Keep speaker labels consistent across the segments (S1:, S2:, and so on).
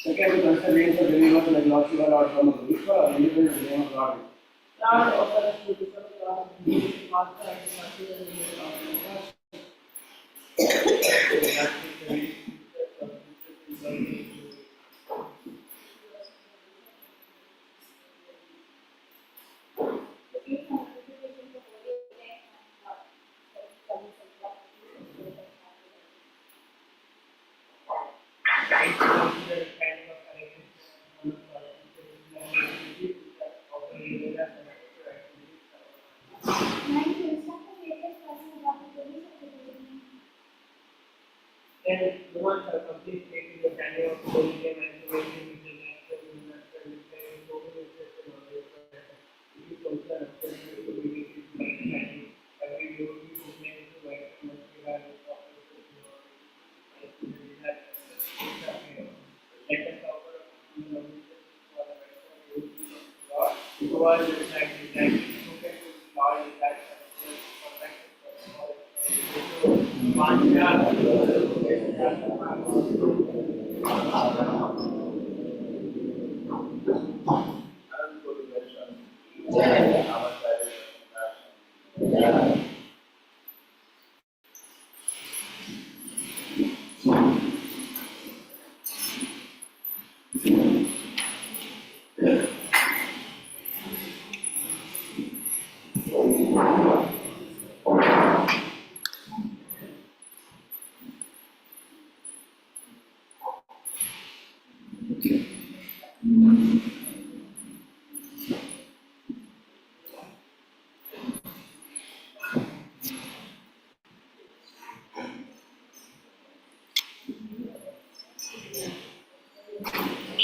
S1: Second, to consider names of living ones like Lord Shiva, Lord Brahma, Vishwa, independent name of Lord. Lord of the Buddhism, Lord Master, and the ones are complete taking the value of the and making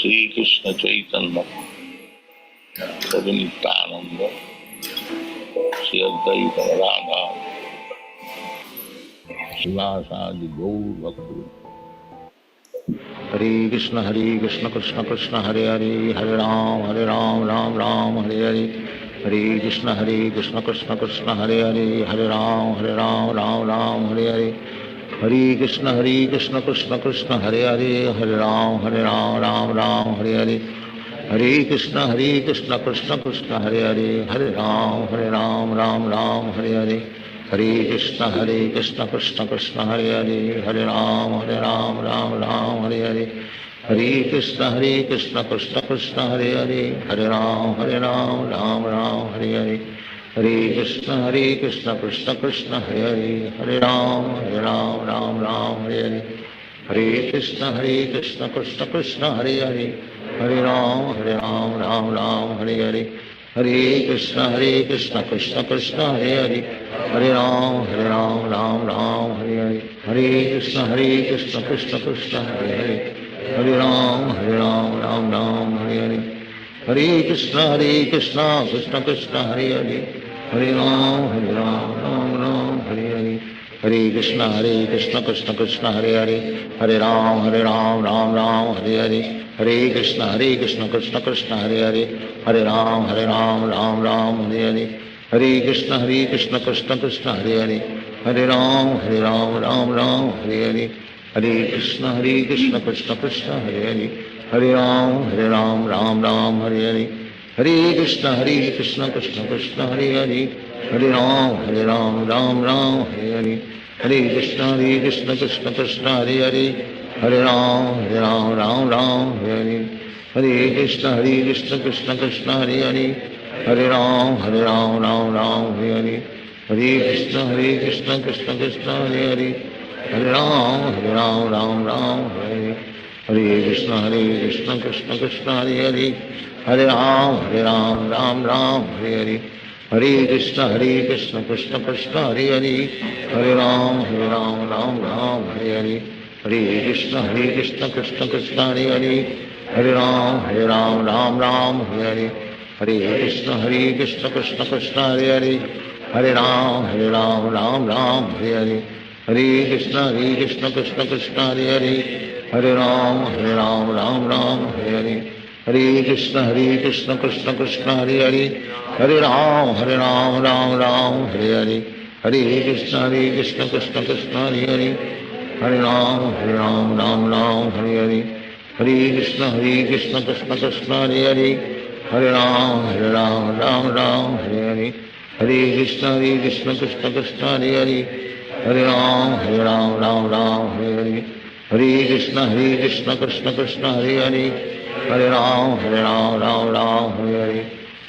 S2: Sri Krishna Chaitanya Prabhu Nityananda Sri Advaita Radha Srivasadi Gaur Bhakti. Hare Krishna Krishna Krishna Hare Hare Hare Ram Ram Hare Hare Hare Krishna Krishna Krishna Hare Hare Hare Ram Ram Hare Hare Hare Krishna Krishna Krishna Hare Hare Hare Ram Hare Hare Hare Krishna Krishna Krishna Hare Hare Hare Ram Ram Hare Hare Hare Krishna Krishna Krishna Hare Hare Hare Ram Ram Ram Hare Hare Hare Krishna Krishna Krishna Hare Hare Hare Ram Ram Ram Hare Hare Hare Krishna Krishna Krishna Hare Hare Hare Ram Ram Ram Hare Hare Hare Krishna Krishna Krishna Hare Hare Hare Ram Ram Hare Hare Hare Krishna Krishna Krishna Hare Hare Hare Ram Ram Hare Hare Hare Krishna Krishna Krishna Hare Hare Hare Ram Ram Hare Hare Hare Krishna Krishna Krishna Hare Hare Hare Ram Hare Hare Hare Krishna Krishna Krishna Hare Hare Hare Ram Ram Hare Hare Hare Krishna Krishna Krishna Hare Hare Hare Ram Ram Hare Hare Hare Krishna Krishna Krishna Hare Hare Hare Ram Ram Hare Hare Hare Krishna Krishna Krishna Hare Hare Hare Ram Ram Hare Hare Hare Krishna Krishna Krishna Hare Hare Hare Ram Ram Hare Hare Hare Krishna Krishna Krishna Hare Hare Hare Ram Ram Hare Hare Hare Krishna Krishna Krishna Hare Hare Hare Ram Ram Hare Hare Hare Krishna Krishna Krishna Hare Hare Hare Ram Ram Hare Hare Hare Krishna Krishna Krishna Hare Hare Hare Ram Ram Hare Hare Hare Krishna Krishna Krishna Hare Hare Hare Ram Ram Hare Hare Hare Krishna Krishna Krishna Hare Hare Hare Ram Ram Hare Hare Hare Krishna Krishna Krishna Hare Hare Hare Ram Ram Hare Hare Hare Krishna Krishna Krishna Hare Hare Hare Ram Ram Hare Hare Hare Krishna Krishna Krishna Hare Hare Hare Ram Ram Hare Hare Hare Krishna Krishna Krishna Hare Hare Hare Ram Ram Hare Hare Hare Krishna Krishna Krishna Hare Hare Hare Ram Ram Hare Hare Hare Krishna Krishna Krishna Hare Hare Hare Ram Ram Hare Hare Hare Krishna Krishna Krishna Hare Hare Hare Ram Ram Hare Hare Hare Krishna Krishna Krishna Hare Hare Hare Ram Ram Hare Hare Hare Krishna Krishna Krishna Hare Hare Hare Ram Hare Hare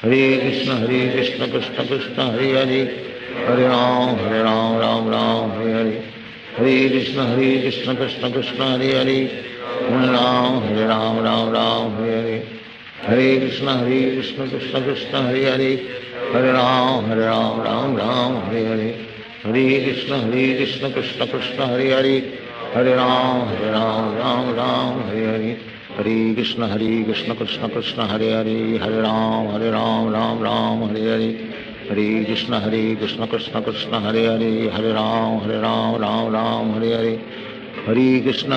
S2: Hare Krishna Krishna Krishna Hare Hare Hare Ram Ram Hare Hare Hare Krishna Krishna Krishna Hare Hare Hare Ram Ram Hare Hare Hare Krishna Krishna Krishna Hare Hare Hare Ram Ram Hare Hare Hare Krishna Krishna Krishna Hare Hare Hare Ram Ram Hare Hare Hare Krishna Krishna Krishna Hare Hare Hare Ram Ram Hare Hare Hare Krishna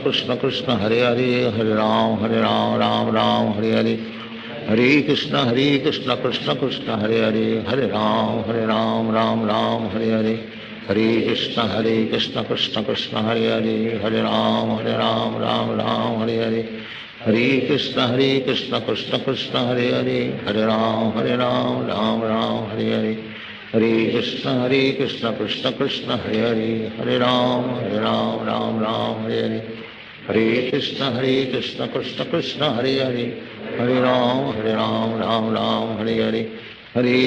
S2: Krishna Krishna Hare Hare Hare Ram Ram Hare Hare Hare Krishna Krishna Krishna Hare Hare Hare Ram Ram Hare Hare Hare Krishna Krishna Krishna Hare Hare Hare Ram Ram Hare Hare Hare Krishna Krishna Krishna Hare Hare Hare Ram Ram Hare Hare Hare Krishna Krishna Krishna Hare Hare Hare Ram Ram Hare Hare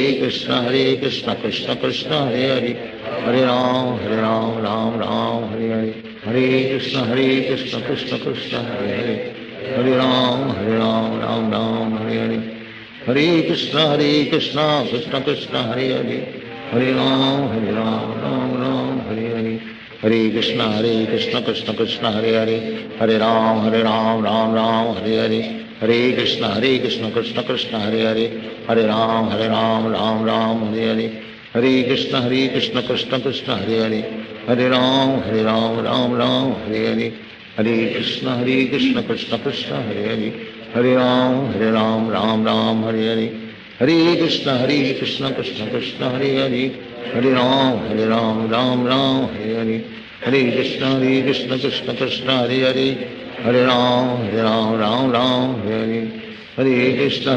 S2: Hare Krishna Krishna Krishna Hare Hare Hare Ram Ram Hare Hare Hare Krishna Krishna Krishna Hare Hare Hare Ram Ram Hare Hare Hare Krishna Krishna Krishna Hare Hare Hare Ram Hare Hare Hare Krishna Krishna Krishna Hare Hare Hare Ram Ram Hare Hare Hare Krishna Krishna Krishna Hare Hare Hare Ram Ram Hare Hare Hare Krishna Krishna Krishna Hare Hare Hare Ram Hare Hare Hare Krishna Krishna Krishna Hare Hare Hare Ram Hare Hare Hare Krishna Krishna Krishna Hare Hare Hare Ram Hare Hare Hare Krishna Krishna Krishna Hare Hare Hare Ram Hare Hare Hare Krishna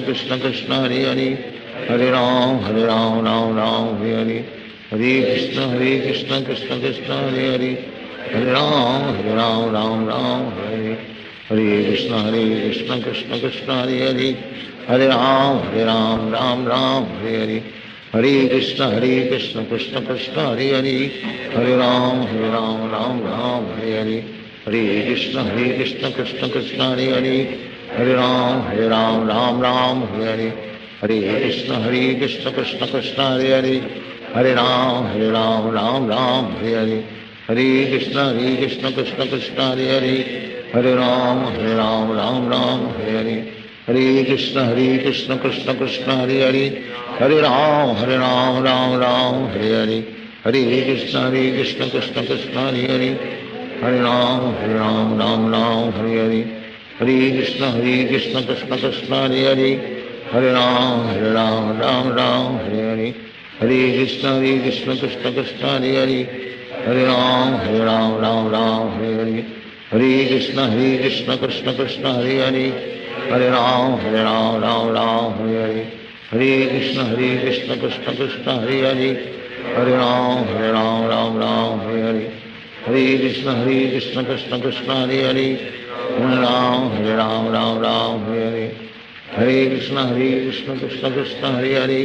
S2: Krishna Krishna Hare Hare Hare Ram Ram Hare Hare Hare Krishna Krishna Krishna Hare Hare, Hare Ram Ram Ram Hare Hare, Hare Krishna Krishna Krishna Hare Hare, Hare Ram Ram Hare Hare, Hare Krishna Krishna Krishna Hare Hare, Hare Ram Ram Ram Hare Hare, Hare Krishna Krishna Krishna Hare Hare, Hare Ram Ram Hare Hare, Hare Krishna Krishna Krishna Hare Hare, Hare Ram Ram Hare Hare, Hare Krishna Krishna Krishna Hare Hare, Hare Ram Ram Hare Hare, Hare Krishna Krishna Krishna Hare Hare, Hare Ram Ram Hare Hare, Hare Krishna Krishna Krishna Hare Hare, Hare Ram Ram Hare Hare, Hare Krishna Krishna Krishna Hare Hare, Hare Ram Ram Hare Hare, Hare Krishna Krishna Krishna Hare Hare, Hare Ram Ram Hare Hare, Hare Krishna Krishna Krishna Hare Hare, Hare Ram Ram Hare Hare, Hare Krishna Krishna Krishna Hare Hare, Hare Ram Ram Hare Hare, Hare Krishna Krishna Krishna Hare Hare, Hare Ram Hare Hare, Hare Krishna Krishna Krishna Hare Hare, Hare Ram Ram Hare Hare, Hare Krishna Krishna Krishna Hare Hare, Hare Ram Ram Hare Hare, Hare Krishna Krishna Krishna Hare Hare, Hare Ram Ram Hare Hare, Hare Krishna Krishna Krishna Hare Hare,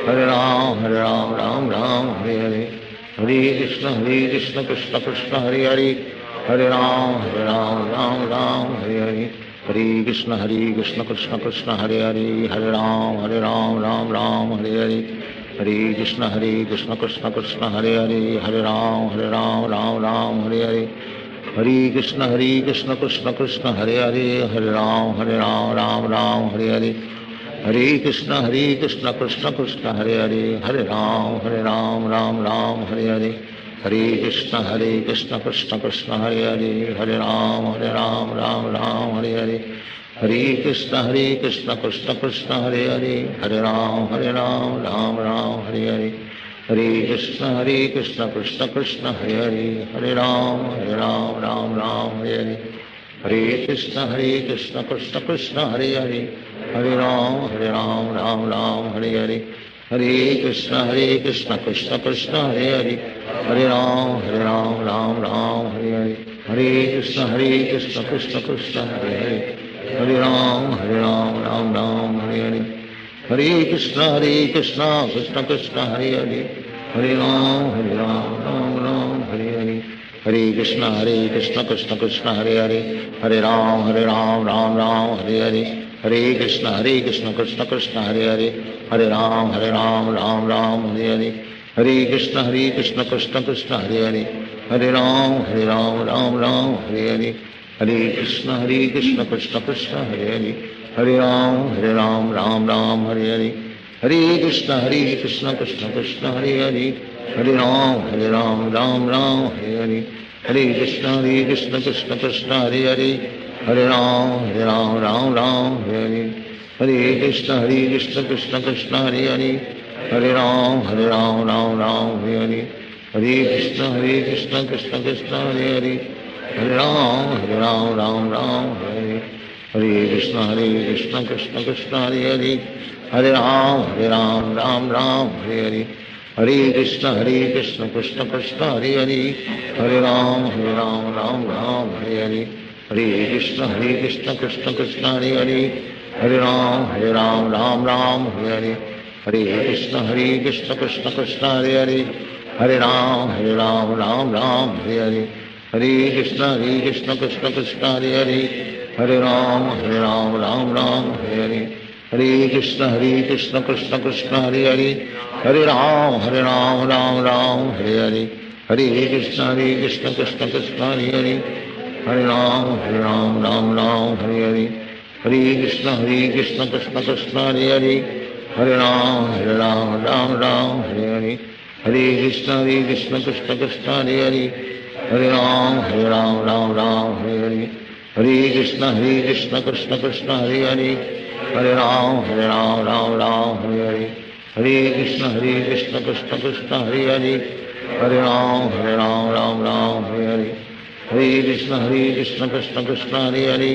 S2: Hare Ram Ram Hare Hare, Hare Krishna Krishna Krishna Hare Hare, Hare Ram Ram Hare Hare, Hare Krishna Krishna Krishna Hare Hare, Hare Ram Ram Hare Hare, Hare Krishna Krishna Krishna Hare Hare, Hare Ram Ram Hare Hare, Hare Krishna Krishna Krishna Hare Hare, Hare Ram Ram Hare Hare, Hare Krishna Krishna Krishna Hare Hare, Hare Ram Ram Hare Hare, Hare Krishna Krishna Krishna Hare Hare, Hare Ram Ram Hare Hare, Hare Krishna Krishna Krishna Hare Hare, Hare Ram Ram Hare Hare, Hare Krishna Krishna Krishna Hare Hare, Hare Ram Ram Hare Hare, Hare Krishna Krishna Krishna Hare Hare, Hare Ram Ram Hare Hare, Hare Krishna Krishna Krishna Hare Hare, Hare Ram Ram Hare Hare, Hare Krishna Krishna Krishna Hare Hare, Hare Ram Ram Hare Hare, Hare Krishna Krishna Krishna Hare Hare, Hare Ram Ram Hare Hare, Hare Krishna Krishna Krishna Hare Hare, Hare Ram Ram Hare Hare, Hare Krishna Krishna Krishna Hare Hare, Hare Ram Ram Hare Hare, Hare Krishna Krishna Krishna Hare Hare, Hare Ram Ram Hare Hare, Hare Krishna Krishna Krishna Hare Hare, Hare Ram Ram Hare Hare, Hare Krishna Krishna Krishna Hare Hare, Hare Ram Ram Hare Hare, Hare Krishna Krishna Krishna Hare Hare, Hare Ram Hare Hare, Hare Krishna Krishna Krishna Hare Hare, Hare Ram Ram Hare Hare, Hare Krishna Krishna Krishna Hare Hare, Hare Ram Ram Hare Hare, Hare Krishna Krishna Krishna Hare Hare, Hare Ram Ram Hare Hare, Hare Krishna Krishna Krishna Hare Hare, Hare Ram Ram Hare Hare, Hare Krishna Krishna Krishna Hare Hare, Hare Ram Ram Hare Hare, Hare Krishna Krishna Krishna Hare Hare, Hare Ram Ram Hare Hare, Hare Krishna Krishna Krishna Hare Hare, Hare Ram Hare Hare, Hare Krishna Krishna Krishna Hare Hare, Hare Ram Hare Hare, Hare Krishna Krishna Krishna Hare Hare, Hare Ram Ram Hare Hare, Hare Krishna Krishna Krishna Hare Hare, Hare Ram Ram Hare Hare, Hare Krishna Krishna Krishna Hare Hare,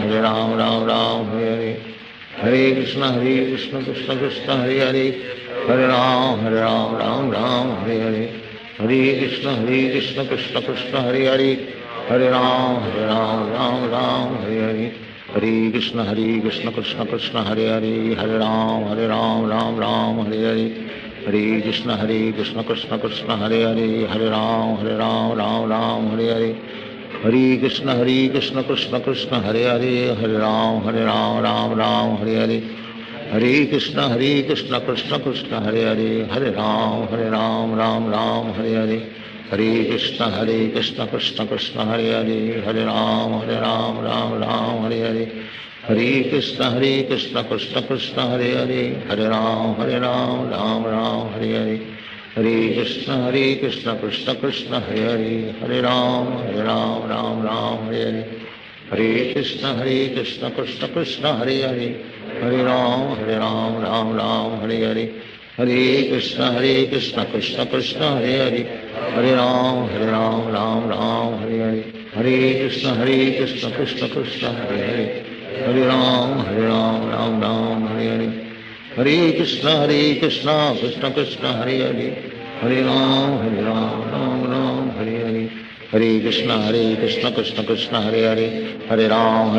S2: Hare Ram Ram Hare Hare, Hare Krishna Krishna Krishna Hare Hare, Hare Ram, Ram Ram, Hare Hare. Hare Krishna, Krishna Krishna, Hare Hare. Hare Ram, Ram Ram, Hare Hare. Hare Krishna, Krishna Krishna, Hare Hare. Hare Ram, Ram Ram, Hare Hare. Hare Krishna, Krishna Krishna, Hare Hare. Hare Ram, Ram Ram, Hare Hare. Hare Krishna, Krishna Krishna, Hare Hare. Hare Ram, Ram Ram, Hare Hare. Hare Krishna, Krishna Krishna, Hare Hare. Hare Ram, Ram Ram, Hare Hare. Hare Krishna, Krishna Krishna, Hare Hare. Hare Ram, Ram Ram, Hare Hare. Hare Krishna, Krishna Krishna, Hare Hare. Hare Ram, Ram Ram, Hare Hare. Hare Krishna, Krishna Krishna, Hare Hare. Hare Ram, Ram Ram, Hare Hare. Hare Krishna, Krishna Krishna, Hare Hare. Hare Ram, Ram Ram, Hare Hare. Hare Krishna, Krishna Krishna, Hare Hare. Hare Ram, Ram Ram, Hare Hare. Hare Krishna, Krishna Krishna, Hare Hare. Hare Ram, Ram Ram, Hare Hare. Hare Krishna, Krishna Krishna, Hare Hare. Hare Ram, Ram Ram, Hare Hare. Hare Krishna, Krishna Krishna, Hare Hare. Hare Ram, Ram Ram, Hare Hare. Hare Krishna, Krishna Krishna, Hare Hare. Hare Ram, Ram Ram, Hare Hare. Hare Krishna, Krishna Krishna, Hare Hare. Hare Ram,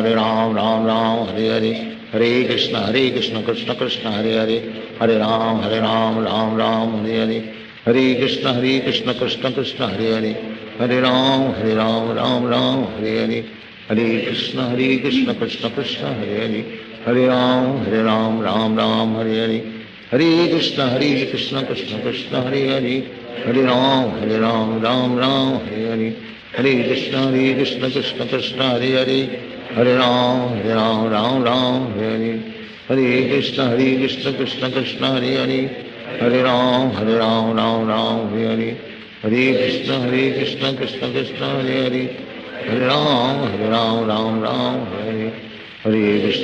S2: Ram Ram, Hare Hare. Hare Krishna, Krishna Krishna, Hare Hare. Hare Ram, Ram Ram, Hare Hare. Hare Krishna, Krishna Krishna, Hare Hare. Hare Ram, Ram Ram, Hare Hare. Hare Krishna, Krishna Krishna, Hare Hare. Hare Ram, Ram Ram, Hare Hare. Hare Krishna, Krishna Krishna, Hare Hare. Hare Ram, Ram Ram, Hare Hare. Hare Krishna, Krishna Krishna, Hare Hare. Hare Ram, Ram Ram, Hare Hare. Hare Krishna, Krishna Krishna, Hare Hare. Hare Ram, Ram Ram, Hare Hare. Hare Krishna,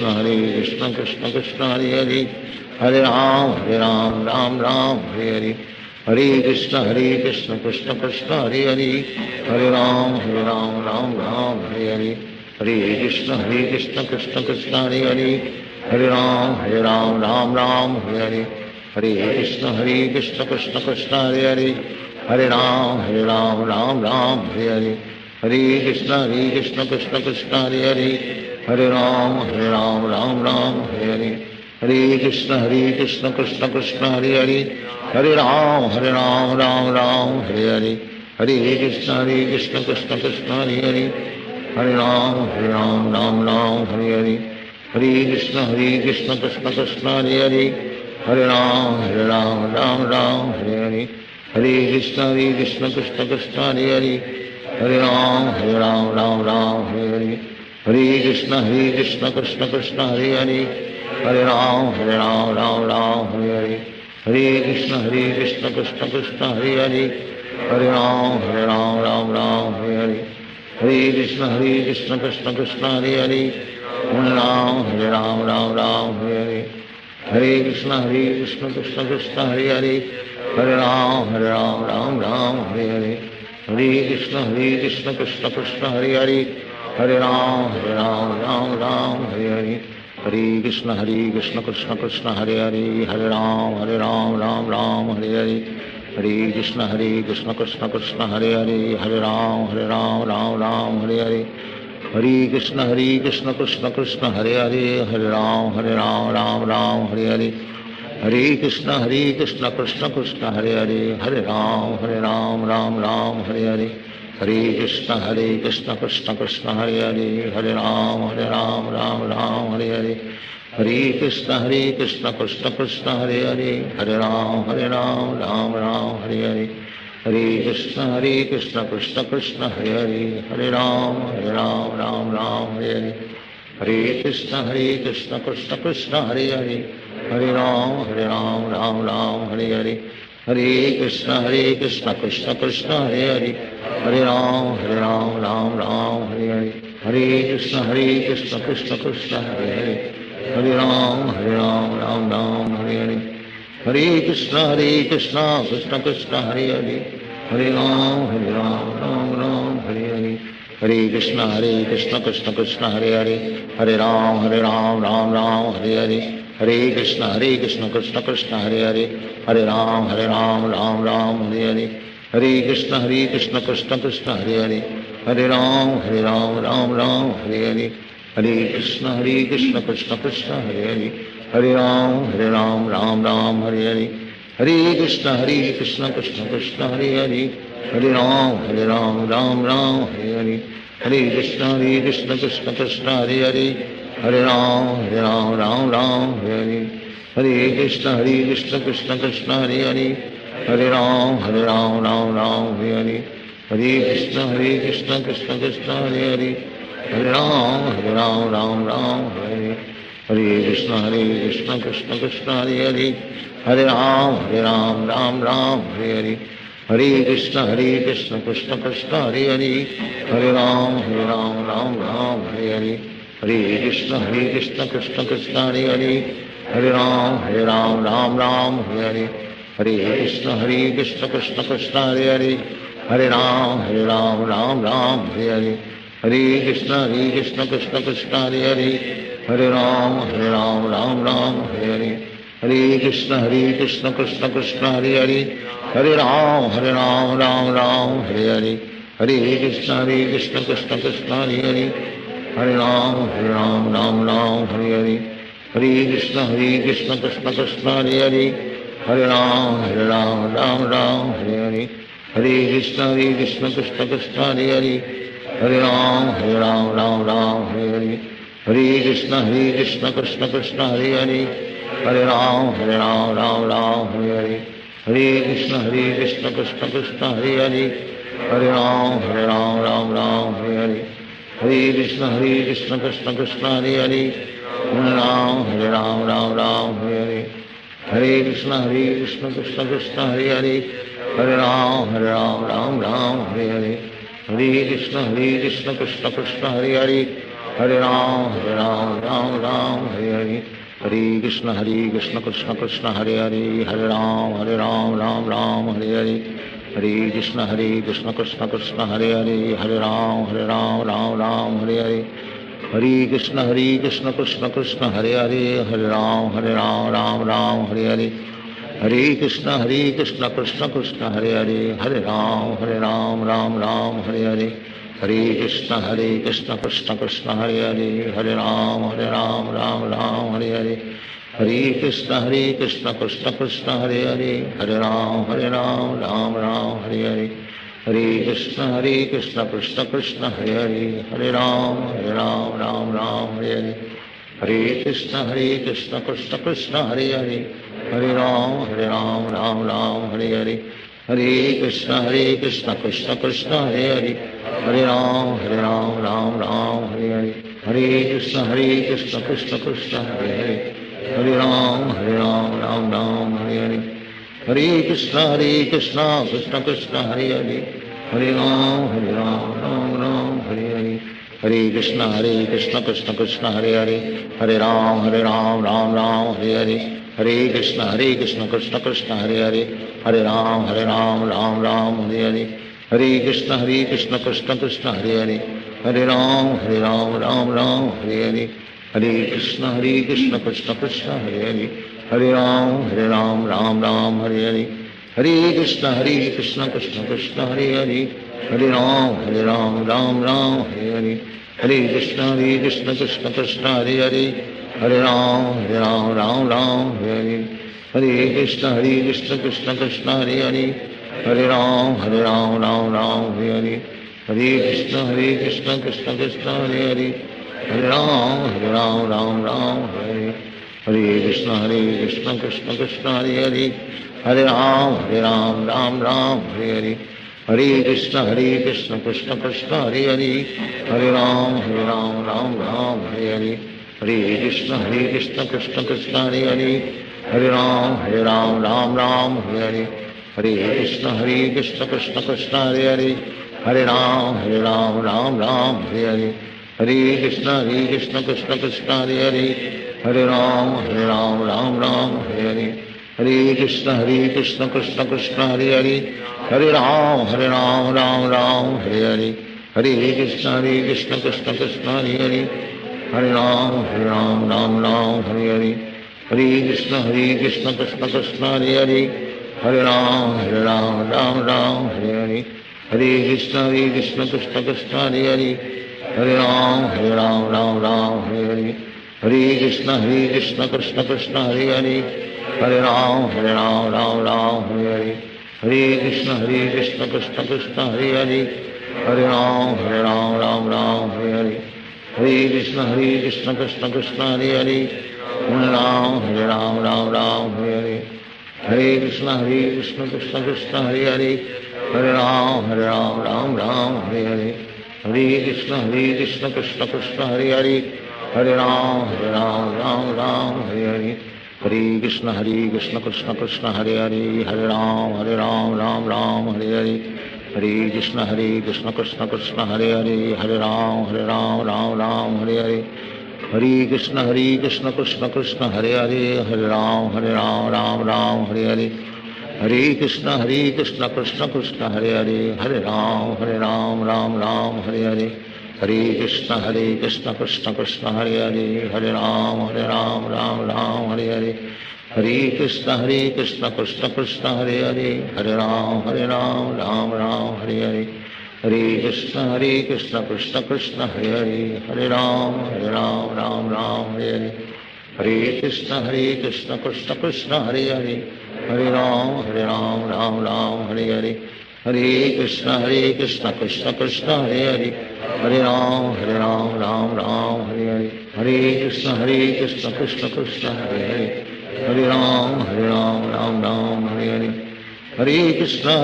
S2: Krishna Krishna, Hare Hare. Hare Ram, Ram Ram, Hare Hare. Hare Krishna, Krishna Krishna, Hare Hare. Hare Ram, Ram Ram, Hare Hare. Hare Krishna, Krishna Krishna, Hare Hare. Hare Ram, Ram Ram, Hare Hare. Hare Krishna, Krishna Krishna, Hare Hare. Hare Ram, Ram Ram, Hare Hare. Hare Krishna, Krishna Krishna, Hare Hare. Hare Ram, Ram Ram, Hare Hare. Hare Krishna, Krishna Krishna, Hare Hare. Hare Ram, Ram Ram, Hare Hare. Hare Krishna, Krishna Krishna, Hare Hare. Hare Ram, Ram Ram, Hare Hare. Hare Krishna, Krishna Krishna, Hare Hare. Hare Ram, Ram Ram, Hare Hare. Hare Krishna, Krishna Krishna, Hare Hare. Hare Ram, Ram Ram, Hare Hare. Hare Krishna, Krishna Krishna, Hare Hare. Hare Ram, Ram Ram, Hare Hare. Hare Krishna, Krishna Krishna, Hare Hare. Hare Ram, Ram Ram, Hare Hare. Hare Krishna, Krishna Krishna, Hare Hare. Hare Ram, Ram Ram, Hare Hare. Hare Krishna, Krishna Krishna, Hare Hare. Hare Ram, Ram Ram, Hare Hare. Hare Krishna, Krishna Krishna, Hare Hare. Hare Ram, Ram Ram, Hare Hare. Hare Krishna, Krishna Krishna, Hare Hare. Hare Ram, Ram Hare Hare. Hare Krishna, Krishna Krishna, Hare Hare. Hare Ram, Ram Hare Hare. Hare Krishna, Krishna Krishna, Hare Hare. Hare Ram, Ram Hare Hare. Hare Krishna, Krishna Krishna, Hare Hare. Hare Ram, Ram Hare Hare. Hare Krishna, Krishna Krishna, Hare Hare. Hare Ram, Ram Hare Hare. Hare Krishna, Krishna Krishna, Hare Hare. Hare Ram, Ram Hare Hare. Hare Krishna, Krishna Krishna, Hare Hare. Hare Ram, Ram Hare Hare. Hare Krishna, Krishna Krishna, Hare Hare. Hare Ram, Ram Hare Hare. Hare Krishna, Krishna Krishna, Hare Hare. Hare Ram, Ram Hare Hare. Hare Krishna, Krishna Krishna, Hare Hare. Hare Ram, Ram Hare Hare. Hare Krishna, Krishna Krishna, Hare Hare. Hare Ram, Ram Hare Hare. Hare Krishna Krishna Krishna Hare Hare Hare Ram Ram Ram Hare Hare Hare Krishna Krishna Krishna Hare Hare Hare Ram Ram Ram Hare Hare Hare Krishna Krishna Krishna Hare Hare Hare Ram Ram Hare Hare Hare Krishna Krishna Krishna Hare Hare Hare Ram Ram Hare Hare Hare Krishna Krishna Krishna Hare Hare Hare Ram Ram Hare Hare Hare Krishna Krishna Krishna Hare Hare Hare Ram Ram Hare Hare Hare Krishna Krishna Krishna Hare Hare Hare Ram Ram Hare Hare Hare Krishna Krishna Krishna Hare Hare Hare Ram Ram Hare Hare Hare Krishna Krishna Krishna Hare Hare Hare Ram Ram Hare Hare Hare Krishna Krishna Krishna Hare Hare Hare Ram Ram Hare Hare Hare Krishna Krishna Krishna Hare Hare Hare Ram Ram Hare Hare Hare Krishna Krishna Krishna Hare Hare Hare Ram Ram Hare Hare Hare Krishna Krishna Krishna Hare Hare Hare Ram Ram Hare Hare Hare Krishna Krishna Krishna Hare Hare Hare Ram Ram Hare Hare Hare Krishna Krishna Krishna Hare Hare Hare Ram Ram Hare Hare Hare Krishna Krishna Krishna Hare Hare Hare Ram Ram Hare Hare Hare Krishna Krishna Krishna Hare Hare Hare Ram Ram Hare Hare Hare Krishna Krishna Krishna Hare Hare Hare Ram Ram Hare Hare Hare Krishna Krishna Krishna Hare Hare Hare Ram Hare Hare Hare Krishna Krishna Krishna Hare Hare Hare Ram Hare Hare Hare Krishna Krishna Krishna Hare Hare Hare Ram Ram Hare Hare Hare Krishna Krishna Krishna Hare Hare Hare Ram Ram Hare Hare Hare Krishna Krishna Krishna Hare Hare Hare Ram Ram Hare Hare Hare Krishna Krishna Krishna Hare Hare Hare Ram Ram Hare Hare Hare Krishna Krishna Krishna Hare Hare Hare Ram Ram Hare Hare Hare Krishna Krishna Krishna Hare Hare Hare Ram Ram Hare Hare Hare Krishna Krishna Krishna Hare Hare Hare Ram Ram Hare Hare Hare Krishna Krishna Krishna Hare Hare Hare Ram Ram Hare Hare Hare Krishna Krishna Krishna Hare Hare Hare Ram Ram Hare Hare Hare Krishna Krishna Krishna Hare Hare Hare Ram Ram Hare Hare Hare Krishna Krishna Krishna Hare Hare Hare Ram Ram Hare Hare Hare Krishna Krishna Krishna Hare Hare Hare Ram Hare Hare Hare Krishna Krishna Krishna Hare Hare Hare Ram Ram Hare Hare Hare Krishna Krishna Krishna Hare Hare Hare Ram Ram Hare Hare Hare Krishna Krishna Krishna Hare Hare Hare Ram Ram Hare Hare Hare Krishna Krishna Krishna Hare Hare Hare Ram Ram Hare Hare Hare Krishna Krishna Krishna Hare Hare Hare Ram Ram Hare Hare Hare Krishna Krishna Krishna Hare Hare Hare Ram Ram Hare Hare Hare Krishna Krishna Krishna Hare Hare Hare Ram Ram Hare Hare Hare Krishna Krishna Krishna Hare Hare Hare Ram Ram Hare Hare Hare Krishna Krishna Krishna Hare Hare Hare Ram Ram Hare Hare Hare Krishna Krishna Krishna Hare Hare Hare Ram Ram Hare Hare Hare Krishna Krishna Krishna Hare Hare Hare Ram Ram Hare Hare Hare Krishna Krishna Krishna Hare Hare Hare Ram Ram Hare Hare Hare Krishna Krishna Krishna Hare Hare Hare Ram Ram Hare Hare Hare Krishna Krishna Krishna Hare Hare Hare Ram Hare Hare Hare Krishna Krishna Krishna Hare Hare Hare Ram Ram Hare Hare Hare Krishna Krishna Krishna Hare Hare, Hare Ram Ram Ram Hare Hare, Hare Krishna Krishna Krishna Hare Hare, Hare Ram Ram Ram Hare Hare, Hare Krishna Krishna Krishna Hare Hare, Hare Ram Ram Ram Hare Hare, Hare Krishna Krishna Krishna Hare Hare, Hare Ram Ram Hare Hare, Hare Krishna Krishna Krishna Hare Hare, Hare Ram Ram Hare Hare, Hare Krishna Krishna Krishna Hare Hare, Hare Ram Ram Hare Hare, Hare Krishna Krishna Krishna Hare Hare, Hare Ram Ram Hare Hare, Hare Krishna Krishna Krishna Hare Hare, Hare Ram Ram Hare Hare, Hare Krishna Krishna Krishna Hare Hare, Hare Ram Ram Hare Hare, Hare Krishna Krishna Krishna Hare Hare, Hare Ram Ram Hare Hare, Hare Krishna Krishna Krishna Hare Hare, Hare Ram Ram Hare Hare, Hare Krishna Krishna Krishna Hare Hare, Hare Ram Ram Hare Hare, Hare Krishna Krishna Krishna Hare Hare, Hare Ram Ram Hare Hare, Hare Krishna Krishna Krishna Hare Hare, Hare Ram Ram Hare Hare, Hare Krishna Krishna Krishna Hare Hare, Hare Ram Ram Hare Hare, Hare Krishna Krishna Krishna Hare Hare, Hare Ram Ram Hare Hare, Hare Krishna Krishna Krishna Hare Hare, Hare Ram Ram Hare Hare, Hare Krishna Krishna Krishna Hare Hare, Hare Ram Hare Hare, Hare Krishna Krishna Krishna Hare Hare, Hare Ram Ram Hare Hare, Hare Krishna Krishna Krishna Hare Hare, Hare Ram Ram Hare Hare, Hare Krishna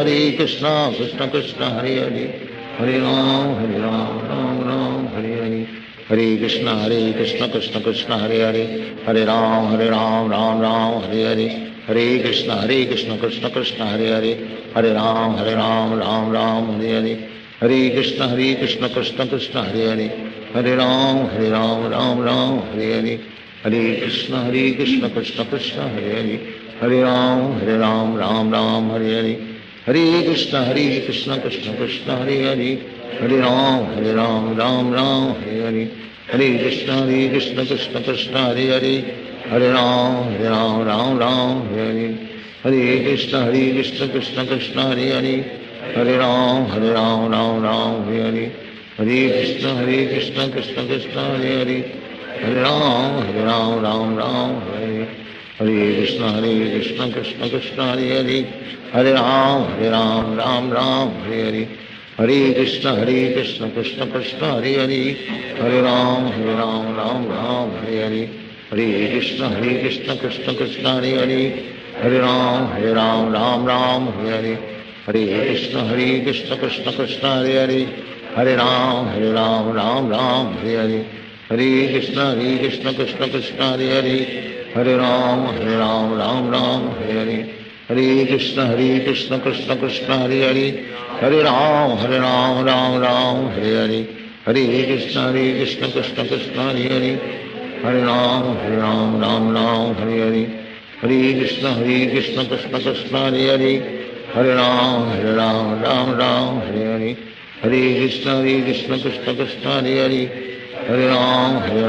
S2: Krishna Krishna Hare Hare, Hare Ram Ram Hare Hare, Hare Krishna Krishna Krishna Hare Hare, Hare Ram Ram Hare Hare, Hare Krishna Krishna Krishna Hare Hare, Hare Ram Ram Hare Hare, Hare Krishna Krishna Krishna Hare Hare, Hare Ram Ram Hare Hare, Hare Krishna Krishna Krishna Hare Hare, Hare Ram Ram Hare Hare, Hare Krishna Krishna Krishna Hare Hare, Hare Ram Ram Hare Hare, Hare Krishna Krishna Krishna Hare Hare, Hare Ram Ram Hare Hare, Hare Krishna Krishna Krishna Hare Hare, Hare Ram Ram Hare Hare, Hare Krishna Krishna Krishna Hare Hare, Hare Ram Ram Hare Hare, Hare Krishna Krishna Krishna Hare Hare, Hare Ram Ram Hare Hare, Hare Krishna Krishna Krishna Hare Hare, Hare Ram Ram Hare Hare, Hare Krishna Krishna Krishna Hare Hare, Hare Ram Ram Hare Hare, Hare Krishna Krishna Krishna Hare Hare, Hare Ram Ram Hare Hare, Hare Krishna Krishna Krishna Hare Hare, Hare Ram Hare Hare, Hare Krishna Krishna Krishna Hare Hare, Hare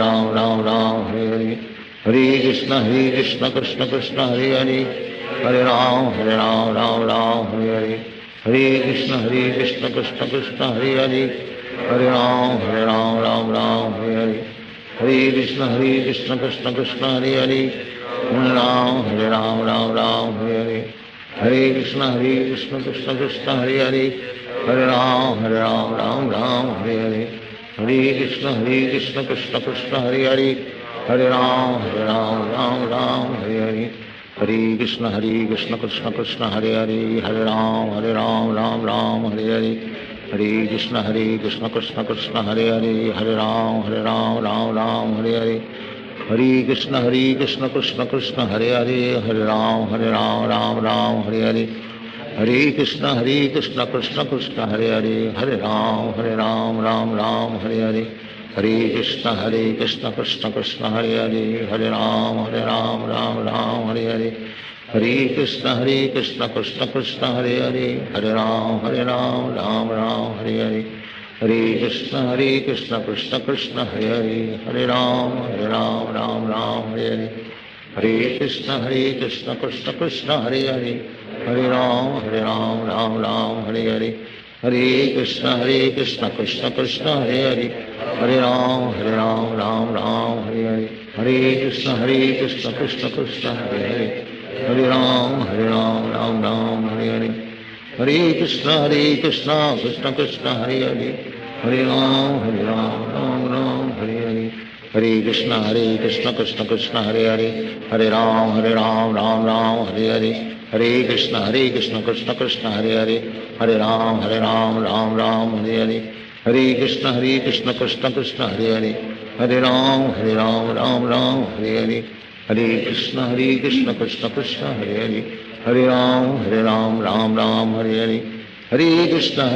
S2: Ram Ram Hare Hare, Hare Krishna Krishna Krishna Hare Hare, Hare Ram Ram Hare Hare, Hare Krishna Krishna Krishna Hare Hare, Hare Ram Ram Hare Hare, Hare Krishna Krishna Krishna Hare Hare, Hare Ram Ram Hare Hare, Hare Krishna Krishna Krishna Hare Hare, Hare Ram Ram Hare Hare, Hare Krishna Krishna Krishna Hare Hare, Hare Ram Ram Hare Hare, Hare Krishna Krishna Krishna Hare Hare, Hare Ram Ram Hare Hare, Hare Krishna Krishna Krishna Hare Hare, Hare Ram Ram Hare Hare, Hare Krishna Krishna Krishna Hare Hare, Hare Ram Ram Hare Hare, Hare Krishna Krishna Krishna Hare Hare, Hare Ram Ram Hare Hare, Hare Krishna Krishna Krishna Hare Hare, Hare Ram Ram Hare Hare, Hare Krishna Krishna Krishna Hare Hare, Hare Ram Ram Hare Hare, Hare Krishna Krishna Krishna Hare Hare, Hare Ram Ram Hare Hare, Hare Krishna Krishna Krishna Hare Hare, Hare Ram Ram Ram Hare Hare, Hare Krishna Krishna Krishna Hare Hare, Hare Ram Ram Ram Hare Hare, Hare Krishna Krishna Krishna Hare Hare, Hare Ram Ram Ram Hare Hare, Hare Krishna Krishna Krishna Hare Hare, Hare Ram Ram Hare Hare, Hare Krishna Krishna Krishna Hare Hare, Hare Ram Ram Ram Hare Hare, Hare Krishna Krishna Krishna Hare Hare, Hare Ram Ram Ram Hare Hare, Hare Krishna Krishna Krishna Hare Hare, Hare Ram Ram Ram Hare Hare, Hare Krishna Krishna Krishna Hare Hare, Hare Ram Ram Hare Hare, Hare Krishna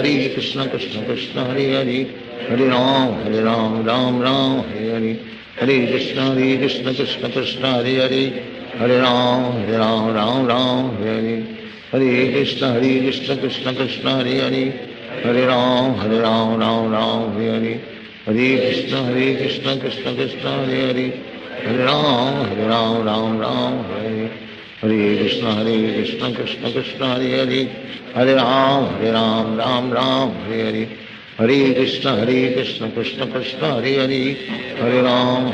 S2: Krishna Krishna Hare Hare, Hare Ram Ram Hare Hare, Hare Krishna Krishna Krishna Hare Hare, Hare Ram Ram Hare Hare, Hare Krishna Krishna Krishna Hare Hare, Hare Ram Ram Hare Hare, Hare Krishna Krishna Krishna Hare Hare, Hare Ram Ram Hare Hare, Hare Krishna Krishna Krishna Hare Hare, Hare Ram Ram Hare Hare, Hare Krishna Krishna Krishna Hare Hare, Hare Ram Ram Hare Hare, Hare Krishna Krishna Krishna Hare Hare, Hare Ram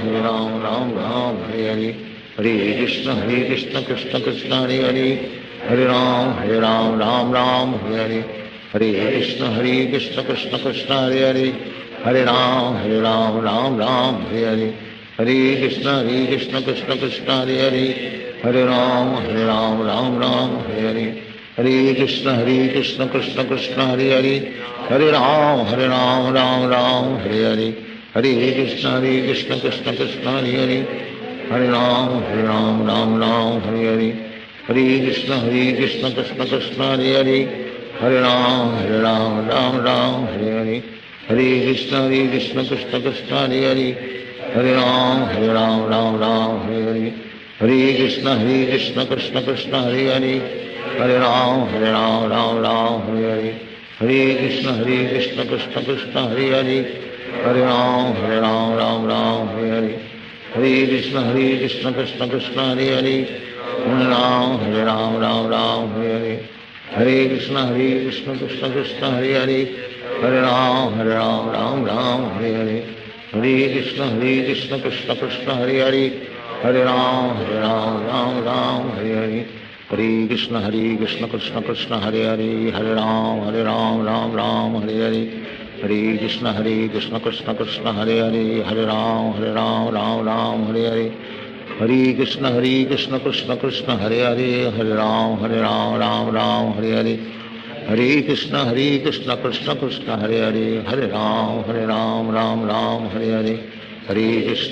S2: Ram Hare Hare, Hare Krishna Krishna Krishna Hare Hare, Hare Ram Ram Hare Hare, Hare Krishna Krishna Krishna Hare Hare, Hare Ram Ram Hare Hare, Hare Krishna Krishna Krishna Hare Hare, Hare Ram Ram Hare Hare, Hare Krishna Krishna Krishna Hare Hare, Hare Ram Ram Hare Hare, Hare Krishna Krishna Krishna Hare Hare, Hare Ram Ram Hare Hare, Hare Krishna Krishna Krishna Hare Hare, Hare Ram Ram Hare Hare, Hare Krishna Krishna Krishna Hare Hare, Hare Ram Ram Hare Hare, Hare Krishna Krishna Krishna Hare Hare, Hare Ram Ram Hare Hare, Hare Krishna Krishna Krishna Hare Hare, Hare Ram Hare Hare, Hare Krishna Krishna Krishna Hare Hare, Hare Ram Ram Hare Hare, Hare Krishna Krishna Krishna Hare Hare, Hare Ram Ram Hare Hare, Hare Krishna Krishna Krishna Hare Hare, Hare Ram Ram Hare Hare, Hare Krishna Krishna Krishna Hare Hare, Hare Ram Ram Hare Hare, Hare Krishna Krishna Krishna Hare Hare, Hare Ram Ram Hare Hare, Hare Krishna Krishna Krishna Hare Hare, Hare Ram Ram Hare Hare, Hare Krishna Krishna Krishna Hare Hare, Hare Ram Ram Hare Hare, Hare Krishna Krishna Krishna Hare Hare, Hare Ram Ram Hare Hare,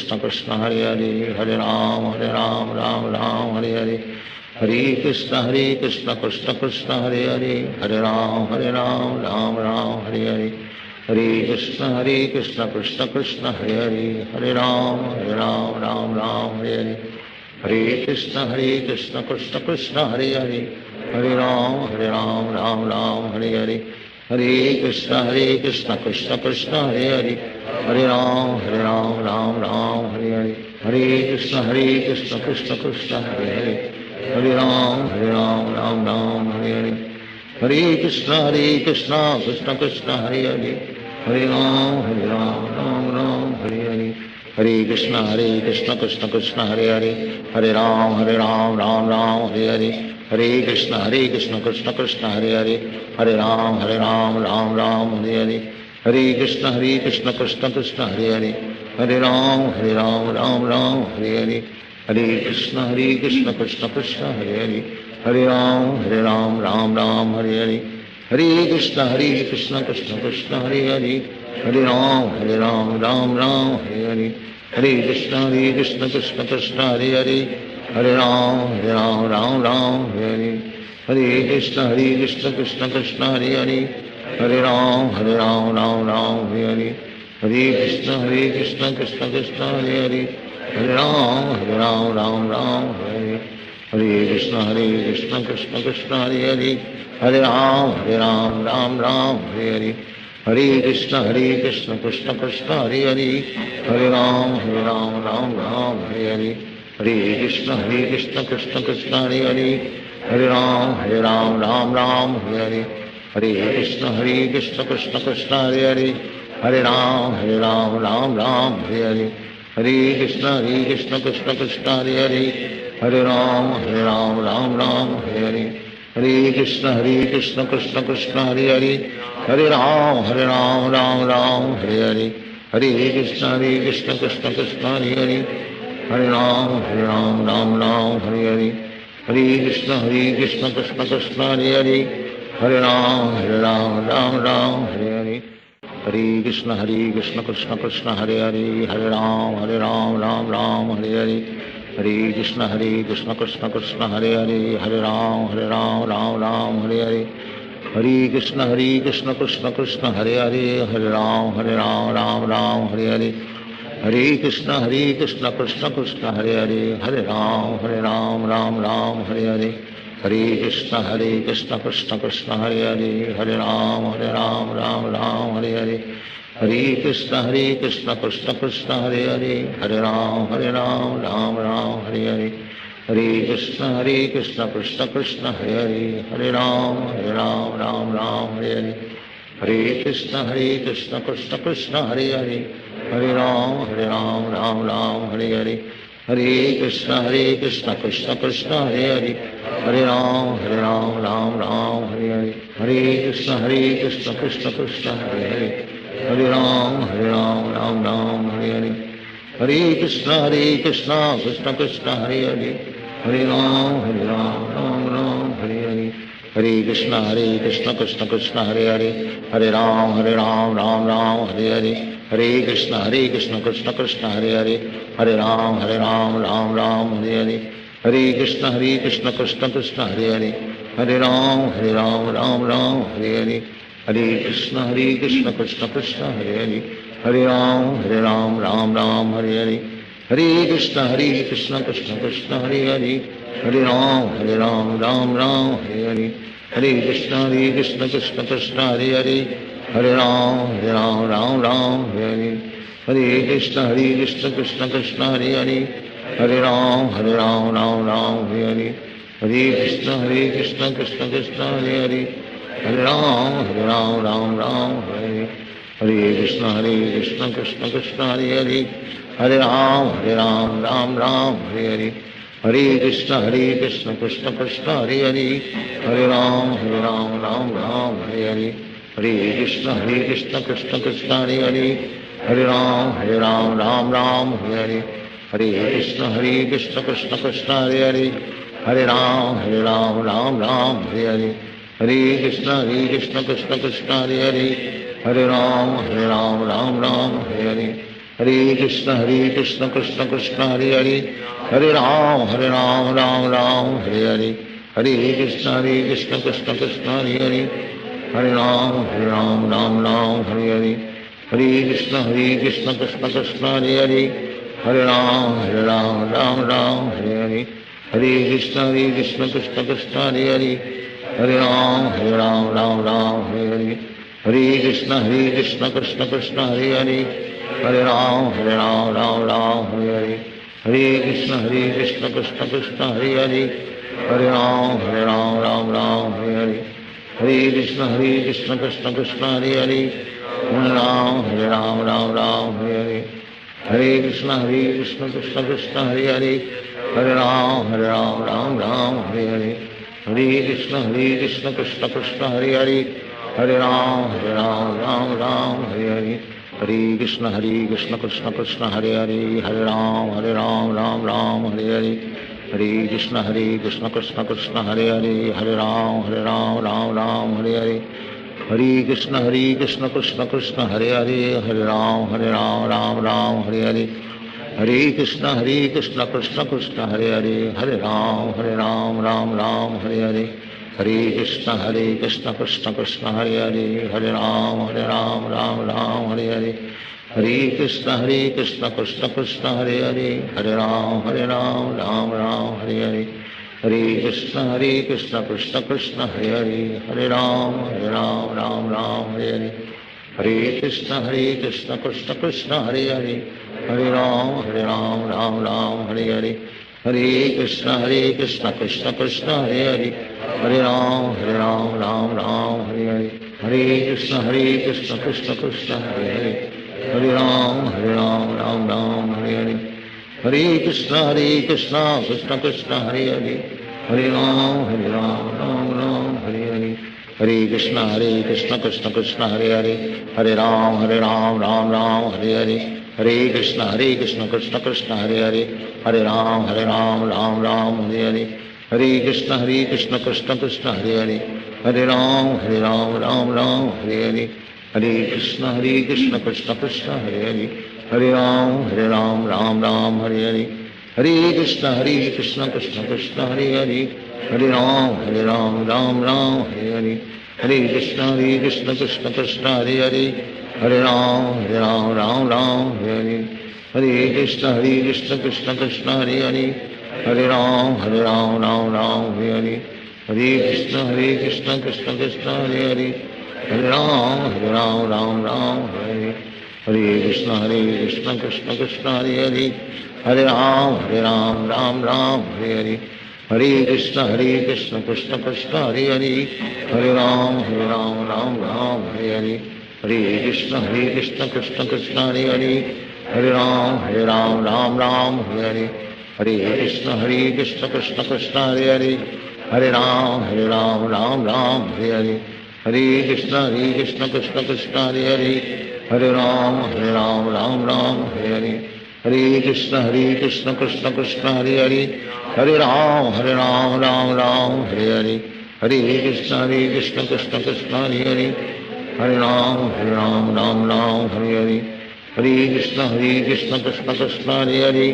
S2: Hare Krishna Krishna Krishna Hare Hare, Hare Ram Ram Hare Hare, Hare Krishna Krishna Krishna Hare Hare, Hare Ram Ram Hare Hare, Hare Krishna Krishna Krishna Hare Hare, Hare Ram Ram Hare Hare, Hare Krishna Krishna Krishna Hare Hare, Hare Ram Ram Hare Hare, Hare Krishna Krishna Krishna Hare Hare, Hare Ram Ram Hare Hare, Hare Krishna Krishna Krishna Hare Hare, Hare Ram Ram Hare Hare, Hare Krishna Krishna Krishna Hare Hare, Hare Ram Ram Hare Hare, Hare Krishna Krishna Krishna Hare Hare, Hare Ram Ram Hare Hare, Hare Krishna Krishna Krishna Hare Hare, Hare Ram Ram Hare Hare, Hare Krishna Krishna Krishna Hare Hare, Hare Ram Ram Hare Hare, Hare Krishna Krishna Krishna Hare Hare, Hare Ram Ram Hare Hare, Hare Krishna Krishna Krishna Hare Hare, Hare Ram Ram Hare Hare, Hare Krishna Krishna Krishna Hare Hare, Hare Ram Ram Hare Hare, Hare Krishna Krishna Krishna Hare Hare, Hare Ram Ram Hare Hare, Hare Krishna Krishna Krishna Krishna Hare Hare, Hare Ram Ram Ram Hare Hare, Hare Krishna Krishna Krishna Hare Hare, Hare Ram Ram Ram Hare Hare, Hare Krishna Krishna Krishna Hare Hare, Hare Ram Ram Ram Hare Hare, Hare Krishna Krishna Krishna Hare Hare, Hare Ram Ram Ram Hare Hare, Hare Krishna Krishna Krishna Hare Hare, Hare Ram Ram Ram Hare Hare, Hare Krishna Krishna Krishna Hare Hare, Hare Ram Ram Ram Hare Hare, Hare Krishna Krishna Krishna Hare Hare, Hare Ram Ram Hare Hare, Hare Krishna Krishna Krishna Hare Hare, Hare Ram Ram Ram Hare Hare, Hare Krishna Krishna Krishna Hare Hare, Hare Ram Ram Hare Hare, Hare Krishna Krishna Krishna Hare Hare, Hare Ram Ram Hare Hare, Hare Krishna Krishna Krishna Hare Hare, Hare Ram Ram Hare Hare, Hare Krishna Krishna Krishna Hare Hare, Hare Ram Ram Hare Hare, Hare Krishna Krishna Krishna Hare Hare, Hare Ram Ram Hare Hare, Hare Krishna Krishna Krishna Hare Hare, Hare Ram Ram Hare Hare, Hare Krishna Krishna Krishna Hare Hare, Hare Ram Ram Hare Hare, Hare Krishna Krishna Krishna Hare Hare, Hare Ram Ram Hare Hare, Hare Krishna Krishna Krishna Hare Hare, Hare Ram Ram Hare Hare, Hare Krishna Krishna Krishna Hare Hare, Hare Ram Ram Hare Hare, Hare Krishna Krishna Krishna Hare Hare, Hare Ram Ram Hare Hare, Hare Krishna Krishna Krishna Hare Hare, Hare Ram Ram Hare Hare, Hare Krishna Krishna Krishna Hare Hare, Hare Ram Ram Hare Hare, Hare Krishna Krishna Krishna Hare Hare, Hare Ram Ram Hare Hare, Hare Krishna Krishna Krishna Hare Hare, Hare Ram Ram Hare Hare, Hare Krishna Krishna Krishna Hare Hare, Hare Ram Ram Hare Hare, Hare Krishna Krishna Krishna Hare Hare, Hare Ram Ram Hare Hare, Hare Krishna Krishna Krishna Hare Hare, Hare Ram Ram Hare Hare, Hare Krishna Krishna Krishna Hare Hare, Hare Ram Ram Hare Hare, Hare Krishna Krishna Krishna Hare Hare, Hare Ram Ram Hare Hare, Hare Krishna Krishna Krishna Hare Hare, Hare Ram Ram Hare Hare, Hare Krishna Krishna Krishna Hare Hare, Hare Ram Ram Hare Hare, Hare Krishna Krishna Krishna Hare Hare, Hare Ram Ram Hare Hare, Hare Krishna Krishna Krishna Hare Hare, Hare Ram Ram Hare Hare, Hare Krishna Krishna Krishna Hare Hare, Hare Ram Ram Hare Hare, Hare Krishna Krishna Krishna Hare Hare, Hare Ram Ram Hare Hare, Hare Krishna Krishna Krishna Hare Hare, Hare Ram Ram Hare Hare, Hare Krishna Krishna Krishna Hare Hare, Hare Ram Ram Hare Hare, Hare Krishna Krishna Krishna Hare Hare, Hare Ram Ram Hare Hare, Hare Krishna Krishna Krishna Hare Hare, Hare Ram Hare Hare, Hare Krishna Krishna Krishna Hare Hare, Hare Ram Ram Hare Hare, Hare Krishna Krishna Krishna Hare Hare, Hare Ram Ram Hare Hare, Hare Krishna Krishna Krishna Hare Hare, Hare Ram Ram Hare Hare, Hare Krishna Krishna Krishna Hare Hare, Hare Ram Ram Hare Hare, Hare Krishna Krishna Krishna Hare Hare, Hare Ram Ram Hare Hare, Hare Krishna Krishna Krishna Hare Hare, Hare Ram Ram Hare Hare, Hare Krishna Krishna Krishna Hare Hare, Hare Ram Ram Hare Hare, Hare Krishna Krishna Krishna Hare Hare, Hare Ram Ram Hare Hare, Hare Krishna Krishna Krishna Hare Hare, Hare Ram Ram Hare Hare, Hare Krishna Krishna Krishna Hare Hare, Hare Ram Ram Hare Hare, Hare Krishna Krishna Krishna Hare Hare, Hare Ram Ram Ram Hare Hare, Hare Krishna Krishna Krishna Hare Hare, Hare Ram Ram Ram Hare Hare, Hare Krishna Krishna Krishna Hare Hare, Hare Ram Ram Hare Hare, Hare Krishna Krishna Krishna Hare Hare, Hare Ram Ram Ram Hare Hare, Hare Krishna Krishna Krishna Hare Hare, Hare Ram Ram Ram Hare Hare, Hare Krishna Krishna Krishna Hare Hare, Hare Ram Ram Ram Hare Hare, Hare Krishna Krishna Krishna Hare Hare, Hare Ram Ram Hare Hare, Hare Krishna Krishna Krishna Hare Hare, Hare Ram Ram Hare Hare, Hare Krishna Krishna Krishna Hare Hare, Hare Ram Ram Hare Hare, Hare Krishna Krishna Krishna Hare Hare, Hare Ram Ram Hare Hare, Hare Krishna Krishna Krishna Hare Hare, Hare Ram Ram Hare Hare, Hare Krishna Krishna Krishna Hare Hare, Hare Ram Ram Hare Hare, Hare Krishna Krishna Krishna Hare Hare, Hare Ram Ram Hare Hare, Hare Krishna Krishna Krishna Hare Hare, Hare Ram Ram Hare Hare, Hare Krishna Krishna Krishna Hare Hare, Hare Ram Ram Hare Hare, Hare Krishna Krishna Krishna Hare Hare, Hare Ram Ram Hare Hare, Hare Krishna Krishna Krishna Hare Hare, Hare Ram Ram Hare Hare, Hare Krishna Krishna Krishna Hare Hare, Hare Ram Ram Hare Hare, Hare Krishna Krishna Krishna Hare Hare, Hare Ram Ram Hare Hare, Hare Krishna Krishna Krishna Hare Hare, Hare Ram Ram Hare Hare, Hare Krishna Krishna Krishna Hare Hare,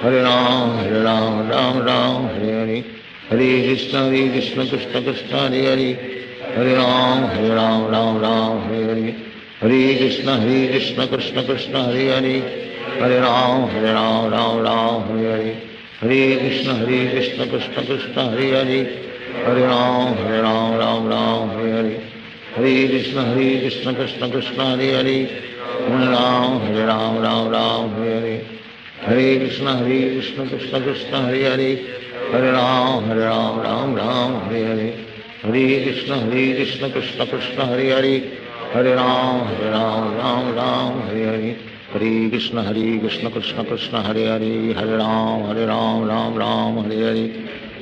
S2: Hare Ram Ram Hare Hare, Hare Krishna Krishna Krishna Hare Hare, Hare Ram Ram Hare Hare, Hare Krishna Krishna Krishna Hare Hare, Hare Ram Ram Hare Hare, Hare Krishna Krishna Krishna Hare Hare, Hare Ram Ram Hare Hare, Hare Krishna Krishna Krishna Hare Hare, Hare Ram Ram Hare Hare, Hare Krishna Krishna Krishna Hare Hare, Hare Ram Ram Hare Hare, Hare Krishna Krishna Krishna Hare Hare, Hare Ram Ram Hare Hare, Hare Krishna Krishna Krishna Hare Hare, Hare Ram Ram Hare Hare,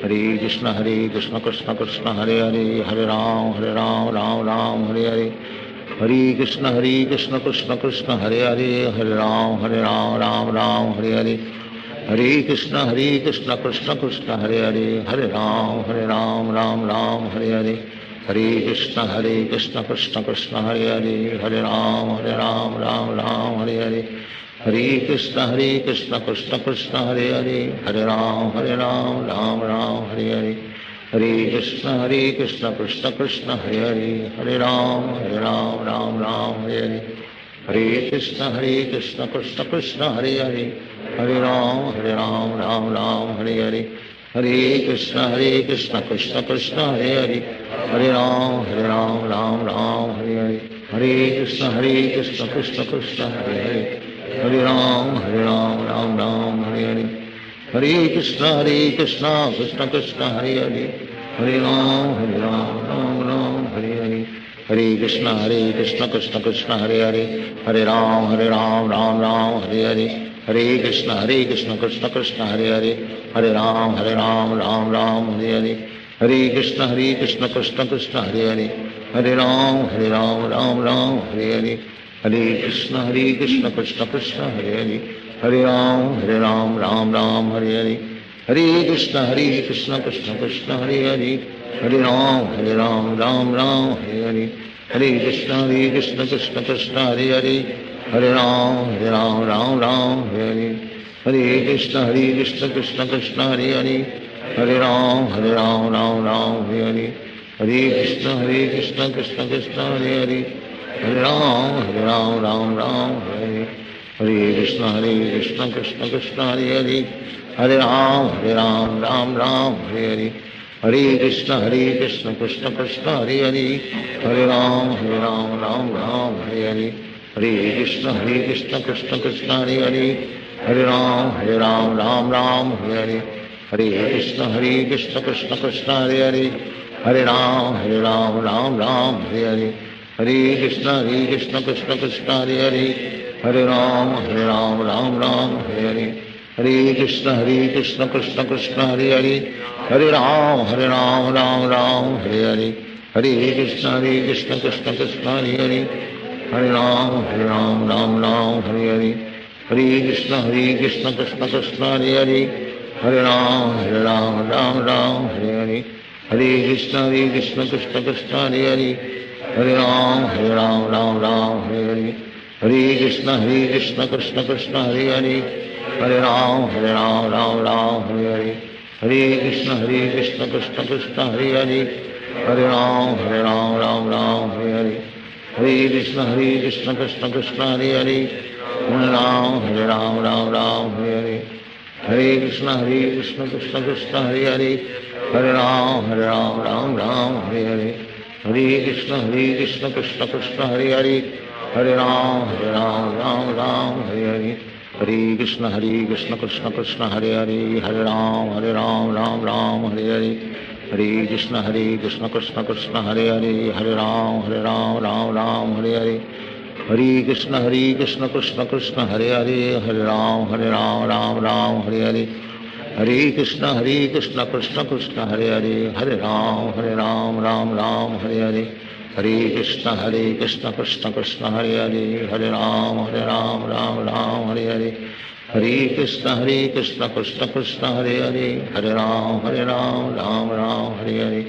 S2: Hare Krishna Krishna Krishna Hare Hare, Hare Ram Ram Hare Hare, Hare Krishna Krishna Krishna Hare Hare, Hare Ram Ram Hare Hare, Hare Krishna Krishna Krishna Hare Hare, Hare Ram Ram Hare Hare, Hare Krishna Krishna Krishna Hare Hare, Hare Ram Ram Hare Hare, Hare Krishna Krishna Krishna Hare Hare, Hare Ram Ram Hare Hare, Hare Krishna Krishna Krishna Hare Hare, Hare Ram Ram Hare Hare, Hare Krishna Krishna Krishna Hare Hare, Hare Ram Ram Hare Hare, Hare Krishna Krishna Krishna Hare Hare, Hare Ram Ram Hare Hare, Hare Krishna Krishna Krishna Hare Hare, Hare Ram Ram Hare Hare, Hare Krishna Krishna Krishna Hare Hare, Hare Ram Ram Hare Hare, Hare Krishna Krishna Krishna Hare Hare, Hare Ram Ram Hare Hare, Hare Krishna Krishna Krishna Hare Hare, Hare Ram Ram Hare Hare, Hare Krishna Krishna Krishna Hare Hare, Hare Ram Ram Hare Hare, Hare Krishna Krishna Krishna Hare Hare, Hare Ram Ram Hare Hare, Hare Krishna Krishna Krishna Hare Hare, Hare Ram Ram Hare Hare, Hare Krishna Krishna Krishna Hare Hare, Hare Ram Ram Hare Hare, Hare Krishna Krishna Krishna Hare Hare, Hare Ram Ram Hare Hare, Hare Krishna Krishna Krishna Hare Hare, Hare Ram Ram Hare Hare, Hare Krishna Krishna Krishna Hare Hare, Hare Ram Ram Ram Hare Hare, Hare Krishna Krishna Krishna Hare Hare, Hare Ram Ram Ram Hare Hare, Hare Krishna Krishna Krishna Hare Hare, Hare Ram Ram Ram Hare Hare, Hare Krishna Krishna Krishna Hare Hare, Hare Ram Ram Ram Hare Hare, Hare Krishna Krishna Krishna Hare Hare, Hare Ram Ram Ram Hare Hare, Hare Krishna Krishna Krishna Hare Hare, Hare Ram Ram Hare Hare, Hare Krishna Krishna Krishna Hare Hare, Hare Ram Ram Hare Hare, Hare Krishna Krishna Krishna Hare Hare, Hare Ram Ram Hare Hare, Hare Krishna Krishna Krishna Hare Hare, Hare Ram Ram Hare Hare, Hare Krishna Krishna Krishna Hare Hare, Hare Ram Ram Hare Hare, Hare Krishna Krishna Krishna Hare Hare, Hare Ram Ram Hare Hare, Hare Krishna Krishna Krishna Hare Hare, Hare Ram Ram Hare Hare, Hare Krishna Krishna Krishna Hare Hare, Hare Ram Ram Hare Hare, Hare Krishna Krishna Krishna Hare Hare, Hare Ram Ram Hare Hare, Hare Krishna Krishna Krishna Hare Hare, Hare Ram Ram Hare Hare, Hare Krishna Krishna Krishna Hare Hare, Hare Ram Ram Hare Hare, Hare Krishna Krishna Krishna Hare Hare, Hare Ram Ram Hare Hare, Hare Krishna Krishna Krishna Hare Hare, Hare Ram Ram Hare Hare, Hare Krishna Krishna Krishna Hare Hare, Hare Ram Ram Hare Hare, Hare Krishna Krishna Krishna Hare Hare, Hare Ram Ram Hare Hare, Hare Krishna Krishna Krishna Hare Hare, Hare Ram Ram Hare Hare,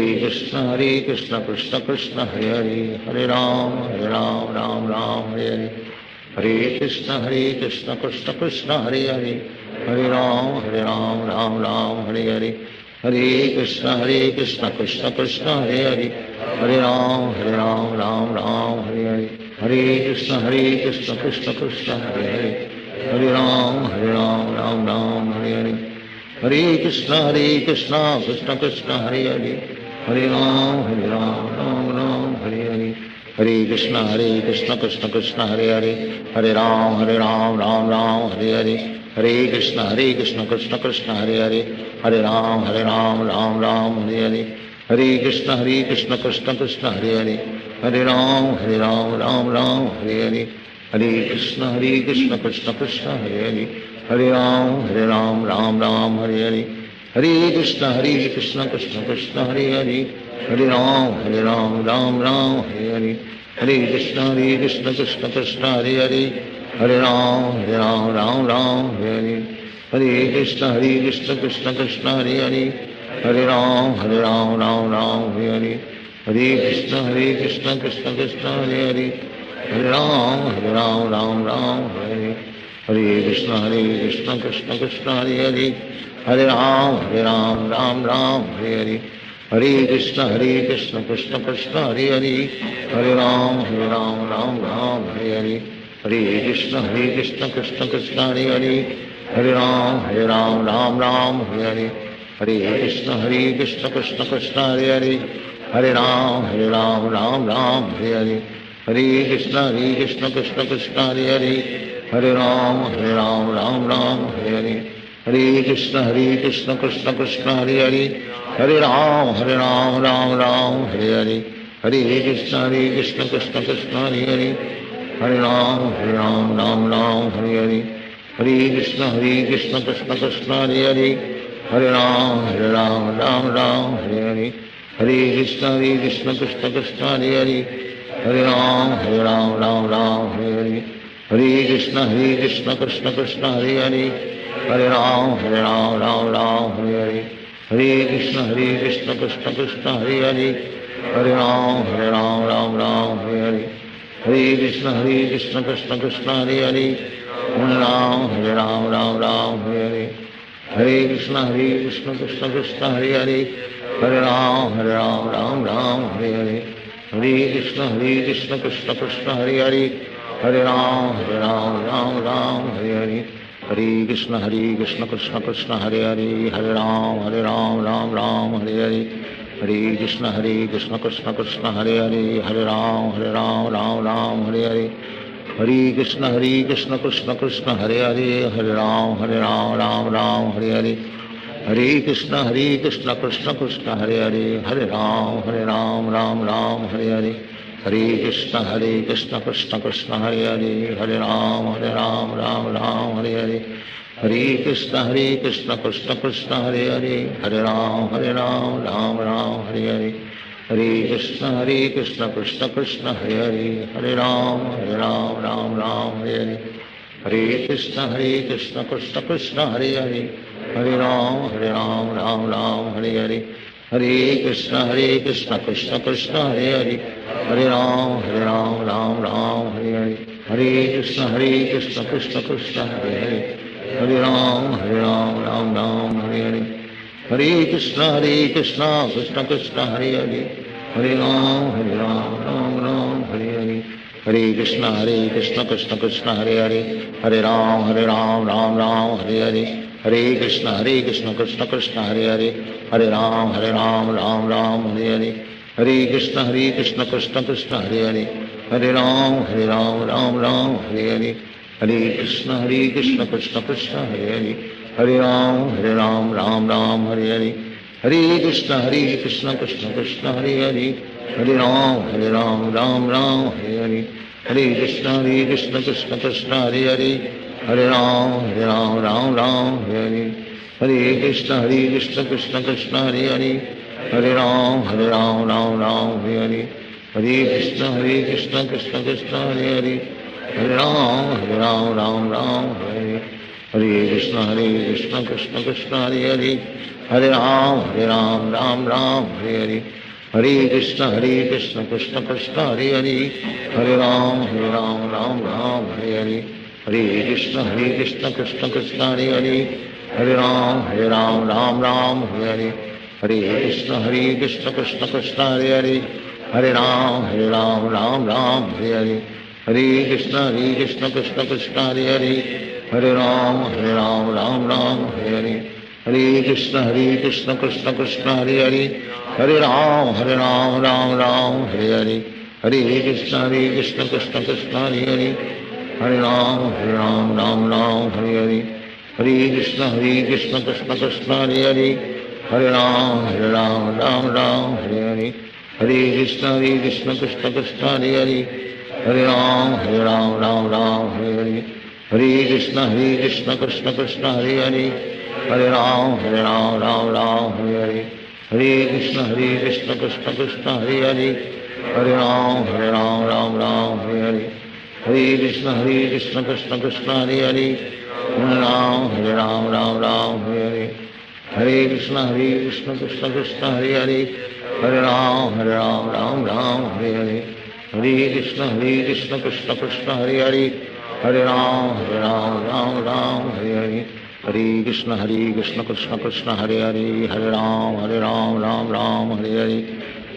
S2: Hare Krishna Krishna Krishna Hare Hare, Hare Ram Ram Hare Hare, Hare Krishna Krishna Krishna Hare Hare, Hare Ram Ram Hare Hare, Hare Krishna Krishna Krishna Hare Hare, Hare Ram Ram Hare Hare, Hare Krishna Krishna Krishna Hare Hare, Hare Ram Ram Hare Hare, Hare Krishna Krishna Krishna Hare Hare, Hare Ram Ram Hare Hare, Hare Krishna Krishna Krishna Hare Hare, Hare Ram Ram Hare Hare, Hare Krishna Krishna Krishna Hare Hare, Hare Ram Ram Hare Hare, Hare Krishna Krishna Krishna Hare Hare, Hare Ram Ram Hare Hare, Hare Krishna Krishna Krishna Hare Hare, Hare Ram Ram Hare Hare, Hare Krishna Krishna Krishna Hare Hare, Hare Ram Ram Hare Hare, Hare Krishna Krishna Krishna Hare Hare, Hare Ram Ram Hare Hare, Hare Krishna Krishna Krishna Hare Hare, Hare Ram Ram Hare Hare, Hare Krishna Krishna Krishna Hare Hare, Hare Ram Ram Hare Hare, Hare Krishna Krishna Krishna Hare Hare, Hare Ram Ram Hare Hare, Hare Krishna Krishna Krishna Hare Hare, Hare Ram Ram Hare Hare, Hare Krishna Krishna Krishna Hare Hare, Hare Ram Ram Hare Hare, Hare Krishna Krishna Krishna Hare Hare, Hare Ram Ram Hare Hare, Hare Krishna Krishna Krishna Hare Hare, Hare Ram Ram Hare Hare, Hare Krishna Krishna Krishna Hare Hare, Hare Ram Ram Hare Hare, Hare Krishna Krishna Krishna Hare Hare, Hare Ram Ram Hare Hare, Hare Krishna Krishna Krishna Hare Hare, Hare Ram Ram Hare Hare, Hare Krishna Krishna Krishna Hare Hare, Hare Ram Ram Hare Hare, Hare Krishna Krishna Krishna Hare Hare, Hare Ram Ram Hare Hare, Hare Krishna Krishna Krishna Hare Hare, Hare Ram Ram Hare Hare, Hare Krishna Krishna Krishna Hare Hare, Hare Ram Ram Hare Hare, Hare Krishna Krishna Krishna Hare Hare, Hare Ram Ram Hare Hare, Hare Krishna Krishna Krishna Hare Hare, Hare Ram Ram Hare Hare, Hare Krishna Krishna Krishna Hare Hare, Hare Ram Ram Ram Hare Hare, Hare Krishna Krishna Krishna Hare Hare, Hare Ram Ram Ram Hare Hare, Hare Krishna Krishna Krishna Hare Hare, Hare Ram Ram Ram Hare Hare, Hare Krishna Krishna Hare Hare, Hare Ram Ram Ram Hare Hare, Hare Krishna Krishna Krishna Hare Hare, Hare Ram Ram Ram Hare Hare, Hare Krishna Krishna Krishna Hare Hare, Hare Ram Ram Ram Hare Hare, Hare Krishna Krishna Krishna Hare Hare, Hare Ram Ram Ram Hare Hare, Hare Krishna Krishna Krishna Hare Hare, Hare Ram Ram Ram Hare Hare, Hare Krishna Krishna Krishna Hare Hare, Hare Ram Ram Ram Hare Hare, Hare Krishna Krishna Krishna Hare Hare, Hare Ram Ram Ram Hare Hare, Hare Krishna Krishna Krishna Hare Hare, Hare Ram Ram Ram Hare Hare, Hare Krishna Krishna Krishna Hare Hare, Hare Ram Ram Hare Hare, Hare Krishna Krishna Krishna Hare Hare, Hare Ram Ram Hare Hare, Hare Krishna Krishna Krishna Hare Hare, Hare Ram Ram Hare Hare, Hare Krishna Krishna Krishna Hare Hare, Hare Ram Ram Hare Hare, Hare Krishna Krishna Krishna Hare Hare, Hare Ram Ram Hare Hare, Hare Krishna Krishna Krishna Hare Hare, Hare Ram Ram Hare Hare, Hare Krishna Krishna Krishna Hare Hare, Hare Ram Ram Hare Hare, Hare Krishna Krishna Krishna Hare Hare, Hare Ram Ram Hare Hare, Hare Krishna Krishna Krishna Hare Hare, Hare Ram Ram Hare Hare, Hare Krishna Krishna Krishna Hare Hare, Hare Ram Ram Hare Hare, Hare Krishna Krishna Krishna Hare Hare, Hare Ram Ram Hare Hare, Hare Krishna Krishna Krishna Hare Hare, Hare Ram Ram Hare Hare, Hare Krishna Krishna Krishna Hare Hare, Hare Ram Ram Hare Hare, Hare Krishna Krishna Krishna Hare Hare, Hare Ram Ram Hare Hare, Hare Krishna Krishna Krishna Hare Hare, Hare Ram Ram Hare Hare, Hare Krishna Krishna Krishna Hare Hare, Hare Ram Ram Hare Hare, Hare Krishna Krishna Krishna Hare Hare, Hare Ram Ram Hare Hare, Hare Krishna Krishna Krishna Hare Hare, Hare Ram Ram Hare Hare, Hare Krishna Krishna Krishna Hare Hare, Hare Ram Ram Hare Hare, Hare Krishna Krishna Krishna Hare Hare, Hare Ram Ram Hare Hare, Hare Krishna Krishna Krishna Hare Hare, Hare Ram Ram Hare Hare,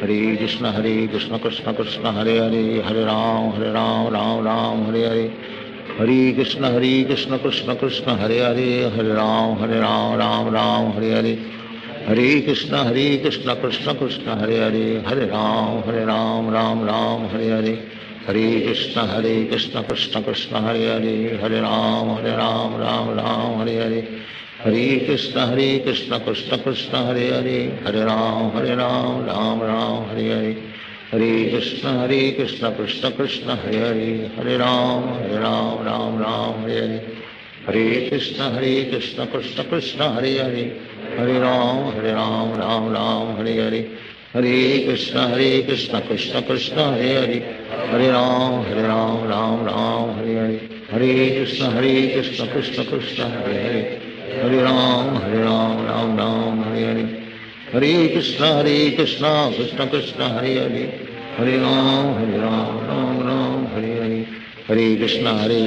S2: Hare Krishna Krishna Krishna Hare Hare, Hare Ram Ram Hare Hare, Hare Krishna Krishna Krishna Hare Hare, Hare Ram Ram Hare Hare, Hare Krishna Krishna Krishna Hare Hare, Hare Ram Ram Hare Hare, Hare Krishna Krishna Krishna Hare Hare, Hare Ram Ram Hare Hare, Hare Krishna Krishna Krishna Hare Hare, Hare Ram Ram Hare Hare, Hare Krishna Krishna Krishna Hare Hare, Hare Ram Ram Hare Hare, Hare Krishna Krishna Krishna Hare Hare, Hare Ram Ram Hare Hare, Hare Krishna Krishna Krishna Hare Hare, Hare Ram Ram Hare Hare, Hare Krishna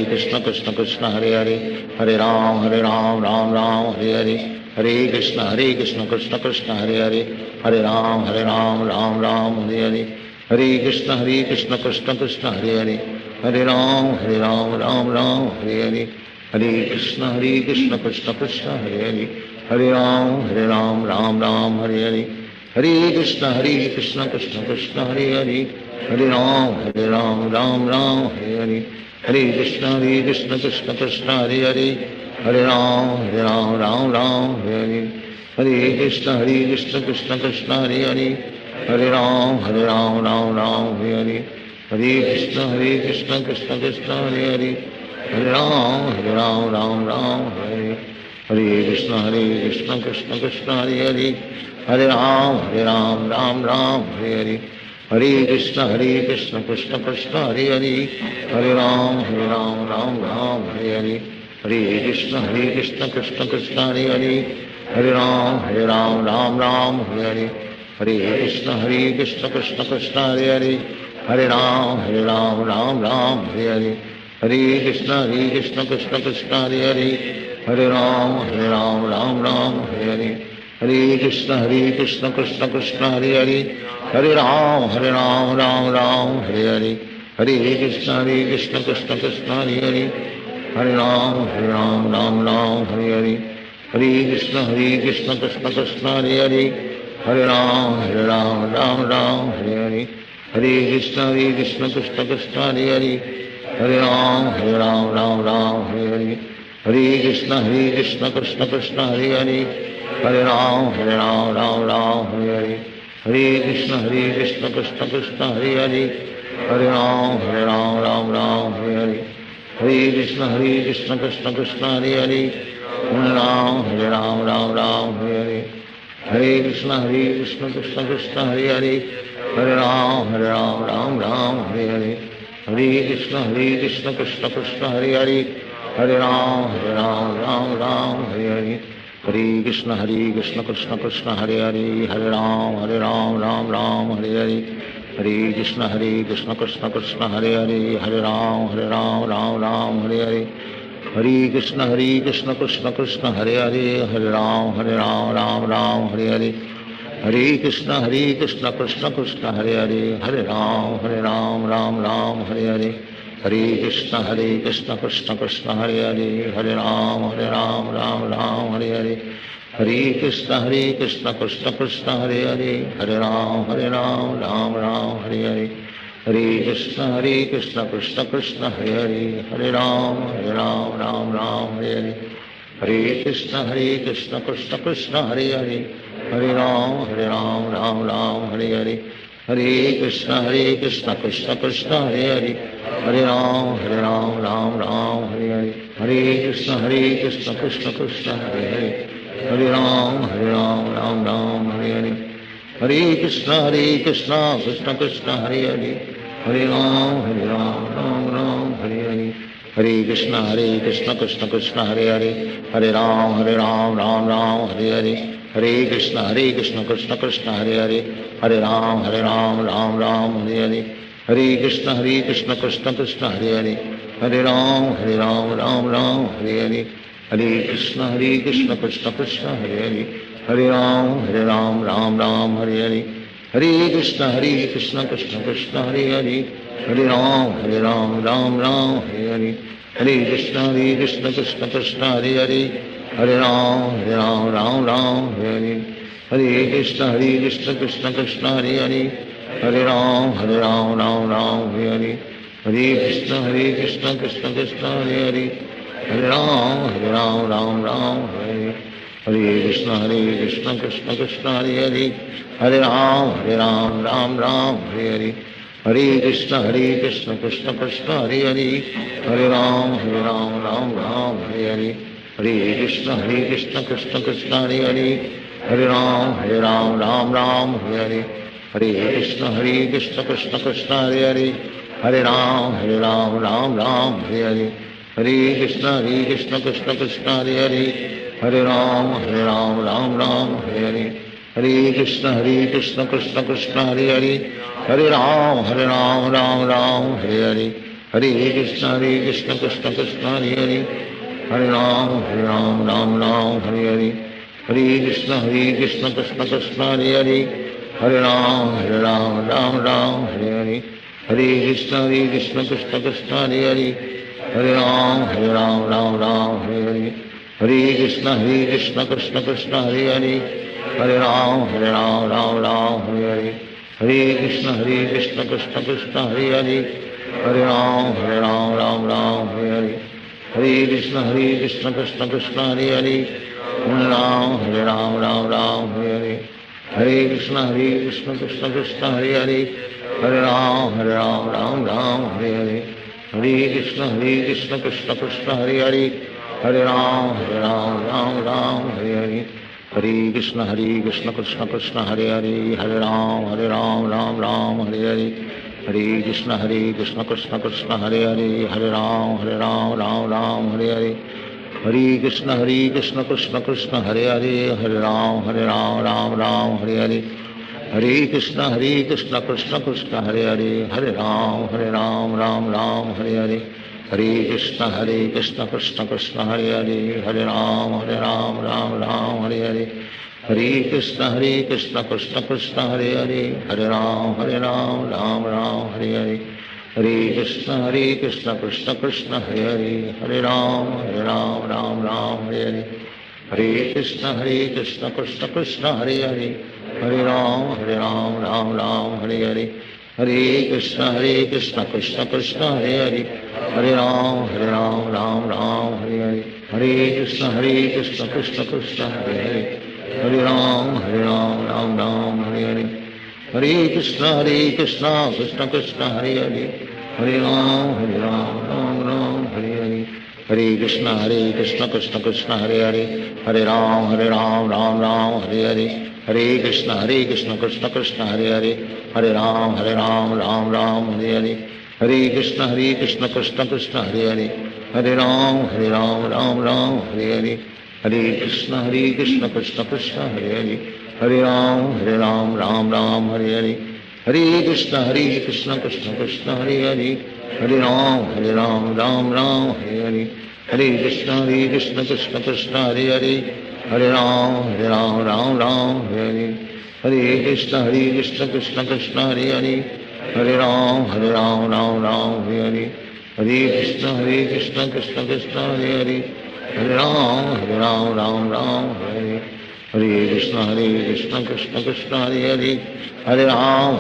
S2: Krishna Krishna Hare Hare, Hare Ram Hare Hare, Hare Krishna Krishna Krishna Hare Hare, Hare Ram Ram Hare Hare, Hare Krishna Krishna Krishna Hare Hare, Hare Ram Ram Hare Hare, Hare Krishna Krishna Krishna Hare Hare, Hare Ram Ram Hare Hare, Hare Krishna Krishna Krishna Hare Hare, Hare Ram Ram Hare Hare, Hare Krishna Krishna Krishna Hare Hare, Hare Ram Ram Hare Hare, Hare Krishna Krishna Krishna Hare Hare, Hare Ram Ram Hare Hare, Hare Krishna Krishna Krishna Hare Hare Hare Ram Ram Ram Hare Hare Hare Krishna Krishna Krishna Hare Hare Hare Ram Ram Ram Hare Hare Krishna Krishna Krishna Hare Hare Hare Ram Ram Ram Hare Hare Hare Krishna Krishna Krishna Hare Hare Hare Ram Ram Ram Hare Hare Hare Krishna Krishna Krishna Hare Hare Hare Ram Ram Ram Hare Hare Hare Krishna Krishna Krishna Hare Hare Hare Ram Ram Ram Hare Hare Hare Krishna Krishna Krishna Hare Hare Hare Ram Ram Ram Hare Hare Hare Krishna Krishna Krishna Hare Hare Hare Ram Ram Ram Hare Hare Hare Krishna Krishna Krishna Hare Hare Hare Ram Ram Ram Hare Hare Hare Krishna Krishna Krishna Hare Hare Hare Ram Ram Ram Hare Hare Hare Krishna Krishna Krishna Hare Hare Hare Ram Ram Ram Hare Hare Hare Krishna Krishna Krishna Hare Hare Hare Ram Ram Ram Hare Hare Hare Krishna Krishna Krishna Hare Hare Hare Ram Ram Ram Hare Hare Hare Krishna Krishna Krishna Hare Hare Hare Ram Ram Ram Hare Hare Hare Krishna Krishna Krishna Hare Hare Hare Ram Ram Ram Hare Hare Hare Krishna Krishna Krishna Hare Hare Hare Ram Ram Ram Hare Hare Hare Krishna Krishna Krishna Hare Hare Hare Ram Ram Ram Hare Hare Hare Krishna Krishna Krishna Hare Hare Hare Ram Ram Ram Hare Hare Hare Krishna Krishna Krishna Hare Hare Hare Ram Ram Ram Hare Hare Hare Krishna Krishna Krishna Hare Hare Hare Ram Ram Ram Hare Hare Hare Krishna Krishna Krishna Hare Hare Hare Ram Ram Ram Hare Hare Hare Krishna Krishna Krishna Hare Hare Hare Ram Ram Ram Hare Hare Hare Krishna Krishna Krishna Hare Hare Hare Ram Ram Ram Hare Hare Hare Krishna Krishna Krishna Hare Hare Hare Ram Ram Ram Hare Hare Hare Krishna Krishna Krishna Hare Hare Hare Ram Ram Ram Hare Hare Hare Krishna Krishna Krishna Hare Hare Hare Ram Ram Ram Hare Hare Hare Krishna Krishna Krishna Hare Hare Hare Ram Ram Ram Hare Hare Hare Krishna Krishna Krishna Hare Hare Hare Ram Ram Ram Hare Hare Hare Krishna Krishna Krishna Hare Hare Hare Ram Ram Ram Hare Hare Hare Krishna Krishna Krishna Hare Hare Hare Ram Ram Ram Hare Hare Hare Krishna Krishna Krishna Hare Hare Hare Ram Ram Ram Hare Hare Hare Krishna Krishna Krishna Hare Hare Hare Ram Ram Ram Hare Hare Hare Krishna Krishna Krishna Hare Hare Hare Ram Ram Ram Hare Hare Hare Krishna Krishna Krishna Hare Hare Hare Ram Ram Ram Hare Hare Hare Krishna Krishna Krishna Hare Hare Hare Ram Ram Ram Hare Hare Hare Krishna Krishna Krishna Hare Hare Hare Ram Ram Ram Hare Hare Hare Krishna Krishna Krishna Hare Hare Hare Ram Ram Ram Hare Hare Hare Krishna Krishna Krishna Hare Hare Hare Ram Ram Ram Hare Hare Hare Krishna Krishna Krishna Hare Hare Hare Ram Ram Ram Hare Hare Hare Krishna Krishna Krishna Hare Hare Hare Ram Ram Ram Hare Hare Hare Krishna Krishna Krishna Hare Hare Hare Ram Ram Ram Hare Hare Hare Krishna Krishna Krishna Hare Hare Hare Ram Ram Ram Hare Hare Hare Krishna Krishna Krishna Hare Hare Hare Ram Ram Ram Hare Hare Hare Krishna Krishna Krishna Hare Hare Hare Ram Ram Ram Hare Hare Hare Krishna Krishna Krishna Hare Hare Hare Ram Ram Ram Hare Hare Hare Krishna Krishna Krishna Hare Hare Hare Ram Ram Ram Hare Hare Hare Krishna Krishna Krishna Hare Hare Hare Ram Ram Ram Hare Hare Hare Krishna Krishna Krishna Hare Hare Hare Ram Ram Ram Hare Hare Hare Krishna Krishna Krishna Hare Hare Hare Ram Ram Ram Hare Hare Hare Krishna Krishna Krishna Hare Hare Hare Ram Ram Ram Hare Hare Hare Krishna Krishna Krishna Hare Hare Hare Ram Ram Hare Hare Hare Krishna Krishna Krishna Hare Hare Hare Ram Ram Hare Hare Hare Krishna Krishna Krishna Hare Hare Hare Ram Ram Hare Hare Hare Krishna Krishna Krishna Hare Hare Hare Ram Ram Hare Hare Hare Krishna Krishna Krishna Hare Hare Hare Ram Ram Hare Hare Hare Krishna Krishna Krishna Hare Hare Hare Ram Ram Hare Hare Hare Krishna Krishna Krishna Hare Hare Hare Ram Ram Hare Hare Hare Krishna Krishna Krishna Hare Hare Hare Ram Ram Hare Hare Hare Krishna Krishna Krishna Hare Hare Hare Ram Ram Hare Hare Hare Krishna Krishna Krishna Hare Hare Hare Ram Hare Hare Hare Krishna Krishna Krishna Hare Hare Hare Ram Ram Hare Hare Hare Krishna Krishna Krishna Hare Hare Hare Ram Ram Hare Hare Hare Krishna Krishna Krishna Hare Hare Hare Ram Ram Hare Hare Hare Krishna Krishna Krishna Hare Hare Hare Ram Ram Hare Hare Hare Krishna Krishna Krishna Hare Hare Hare Ram Ram Hare Hare Hare Krishna Krishna Krishna Hare Hare Hare Ram Ram Hare Hare Hare Krishna Krishna Krishna Hare Hare Hare Ram Ram Hare Hare Hare Krishna Krishna Krishna Hare Hare Hare Ram Ram Hare Hare Hare Krishna Krishna Krishna Hare Hare Hare Ram Ram Hare Hare Hare Krishna Krishna Krishna Hare Hare Hare Ram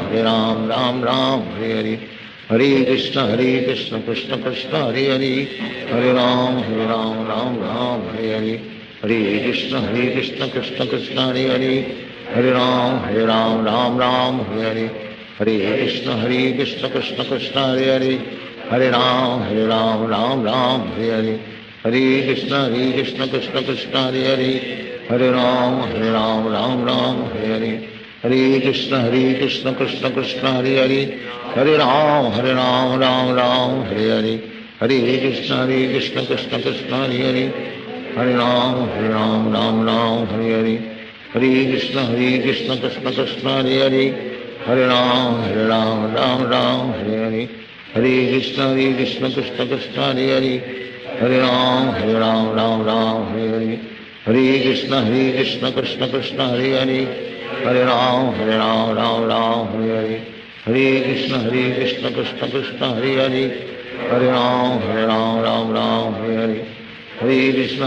S2: Hare Hare Hare Krishna Krishna Krishna Hare Hare Hare Ram Hare Hare Hare Krishna Krishna Krishna Hare Hare Hare Ram Hare Hare Hare Krishna Krishna Krishna Hare Hare Hare Ram Hare Hare Hare Krishna Krishna Krishna Hare Hare Hare Ram Hare Hare Hare Krishna Krishna Krishna Hare Hare Hare Ram Hare Hare Hare Krishna Krishna Krishna Hare Hare Hare Ram Hare Hare Hare Krishna Krishna Krishna Hare Hare Hare Ram Hare Hare Hare Krishna Krishna Krishna Hare Hare Hare Ram Hare Hare Hare Krishna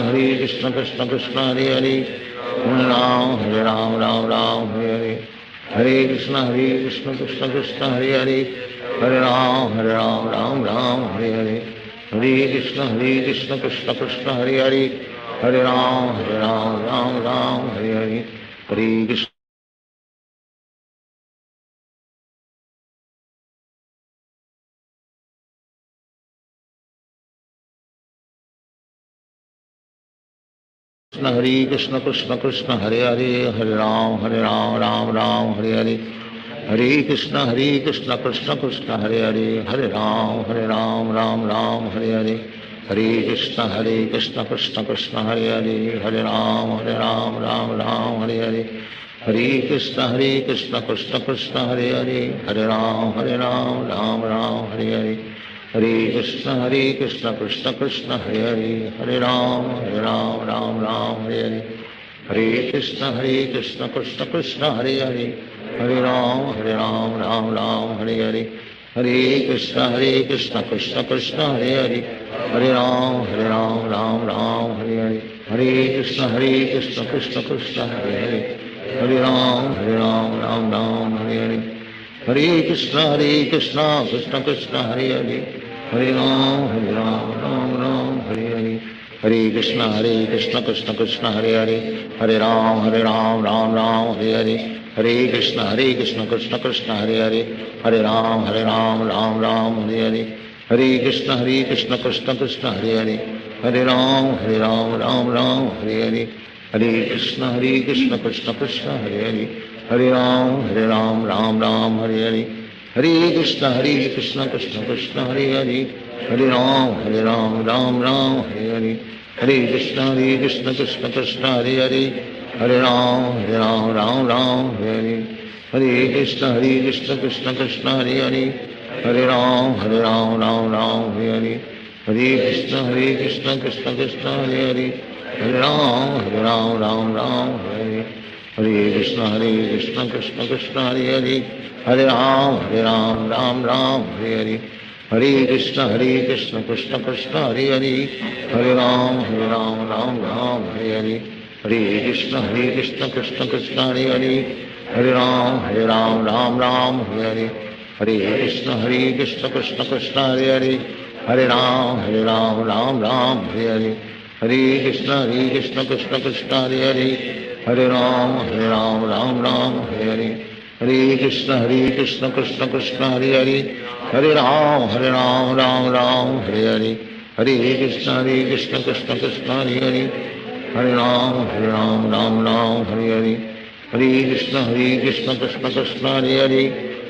S2: Krishna Krishna Hare Hare Hare Ram Hare Hare Hare Krishna Krishna Krishna Hare Hare Hare Ram Hare Hare Hare Krishna Krishna Krishna Hare Hare Hare Ram Hare Hare Hare Krishna Krishna Krishna Hare Hare Hare Ram Hare Hare Hare Krishna Hare Krishna Krishna Hare Hare Hare Ram Ram Hare Hare Hare Krishna Krishna Krishna Hare Hare Hare Ram Ram Hare Hare Hare Krishna Krishna Krishna Hare Hare Hare Ram Hare Hare Hare Krishna Krishna Krishna Hare Hare Hare Ram Hare Hare Hare Krishna Krishna Krishna Hare Hare Hare Ram Hare Hare Hare Krishna Krishna Krishna Hare Hare Hare Ram Hare Hare Hare Krishna Krishna Krishna Hare Hare Hare Ram Hare Hare Hare Krishna Krishna Krishna Hare Hare Hare Ram Hare Hare Hare Krishna Krishna Krishna Hare Hare Hare Ram Hare Hare Hare Krishna Krishna Krishna Hare Hare, Hare Ram Ram Ram Hare Hare, Hare Krishna Krishna Krishna Hare Hare, Hare Ram Ram Ram Hare Hare, Hare Krishna Krishna Krishna Hare Hare, Hare Ram Ram Ram Hare Hare, Hare Krishna Krishna Krishna Hare Hare, Hare Ram Ram Ram Hare Hare, Hare Krishna Krishna Krishna Hare Hare, Hare Ram Ram Ram Hare Hare, Hare Krishna Krishna Krishna Hare Hare, Hare Ram Ram Ram Hare Hare, Hare Krishna Krishna Krishna Hare Hare, Hare Ram Ram Ram Hare Hare, Hare Krishna Krishna Krishna Hare Hare, Hare Ram Ram Ram Hare Hare, Hare Krishna Krishna Krishna Hare Hare, Hare Ram Ram Ram Hare Hare, Hare Krishna Krishna Krishna Hare Hare, Hare Ram Ram Ram Hare Hare, Hare Krishna Krishna Krishna Hare Hare, Hare Ram Ram Ram Hare Hare, Hare Krishna Krishna Krishna Hare Hare, Hare Ram Ram Ram Hare Hare, Hare Krishna Krishna Krishna Hare Hare, Hare Ram Ram Ram Hare Hare, Hare Krishna Krishna Krishna Hare Hare, Hare Ram Ram Ram Hare Hare, Hare Krishna Krishna Krishna Hare Hare, Hare Ram Ram Ram Hare Hare, Hare Krishna Krishna Krishna Hare Hare, Hare Ram Ram Ram Hare Hare, Hare Krishna Krishna Krishna Hare Hare, Hare Ram Ram Ram Hare Hare, Hare Krishna Krishna Krishna Hare Hare, Hare Ram Ram Ram Hare Hare, Hare Krishna Krishna Krishna Hare Hare,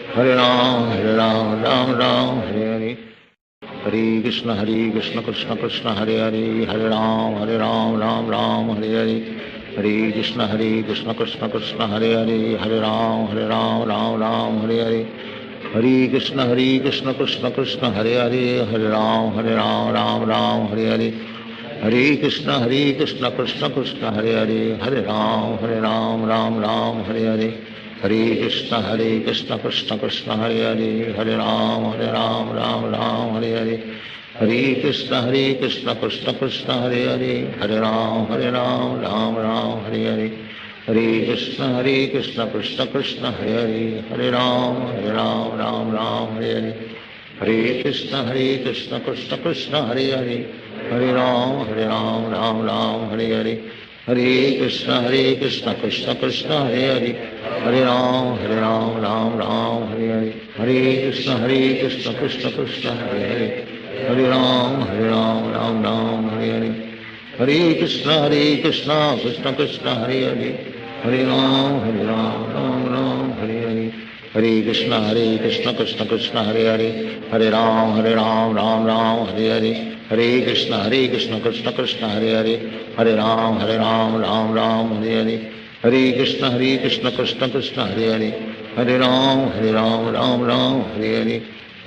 S2: Hare Ram Ram Ram Hare Hare, Hare Krishna Krishna Krishna Hare Hare, Hare Ram Ram Ram Hare Hare, Hare Krishna Krishna Krishna Hare Hare, Hare Ram Ram Ram Hare Hare, Hare Krishna Krishna Krishna Hare Hare, Hare Ram Ram Ram Hare Hare, Hare Krishna Krishna Krishna Hare Hare, Hare Ram Ram Ram Hare Hare, Hare Krishna Krishna Krishna Hare Hare, Hare Ram Ram Ram Hare Hare, Hare Krishna Krishna Krishna Hare Hare, Hare Ram Ram Ram Hare Hare, Hare Krishna Krishna Krishna Hare Hare, Hare Ram Ram Ram Hare Hare, Hare Krishna Krishna Krishna Hare Hare, Hare Ram Ram Ram Hare Hare, Hare Krishna Krishna Krishna Hare Hare, Hare Ram Ram Ram Hare Hare, Hare Krishna Krishna Krishna Hare Hare, Hare Ram Ram Ram Hare Hare, Hare Krishna Krishna Krishna Hare Hare, Hare Ram Ram Ram Hare Hare, Hare Krishna Krishna Krishna Hare Hare, Hare Ram Ram Ram Hare Hare, Hare Krishna Krishna Krishna Hare Hare, Hare Ram Ram Ram Hare Hare, Hare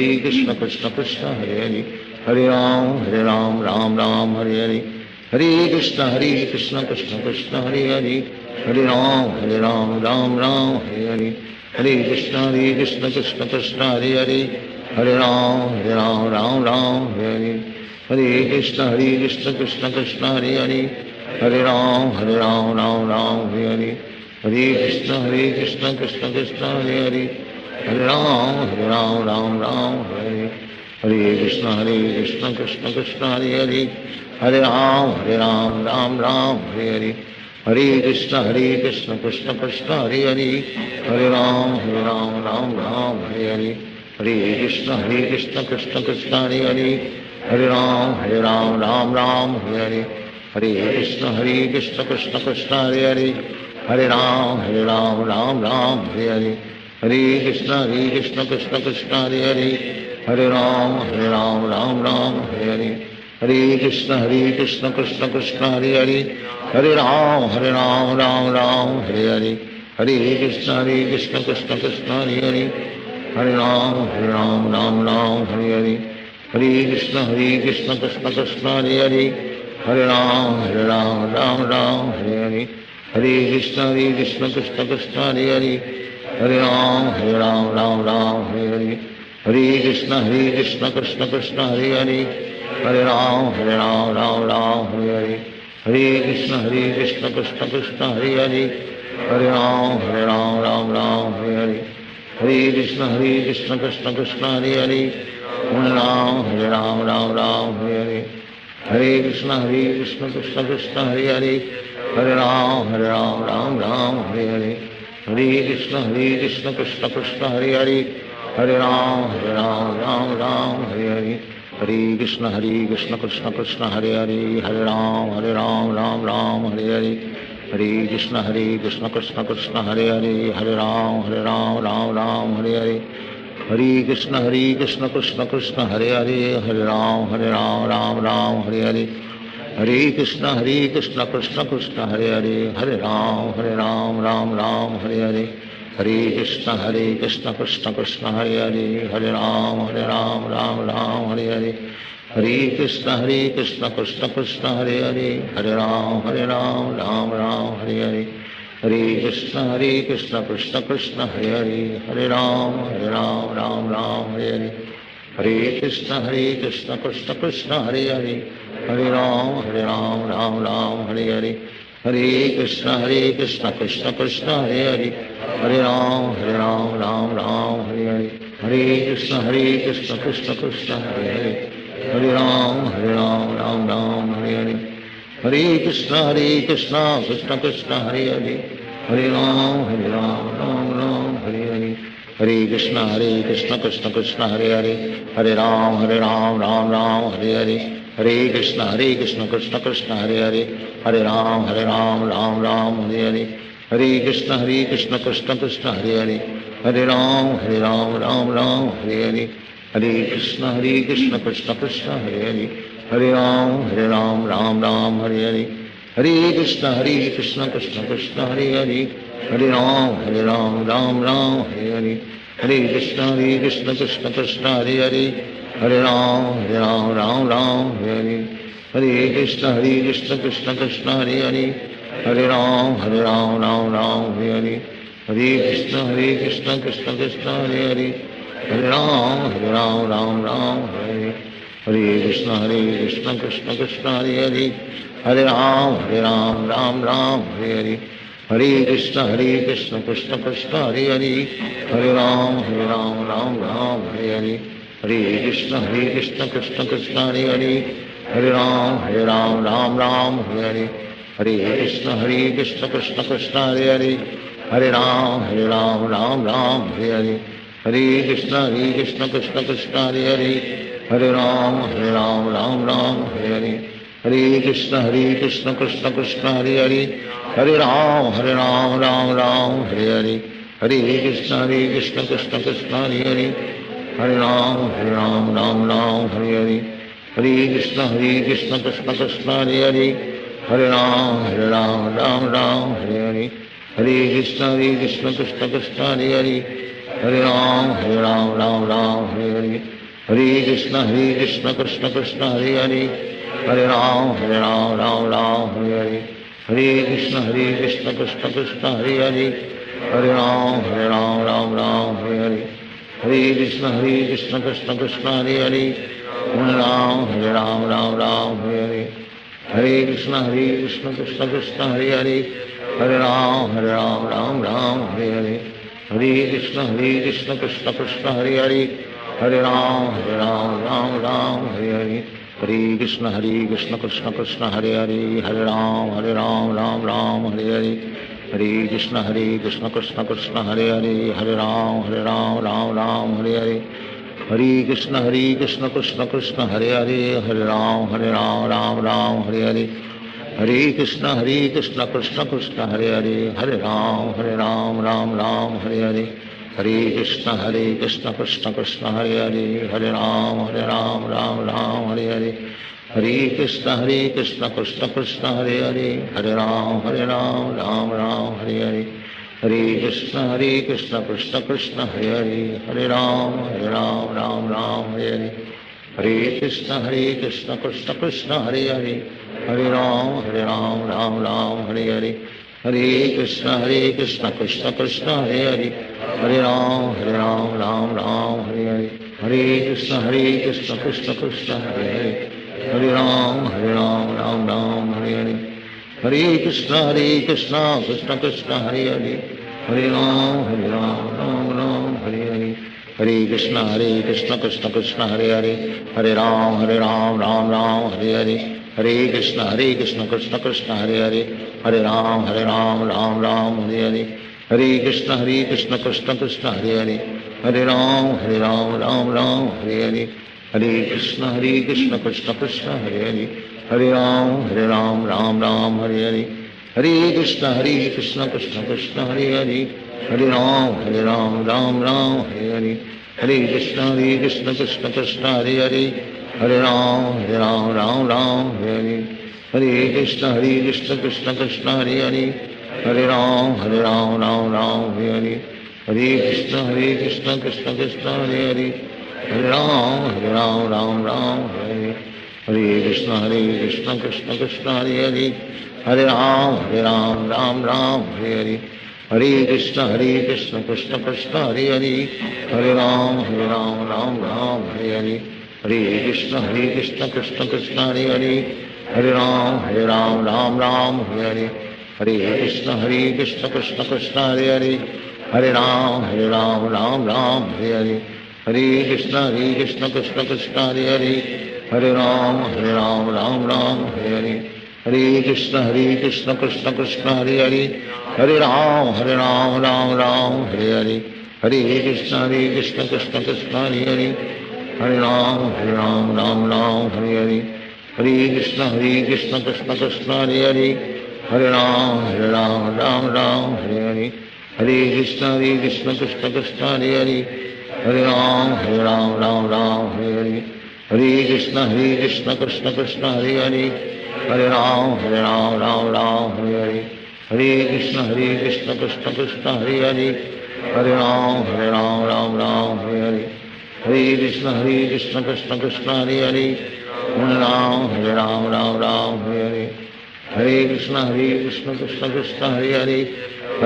S2: Krishna Krishna Krishna Hare Hare, Hare Ram Ram Ram Hare Hare, Hare Krishna Krishna Krishna Hare Hare, Hare Ram Ram Ram Hare Hare, Hare Krishna Krishna Krishna Hare Hare, Hare Ram Ram Ram Hare Hare, Hare Krishna Krishna Krishna Hare Hare, Hare Ram Ram Ram Hare Hare, Hare Krishna Krishna Krishna Hare Hare, Hare Ram Ram Ram Hare Hare, Hare Krishna Krishna Krishna Hare Hare, Hare Ram Ram Ram Hare Hare, Hare Krishna Krishna Krishna Hare Hare, Hare Ram Ram Ram Hare Hare, Hare Krishna Krishna Krishna Hare Hare, Hare Ram Ram Ram Hare Hare, Hare Krishna Krishna Krishna Hare Hare, Hare Ram Ram Ram Hare Hare, Hare Krishna Krishna Krishna Hare Hare, Hare Ram Ram Ram Hare Hare, Hare Krishna Krishna Krishna Hare Hare, Hare Ram Ram Ram Hare Hare, Hare Krishna Krishna Krishna Hare Hare, Hare Ram Ram Ram Hare Hare, Hare Krishna Krishna Krishna Hare Hare, Hare Ram Ram Ram Hare Hare, Hare Krishna Krishna Krishna Hare Hare, Hare Ram Ram Ram Hare Hare, Hare Krishna Krishna Krishna Hare Hare, Hare Ram Ram Ram Hare Hare, Hare Krishna Krishna Krishna Hare Hare, Hare Ram Ram Ram Hare Hare, Hare Krishna Krishna Krishna Hare Hare, Hare Ram Ram Ram Hare Hare, Hare Krishna Krishna Krishna Hare Hare, Hare Ram Ram Ram Hare Hare, Hare Krishna Krishna Krishna Hare Hare, Hare Ram Ram Ram Hare Hare, Hare Krishna Krishna Krishna Hare Hare, Hare Ram Ram Ram Hare Hare, Hare Krishna Krishna Krishna Hare Hare, Hare Ram Ram Ram Hare Hare, Hare Krishna Krishna Krishna Hare Hare, Hare Ram Ram Ram Hare Hare, Hare Krishna Krishna Krishna Hare Hare, Hare Ram Ram Ram Hare Hare, Hare Krishna Krishna Krishna Hare Hare, Hare Ram Ram Ram Hare Hare, Hare Krishna Krishna Krishna Hare Hare, Hare Ram Ram Ram Hare Hare, Hare Krishna Krishna Krishna Hare Hare, Hare Ram Ram Ram Hare Hare, Hare Krishna Krishna Krishna Hare Hare, Hare Ram Ram Ram Hare Hare, Hare Krishna Krishna Krishna Hare Hare, Hare Ram Ram Ram Hare Hare, Hare Krishna Krishna Krishna Hare Hare, Hare Ram Ram Ram Hare Hare, Hare Krishna Krishna Krishna Hare Hare, Hare Ram Ram Ram Hare Hare, Hare Krishna Krishna Krishna Hare Hare, Hare Ram Ram Ram Hare Hare, Hare Krishna Krishna Krishna Hare Hare, Hare Ram Ram Hare Hare, Hare Krishna Krishna Krishna Hare Hare, Hare Ram Ram Hare Hare, Hare Krishna Krishna Krishna Hare Hare, Hare Ram Ram Hare Hare, Hare Krishna Krishna Krishna Hare Hare, Hare Ram Ram Hare Hare, Hare Krishna Krishna Krishna Hare Hare, Hare Ram Ram Hare Hare, Hare Krishna Krishna Krishna Hare Hare, Hare Ram Ram Hare Hare, Hare Krishna Krishna Krishna Hare Hare, Hare Ram Ram Ram Hare Hare, Hare Krishna Krishna Krishna Hare Hare, Hare Ram Ram Hare Hare, Hare Krishna Krishna Krishna Hare Hare, Hare Ram Ram Hare Hare, Hare Krishna Krishna Krishna Hare Hare, Hare Ram Ram Ram Hare Hare, Hare Krishna Krishna Krishna Hare Hare, Hare Ram Ram Hare Hare, Hare Krishna Krishna Krishna Hare Hare, Hare Ram Ram Hare Hare, Hare Krishna Krishna Krishna Hare Hare, Hare Ram Ram Hare Hare, Hare Krishna Krishna Krishna Hare Hare, Hare Ram Ram Hare Hare, Hare Krishna Krishna Krishna Hare Hare, Hare Ram Ram Hare Hare, Hare Krishna Krishna Krishna Hare Hare, Hare Ram Ram Hare Hare, Hare Krishna Krishna Krishna Hare Hare, Hare Ram Hare Hare, Hare Krishna Krishna Krishna Hare Hare, Hare Ram Ram Hare Hare, Hare Krishna Krishna Krishna Hare Hare, Hare Ram Ram Hare Hare, Hare Krishna Krishna Krishna Hare Hare, Hare Ram Ram Hare Hare, Hare Krishna Krishna Krishna Hare Hare, Hare Ram Ram Hare Hare, Hare Krishna Krishna Krishna Hare Hare, Hare Ram Ram Hare Hare, Hare Krishna Krishna Krishna Hare Hare, Hare Ram Ram Hare Hare, Hare Krishna Krishna Krishna Hare Hare, Hare Ram Ram Hare Hare, Hare Krishna Krishna Krishna Hare Hare, Hare Ram Ram Hare Hare, Hare Krishna Krishna Krishna Hare Hare, Hare Ram Ram Hare Hare, Hare Krishna Krishna Krishna Hare Hare, Hare Ram Ram Hare Hare, Hare Krishna Krishna Krishna Hare Hare, Hare Ram Ram Hare Hare, Hare Krishna Krishna Krishna Hare Hare, Hare Ram Ram Hare Hare, Hare Krishna Krishna Krishna Hare Hare, Hare Ram Ram Hare Hare, Hare Krishna Krishna Krishna Hare Hare, Hare Ram Ram Ram Hare Hare, Hare Krishna Krishna Krishna Hare Hare, Hare Ram Ram Ram Hare Hare, Hare Krishna Krishna Krishna Hare Hare, Hare Ram Ram Ram Hare Hare, Hare Krishna Krishna Krishna Hare Hare, Hare Ram Ram Hare Hare, Hare Krishna Krishna Krishna Hare Hare, Hare Ram Ram Hare Hare, Hare Krishna Krishna Krishna Hare Hare, Hare Ram Ram Hare Hare, Hare Krishna Krishna Krishna Hare Hare, Hare Ram Ram Hare Hare, Hare Krishna Krishna Krishna Hare Hare, Hare Ram Ram Hare Hare, Hare Krishna Krishna Krishna Hare Hare, Hare Ram Ram Hare Hare, Hare Krishna Krishna Krishna Hare Hare, Hare Ram Ram Hare Hare, Hare Krishna Krishna Krishna Hare Hare, Hare Ram Ram Hare Hare, Hare Krishna Krishna Krishna Hare Hare, Hare Ram Ram Hare Hare, Hare Krishna Krishna Krishna Hare Hare, Hare Ram Ram Hare Hare, Hare Krishna Krishna Krishna Hare Hare, Hare Ram Ram Hare Hare, Hare Krishna Krishna Krishna Hare Hare, Hare Ram Ram Hare Hare, Hare Krishna Krishna Krishna Hare Hare, Hare Ram Ram Hare Hare, Hare Krishna Krishna Krishna Hare Hare, Hare Ram Ram Hare Hare, Hare Krishna Krishna Krishna Hare Hare, Hare Ram Ram Hare Hare, Hare Krishna Krishna Krishna Hare Hare, Hare Ram Ram Hare Hare, Hare Krishna Krishna Krishna Hare Hare, Hare Ram Ram Hare Hare, Hare Krishna Krishna Krishna Hare Hare, Hare Ram Ram Hare Hare, Hare Krishna Krishna Krishna Hare Hare, Hare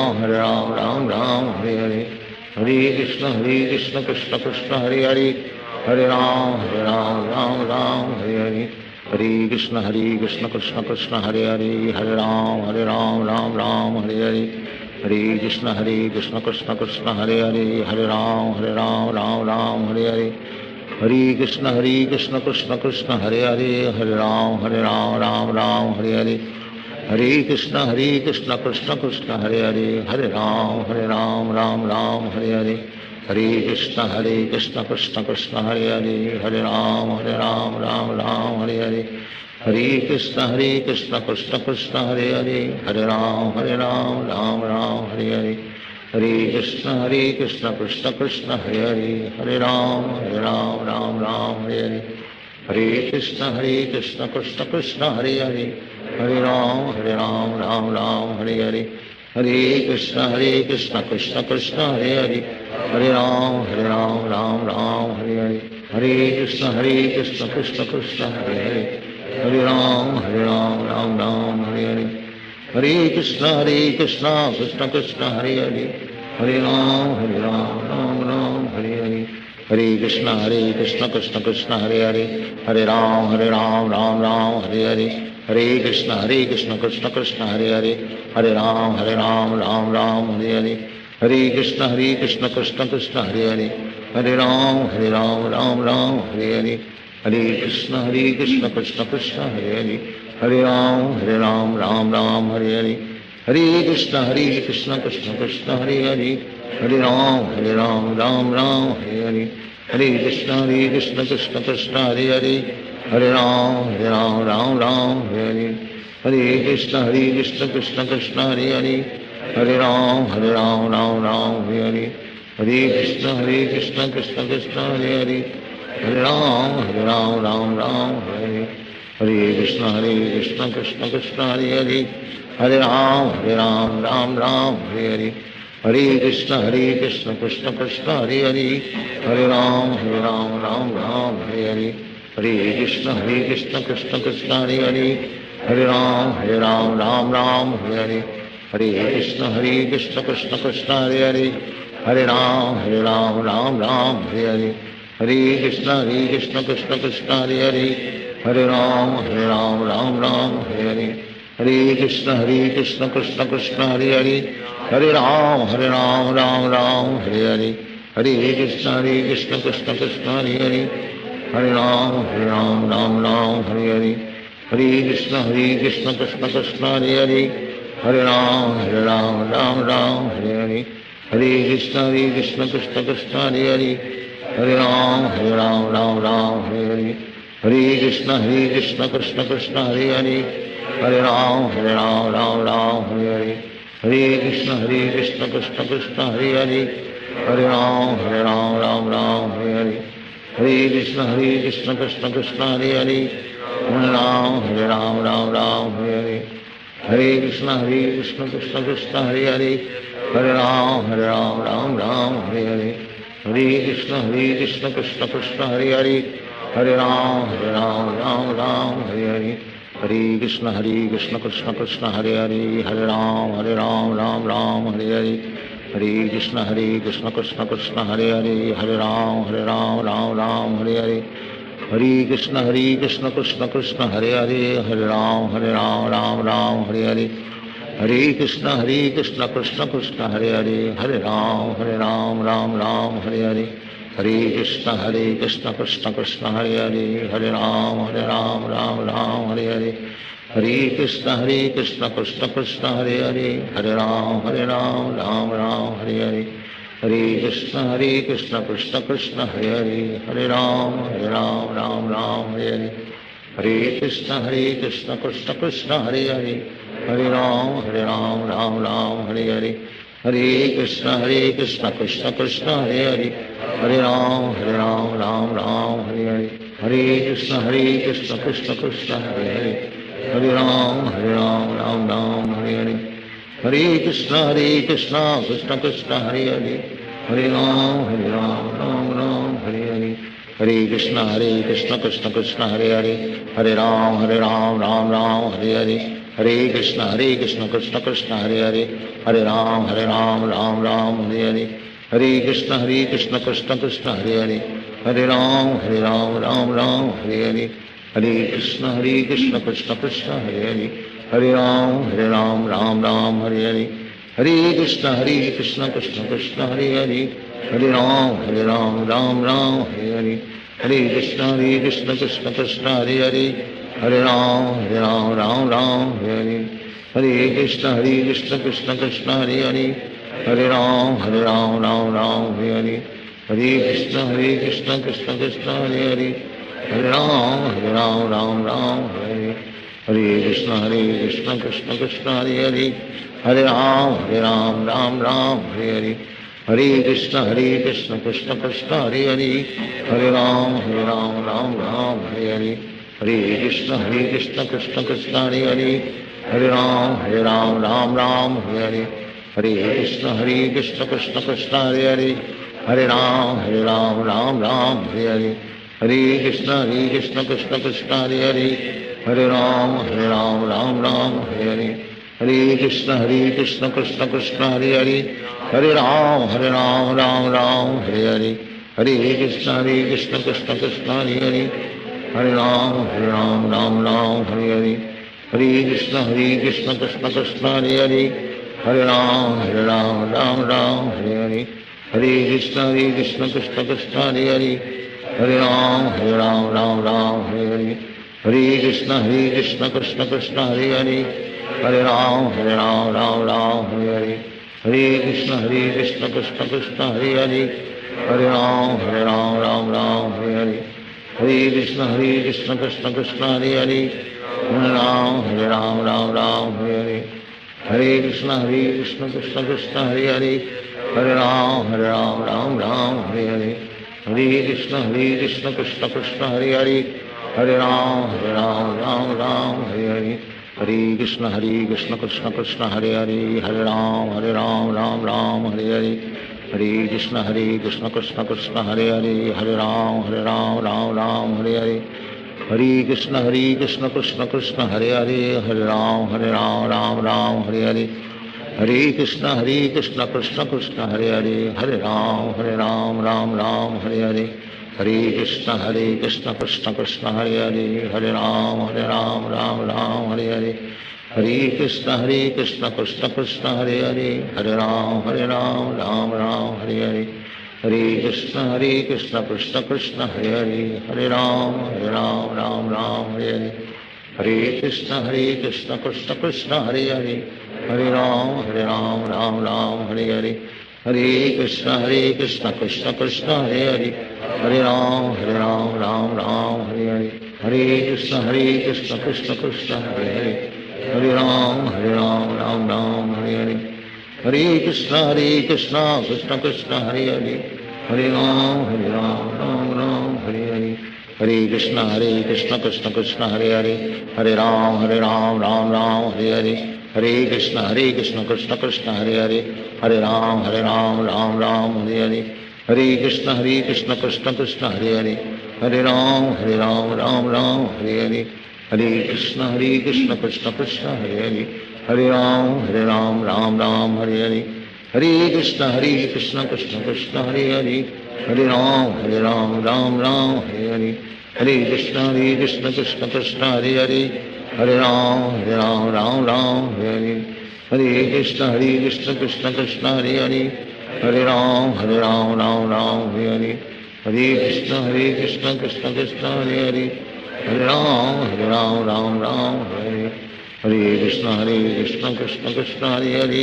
S2: Ram Ram Hare Hare, Hare Krishna Krishna Krishna Hare Hare, Hare Ram Ram Hare Hare, Hare Krishna Krishna Krishna Hare Hare, Hare Ram Ram Hare Hare, Hare Krishna Krishna Krishna Hare Hare, Hare Ram Ram Hare Hare, Hare Krishna Krishna Krishna Hare Hare, Hare Ram Ram Hare Hare, Hare Krishna Krishna Krishna Hare Hare, Hare Ram Ram Hare Hare, Hare Krishna Krishna Krishna Hare Hare, Hare Ram Ram Hare Hare, Hare Krishna Krishna Krishna Hare Hare, Hare Ram Ram Hare Hare, Hare Krishna Krishna Krishna Hare Hare, Hare Ram Ram Hare Hare, Hare Krishna Krishna Krishna Hare Hare, Hare Ram Ram Hare Hare, Hare Krishna Krishna Krishna Hare Hare, Hare Ram Ram Hare Hare, Hare Krishna Krishna Krishna Hare Hare, Hare Ram Ram Hare Hare, Hare Krishna Krishna Krishna Hare Hare, Hare Ram Ram Hare Hare, Hare Krishna Krishna Krishna Hare Hare, Hare Ram Ram Hare Hare, Hare Krishna Krishna Krishna Hare Hare, Hare Ram Ram Hare Hare, Hare Krishna Krishna Krishna Hare Hare, Hare Ram Ram Hare Hare, Hare Krishna Krishna Krishna Hare Hare, Hare Ram Ram Hare Hare, Hare Krishna Krishna Krishna Hare Hare, Hare Ram Ram Hare Hare, Hare Krishna Krishna Krishna Hare Hare, Hare Ram Ram Hare Hare, Hare Krishna Krishna Krishna Hare Hare, Hare Ram Ram Hare Hare, Hare Krishna Krishna Krishna Hare Hare, Hare Ram Ram Hare Hare, Hare Krishna Krishna Krishna Hare Hare, Hare Ram Ram Hare Hare, Hare Krishna Krishna Krishna Hare Hare, Hare Ram Ram Hare Hare, Hare Krishna Krishna Krishna Hare Hare, Hare Ram Ram Hare Hare, Hare Krishna Krishna Krishna Hare Hare, Hare Ram Ram Hare Hare, Hare Krishna Krishna Krishna Hare Hare, Hare Ram Ram Hare Hare, Hare Krishna Krishna Krishna Hare Hare Hare Ram Ram Ram Hare Hare Hare Krishna Krishna Krishna Hare Hare Hare Ram Ram Hare Hare Hare Krishna Krishna Krishna Hare Hare Hare Ram Ram Hare Hare Hare Krishna Krishna Krishna Hare Hare Hare Ram Ram Hare Hare Hare Krishna Krishna Krishna Hare Hare Hare Ram Ram Hare Hare Hare Krishna Krishna Krishna Hare Hare Hare Ram Ram Hare Hare Hare Krishna Krishna Krishna Hare Hare Hare Ram Ram Hare Hare Hare Krishna Krishna Krishna Hare Hare Hare Ram Ram Hare Hare Hare Krishna Krishna Krishna Hare Hare Hare Ram Ram Hare Hare Hare Krishna Krishna Krishna Hare Hare Hare Ram Ram Hare Hare Hare Krishna Krishna Krishna Hare Hare Hare Ram Ram Hare Hare Hare Krishna Krishna Krishna Hare Hare Hare Ram Ram Hare Hare Hare Krishna Krishna Krishna Hare Hare Hare Ram Ram Hare Hare Hare Krishna Krishna Krishna Hare Hare Hare Ram Ram Hare Hare Hare Krishna Krishna Krishna Hare Hare Hare Ram Ram Hare Hare Hare Krishna Krishna Krishna Hare Hare Hare Ram Ram Hare Hare Hare Krishna Krishna Krishna Hare Hare Hare Ram Ram Hare Hare Hare Krishna Krishna Krishna Hare Hare Hare Ram Ram Hare Hare Hare Krishna Krishna Krishna Hare Hare Hare Ram Ram Hare Hare Hare Krishna Krishna Krishna Hare Hare Hare Ram Ram Hare Hare Hare Krishna Krishna Krishna Hare Hare Hare Ram Ram Hare Hare Hare Krishna Krishna Krishna Hare Hare Hare Ram Ram Hare Hare Hare Krishna Krishna Krishna Hare Hare Hare Ram Ram Hare Hare Hare Krishna Krishna Krishna Hare Hare Hare Ram Ram Hare Hare Hare Krishna Krishna Krishna Hare Hare Hare Ram Ram Hare Hare Hare Krishna Krishna Krishna Hare Hare Hare Ram Ram Hare Hare Hare Krishna Krishna Krishna Hare Hare Hare Ram Ram Hare Hare Krishna Krishna Krishna Hare Hare Hare Ram Ram Hare Hare Hare Krishna Krishna Krishna Hare Hare Hare Ram Ram Hare Hare Hare Krishna Krishna Krishna Hare Hare Hare Ram Ram Hare Hare Hare Krishna Krishna Krishna Hare Hare Hare Ram Ram Hare Hare Hare Krishna Krishna Krishna Hare Hare Hare Ram Ram Hare Hare Hare Krishna Krishna Krishna Hare Hare Hare Ram Ram Hare Hare Hare Krishna Krishna Krishna Hare Hare Hare Ram Ram Hare Hare Hare Krishna Krishna Krishna Hare Hare Hare Ram Ram Hare Hare Hare Krishna Krishna Krishna Hare Hare Hare Ram Ram Hare Hare Hare Krishna Krishna Krishna Hare Hare Hare Ram Ram Hare Hare Hare Krishna Krishna Krishna Hare Hare Hare Ram Ram Hare Hare Hare Krishna Krishna Krishna Hare Hare Hare Ram Ram Hare Hare Hare Krishna Krishna Krishna Hare Hare Hare Ram Ram Hare Hare Hare Krishna Krishna Krishna Hare Hare Hare Ram Ram Hare Hare Hare Krishna Krishna Krishna Hare Hare Hare Ram Ram Hare Hare Hare Krishna Krishna Krishna Hare Hare Hare Ram Ram Hare Hare Hare Krishna Krishna Krishna Hare Hare Hare Ram Ram Hare Hare Hare Krishna Krishna Krishna Hare Hare Hare Ram Ram Hare Hare Hare Krishna Krishna Krishna Hare Hare Hare Ram Ram Hare Hare Hare Krishna Krishna Krishna Krishna Hare Hare Hare Ram Ram Hare Hare Hare Krishna Krishna Krishna Hare Hare Hare Ram Ram Ram Hare Hare Krishna Krishna Krishna Hare Hare Hare Ram Ram Ram Hare Hare Krishna Krishna Krishna Hare Hare Hare Ram Ram Ram Hare Hare Krishna Krishna Krishna Hare Hare Ram Ram Ram Hare Hare Krishna Krishna Krishna Hare Hare Ram Ram Ram Hare Hare Krishna Krishna Krishna Hare Hare Ram Ram Ram Hare Hare Krishna Krishna Krishna Hare Hare Ram Ram Ram Hare Hare Krishna Krishna Krishna Hare Hare Ram Ram Ram Hare Hare Krishna Krishna Krishna Hare Hare Ram Ram Ram Hare Hare Krishna Krishna Krishna Hare Hare Ram Ram Ram Hare Hare Krishna Krishna Krishna Hare Hare Ram Ram Ram Hare Hare Krishna Krishna Krishna Hare Hare Ram Ram Ram Hare Hare Krishna Krishna Krishna Hare Hare Ram Ram Ram Hare Krishna Krishna Krishna Hare Hare Ram Ram Ram Hare Hare Krishna Krishna Krishna Hare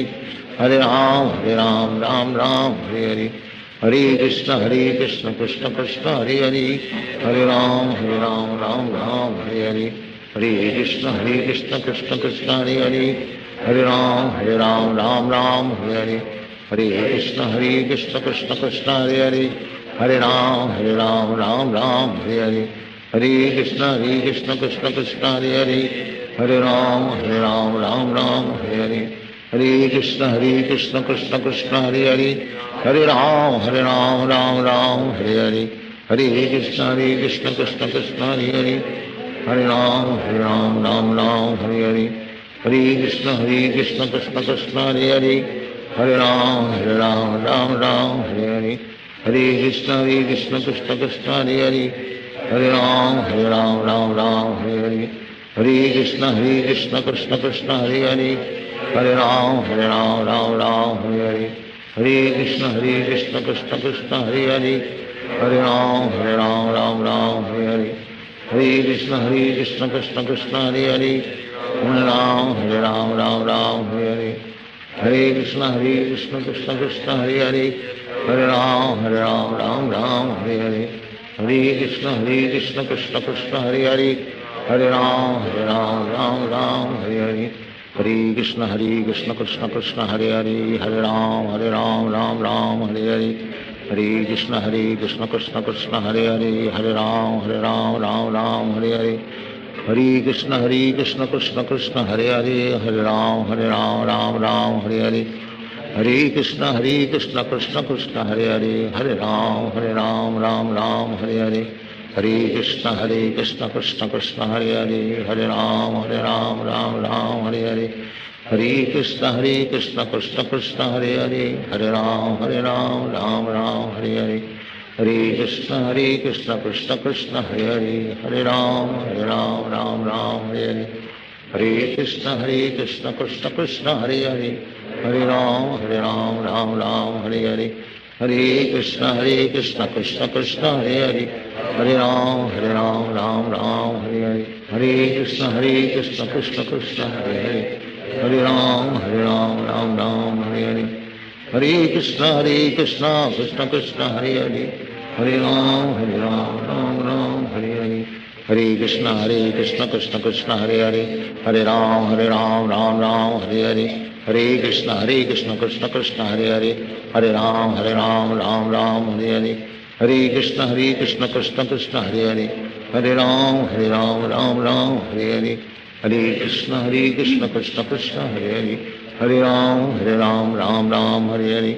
S2: Hare Ram Ram Ram Hare Hare Krishna Krishna Krishna Hare Hare Ram Ram Ram Hare Hare Krishna Krishna Krishna Hare Hare Ram Ram Ram Hare Hare Krishna Krishna Krishna Hare Hare Ram Ram Ram Hare Hare Krishna Krishna Krishna Hare Hare Ram Ram Ram Hare Hare Krishna Krishna Krishna Hare Hare Ram Ram Ram Hare Hare Krishna Krishna Krishna Hare Hare Ram Ram Ram Hare Hare Krishna Krishna Krishna Hare Hare Ram Ram Ram Hare Hare Krishna Krishna Krishna Hare Hare Ram Ram Ram Hare Hare Krishna Krishna Krishna Hare Hare Ram Ram Ram Hare Hare Krishna Krishna Krishna Hare Hare Ram Ram Ram Hare Hare Krishna Krishna Krishna Hare Hare Ram Ram Ram Hare Hare Krishna Krishna Krishna Hare Hare Ram Ram Ram Hare Hare Krishna Krishna Krishna Hare Hare Ram Ram Ram Hare Hare Krishna Krishna Krishna Hare Hare Ram Ram Ram Hare Hare Krishna Krishna Krishna Hare Hare Ram Ram Ram Hare Hare Krishna Krishna Krishna Hare Hare Ram Ram Ram Hare Hare Krishna Krishna Krishna Hare Hare Ram Ram Ram Hare Hare Krishna Krishna Krishna Hare Hare Ram Ram Ram Hare Hare Krishna Krishna Krishna Hare Hare Ram Ram Ram Hare Hare Krishna Krishna Krishna Hare Hare Ram Ram Ram Hare Hare Krishna Krishna Krishna Hare Hare Ram Ram Ram Hare Hare Krishna Krishna Krishna Hare Hare Ram Ram Ram Hare Hare Krishna Krishna Krishna Hare Hare Ram Ram Ram Hare Hare Krishna Krishna Krishna Hare Hare Ram Ram Ram Hare Hare Krishna Krishna Krishna Hare Hare Ram Ram Ram Hare Hare Krishna Krishna Krishna Hare Hare Ram Ram Ram Hare Hare Krishna Krishna Krishna Hare Hare Ram Ram Ram Hare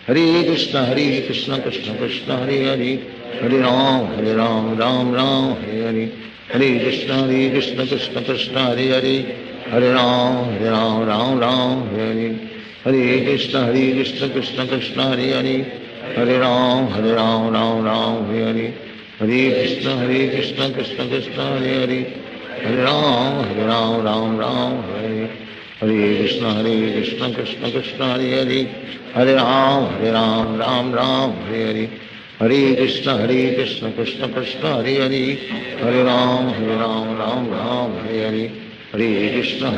S2: Hare Krishna Krishna Krishna Hare Hare Ram Ram Ram Hare Hare Krishna Krishna Krishna Hare Hare Ram Ram Ram Hare Hare Krishna Krishna Krishna Hare Hare Ram Ram Ram Hare Hare Krishna Krishna Krishna Hare Hare Ram Ram Ram Hare Hare Krishna Krishna Krishna Hare Hare Hare Ram Ram Ram Hare Hare Hare Krishna Krishna Krishna Hare Hare Hare Ram Ram Ram Hare Hare Hare Krishna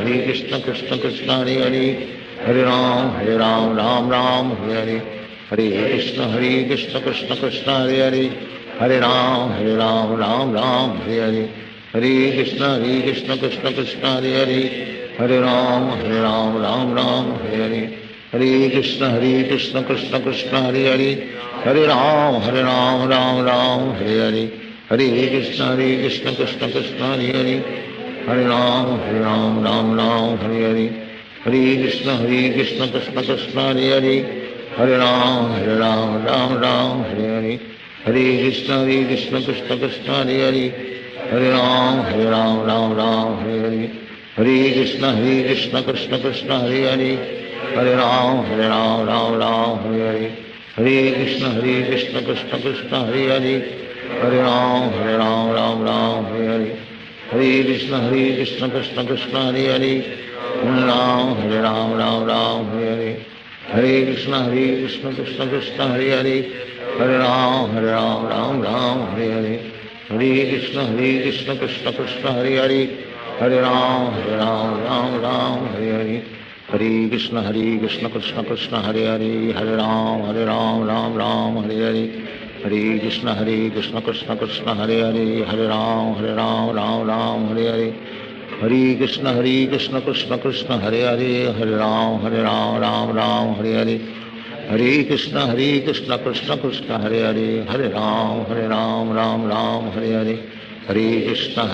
S2: Krishna Krishna Hare Hare Hare Ram Ram Ram Hare Hare Hare Krishna Krishna Krishna Hare Hare Hare Ram Ram Ram Hare Hare Hare Krishna Krishna Krishna Hare Hare Hare Ram Ram Ram Hare Hare Hare Krishna Krishna Krishna Hare Hare Hare Ram Ram Ram Hare Hare Hare Krishna Krishna Krishna Hare Hare Hare Ram Ram Ram Hare Hare Hare Krishna Krishna Krishna Hare Hare Hare Ram Ram Ram Hare Hare Hare Krishna Krishna Krishna Hare Hare Hare Ram Ram Ram Hare Hare Hare Krishna Krishna Krishna Hare Hare Hare Ram Ram Ram Hare Hare Hare Krishna Krishna Krishna Hare Hare Hare Ram Ram Ram Hare Hare Hare Krishna Krishna Krishna Hare Hare Hare Ram Ram Ram Hare Hare Hare Krishna Krishna Krishna Hare Hare Hare Ram Ram Ram Hare Hare Hare Krishna Krishna Krishna Hare Hare Hare Ram Ram Ram Hare Hare Hare Krishna Krishna Krishna Hare Hare Hare Ram Ram Ram Hare Hare Hare Krishna Krishna Krishna Hare Hare Hare Ram Ram Ram Hare Hare Hare Krishna Krishna Krishna Hare Hare Hare Ram Ram Ram Hare Hare Hare Krishna Krishna Krishna Hare Hare Hare Ram Ram Ram Hare Hare Hare Krishna Krishna Krishna Hare Hare Hare Ram Ram Ram Hare Hare Hare Krishna Krishna Krishna Hare Hare Hare Ram Ram Ram Hare Hare Hare Krishna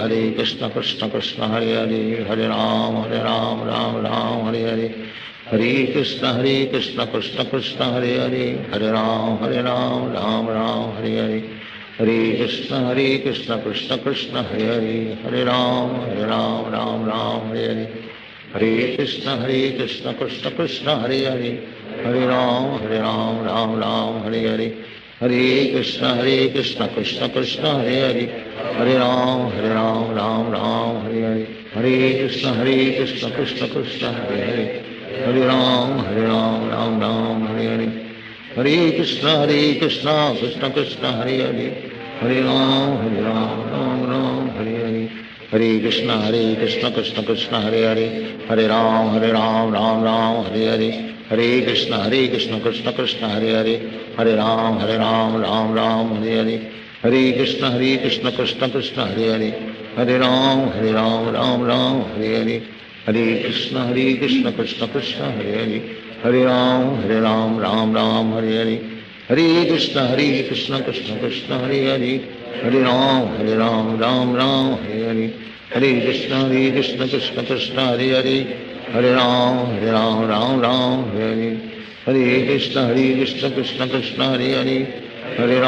S2: Krishna Krishna Hare Hare Hare Ram Ram Ram Hare Hare Hare Krishna Krishna Krishna Hare Hare Hare Ram Ram Ram Hare Hare Hare Krishna Krishna Krishna Hare Hare Hare Ram Ram Ram Hare Hare Hare Krishna Krishna Krishna Hare Hare Hare Ram Ram Ram Hare Hare Hare Krishna Krishna Krishna Hare Hare Hare Ram Ram Ram Hare Hare Hare Krishna Krishna Krishna Hare Hare Hare Ram Ram Ram Hare Hare Hare Krishna Krishna Krishna Hare Hare Hare Ram Ram Ram Hare Hare Hare Krishna Krishna Krishna Hare Hare Hare Ram Ram Ram Hare Hare Hare Krishna Krishna Krishna Hare Hare Hare Ram Ram Ram Hare Hare Hare Krishna Krishna Krishna Hare Hare Hare Ram Ram Ram Hare Hare Hare Krishna Krishna Krishna Hare Hare Hare Ram Ram Ram Hare Hare Hare Krishna Krishna Krishna Hare Hare Hare Ram Ram Ram Hare Hare Hare Krishna Krishna Krishna Hare Hare Hare Ram Ram Ram Hare Hare Hare Krishna Krishna Krishna Hare Hare Hare Ram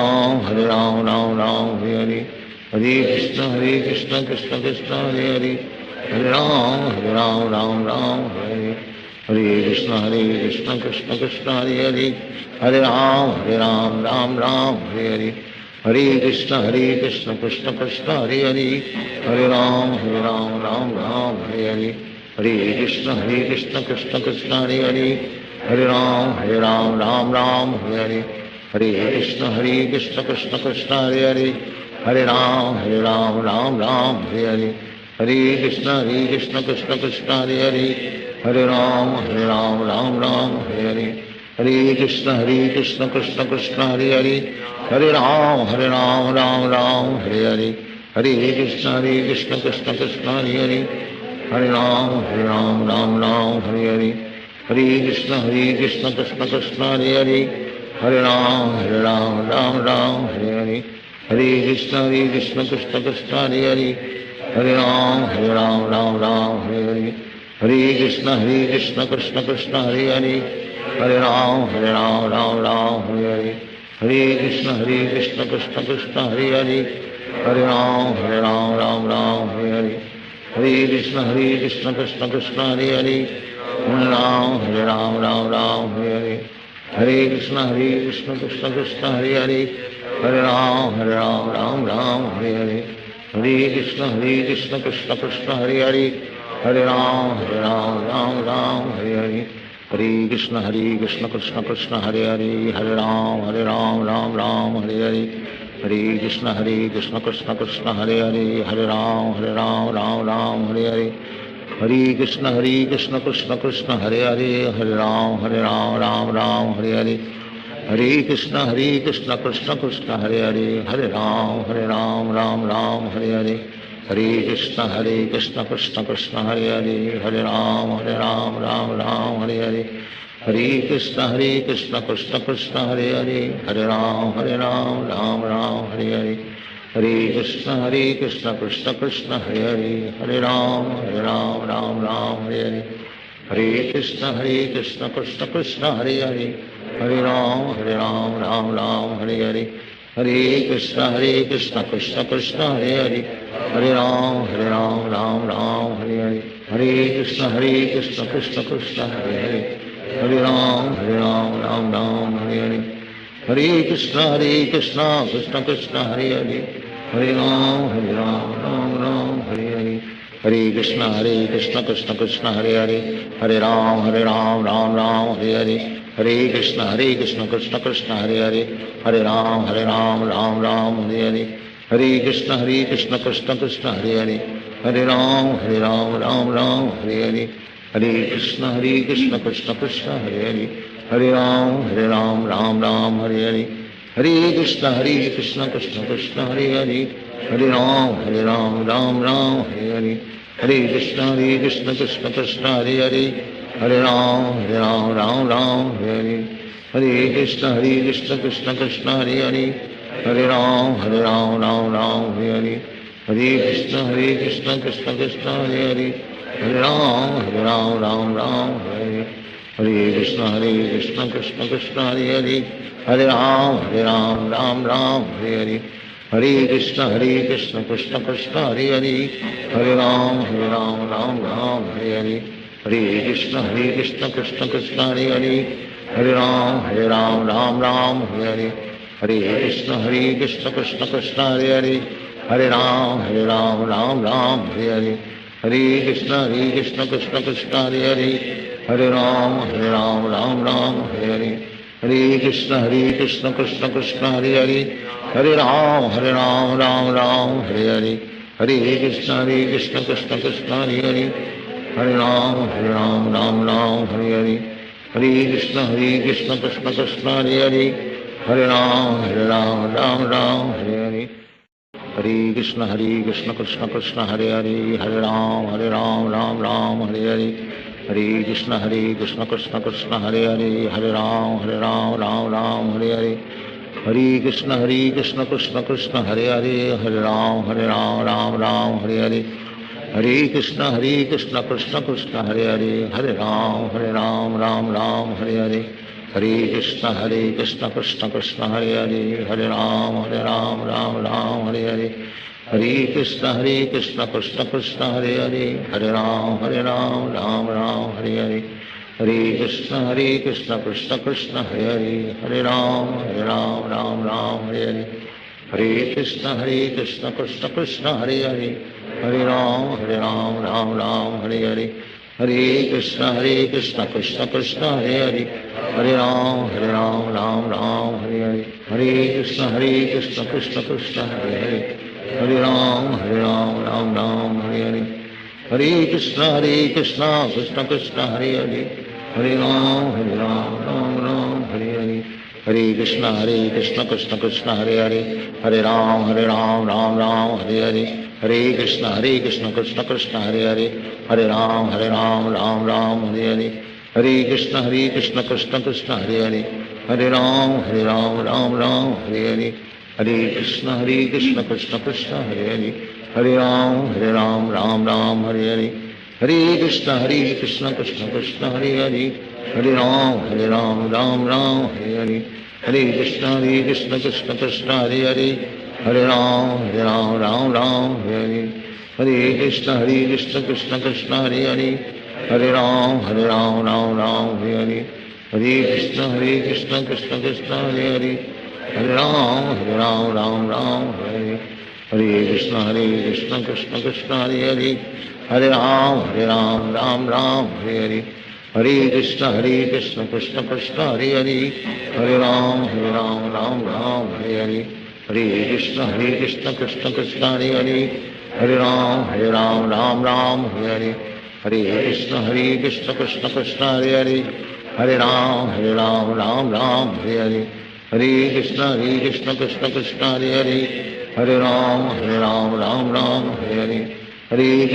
S2: Ram Ram Hare Hare Hare Krishna Krishna Krishna Hare Hare Hare Ram Ram Ram Hare Hare Hare Krishna Krishna Krishna Hare Hare Hare Ram Ram Ram Hare Hare Hare Krishna Krishna Krishna Hare Hare Hare Ram Ram Ram Hare Hare Hare Krishna Krishna Krishna Hare Hare Hare Ram Ram Ram Hare Hare Hare Krishna Krishna Krishna Hare Hare Hare Ram Ram Ram Hare Hare Hare Krishna Krishna Krishna Hare Hare Hare Ram Ram Ram Hare Hare Hare Krishna Krishna Krishna Hare Hare Hare Ram Ram Ram Hare Hare Hare Krishna Krishna Krishna Hare Hare Hare Ram Ram Ram Hare Hare Hare Krishna Krishna Krishna Hare Hare Hare Ram Ram Ram Hare Hare Hare Krishna Krishna Krishna Hare Hare Hare Ram Ram Ram Hare Hare Hare Krishna Krishna Krishna Hare Hare Hare Ram Ram Ram Hare Hare Hare Krishna Krishna Krishna Hare Hare Hare Ram Ram Ram Hare Hare Hare Krishna Krishna Krishna Hare Hare Hare Ram Ram Ram Hare Hare. Hare Krishna Krishna Krishna Hare Hare, Hare Ram Ram Hare Hare. Hare Krishna Krishna Krishna Hare Hare, Hare Ram Ram Hare Hare. Hare Krishna Krishna Krishna Hare Hare, Hare Ram Ram Hare Hare. Hare Krishna Krishna Krishna Hare Hare, Hare Ram Ram Hare Hare. Hare Krishna Krishna Krishna Hare Hare, Hare Ram Ram Hare Hare. Hare Krishna Krishna Krishna Hare Hare, Hare Ram Ram Hare Hare. Hare Krishna Krishna Krishna Hare Hare, Hare Ram Ram Hare Hare. Hare Krishna Krishna Krishna Hare Hare, Hare Ram Ram Hare Hare. Hare Krishna Krishna Krishna Hare Hare, Hare Ram Ram Hare Hare. Hare Krishna Krishna Krishna Hare Hare, Hare Ram Ram Hare Hare. Hare Krishna Krishna Krishna Hare Hare, Hare Ram Hare Hare. Hare Krishna Krishna Krishna Hare Hare, Hare Ram Ram Hare Hare. Hare Krishna Krishna Krishna Hare Hare, Hare Ram Ram Hare Hare. Hare Krishna Krishna Krishna Hare Hare, Hare Ram Ram Hare Hare. Hare Krishna Krishna Krishna Hare Hare, Hare Ram Ram Hare Hare. Hare Krishna Krishna Krishna Hare Hare, Hare Ram Ram Hare Hare. Hare Krishna Krishna Krishna Hare Hare, Hare Ram Ram Hare Hare. Hare Krishna Krishna Krishna Hare Hare, Hare Ram Ram Hare Hare. Hare Krishna Krishna Krishna Hare Hare, Hare Ram Ram Hare Hare. Hare Krishna Krishna Krishna Hare Hare, Hare Ram Ram Hare Hare. Hare Krishna Krishna Krishna Hare Hare, Hare Ram Ram Hare Hare. Hare Krishna Krishna Krishna Hare Hare, Hare Ram Ram Hare Hare. Hare Krishna Krishna Krishna Hare Hare, Hare Ram Ram Hare Hare. Hare Krishna Krishna Krishna Hare Hare, Hare Ram Ram Hare Hare. Hare Krishna Krishna Krishna Hare Hare, Hare Ram Ram Hare Hare. Hare Krishna Krishna Krishna Hare Hare, Hare Ram Ram Hare Hare. Hare Krishna Krishna Krishna Hare Hare, Hare Ram Ram Hare Hare. Hare Krishna Krishna Krishna Hare Hare, Hare Ram Ram Hare Hare. Hare Krishna Krishna Krishna Hare Hare, Hare Ram Ram Hare Hare. Hare Krishna Krishna Krishna Hare Hare, Hare Ram Ram Hare Hare. Hare Krishna Krishna Krishna Hare Hare, Hare Ram Ram Hare Hare. Hare Krishna Krishna Krishna Hare Hare, Hare Ram Ram Hare Hare. Hare Krishna Krishna Krishna Hare Hare, Hare Ram Ram Hare Hare. Hare Krishna Krishna Krishna Hare Hare, Hare Ram Ram Hare Hare. Hare Krishna Krishna Krishna Hare Hare, Hare Ram Ram Hare Hare. Hare Krishna Krishna Krishna Hare Hare, Hare Ram Ram Hare Hare. Hare Krishna Krishna Krishna Hare Hare, Hare Ram Ram Hare Hare. Hare Krishna Krishna Krishna Hare Hare, Hare Ram Hare Hare. Hare Krishna Krishna Krishna Hare Hare, Hare Ram Ram Hare Hare. Hare Krishna Krishna Krishna Hare Hare, Hare Ram Ram Hare Hare. Hare Krishna Krishna Krishna Hare Hare, Hare Ram Hare Hare. Hare Krishna Krishna Krishna Hare Hare, Hare Ram Ram Hare Hare. Hare Krishna Krishna Krishna Hare Hare, Hare Ram Ram Hare Hare. Hare Krishna Krishna Krishna Hare Hare, Hare Ram Ram Hare Hare. Hare Krishna Krishna Krishna Hare Hare, Hare Ram Ram Hare Hare. Hare Krishna Krishna Krishna Krishna Hare Hare, Hare Ram Ram Hare Hare. Hare Krishna Krishna Krishna Hare Hare Hare Ram Ram Ram Hare Hare Hare Krishna Krishna Krishna Hare Hare Hare Ram Ram Ram Hare Hare Hare Krishna Krishna Krishna Hare Hare Hare Ram Ram Ram Hare Hare Hare Krishna Krishna Krishna Hare Hare Hare Ram Ram Ram Hare Hare Hare Krishna Krishna Krishna Hare Hare Hare Ram Ram Ram Hare Hare Hare